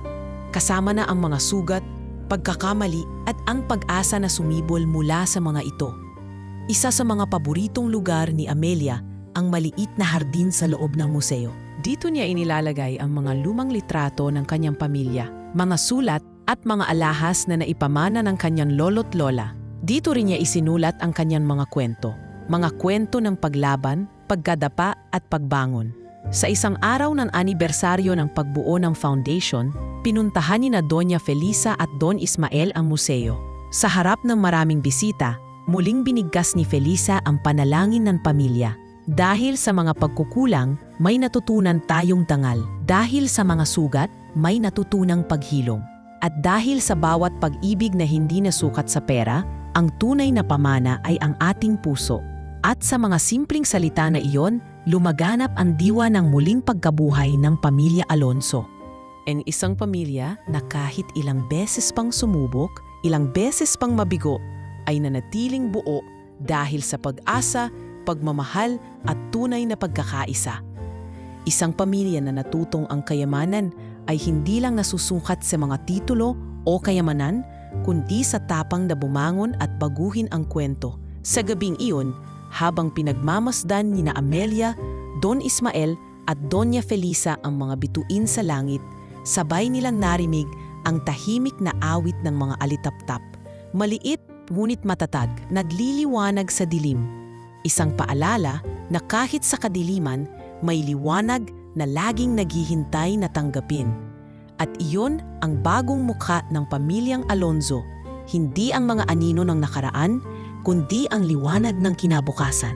Speaker 1: Kasama na ang mga sugat, pagkakamali at ang pag-asa na sumibol mula sa mga ito. Isa sa mga paboritong lugar ni Amelia, ang maliit na hardin sa loob ng museo. Dito niya inilalagay ang mga lumang litrato ng kanyang pamilya, mga sulat at mga alahas na naipamana ng kanyang lolo't lola. Dito rin niya isinulat ang kanyang mga kwento ng paglaban, pagkadapa at pagbangon. Sa isang araw ng anibersaryo ng pagbuo ng foundation, pinuntahan ni na Doña Felisa at Don Ismael ang museo. Sa harap ng maraming bisita, muling binigkas ni Felisa ang panalangin ng pamilya. Dahil sa mga pagkukulang, may natutunan tayong dangal. Dahil sa mga sugat, may natutunang paghilom. At dahil sa bawat pag-ibig na hindi nasukat sa pera, ang tunay na pamana ay ang ating puso. At sa mga simpleng salita na iyon, lumaganap ang diwa ng muling pagkabuhay ng pamilya Alonso. Ang isang pamilya na kahit ilang beses pang sumubok, ilang beses pang mabigo, ay nanatiling buo dahil sa pag-asa, pagmamahal at tunay na pagkakaisa. Isang pamilya na natutong ang kayamanan ay hindi lang nasusungkat sa mga titulo o kayamanan, kundi sa tapang na bumangon at baguhin ang kwento Sa gabing iyon, habang pinagmamasdan ni na Amelia, Don Ismael at Doña Felisa ang mga bituin sa langit, sabay nilang narinig ang tahimik na awit ng mga alitaptap. Maliit ngunit matatag, nagliliwanag sa dilim. Isang paalala na kahit sa kadiliman, may liwanag na laging naghihintay na tanggapin. At iyon ang bagong mukha ng pamilyang Alonzo, hindi ang mga anino ng nakaraan, kundi ang liwanag ng kinabukasan.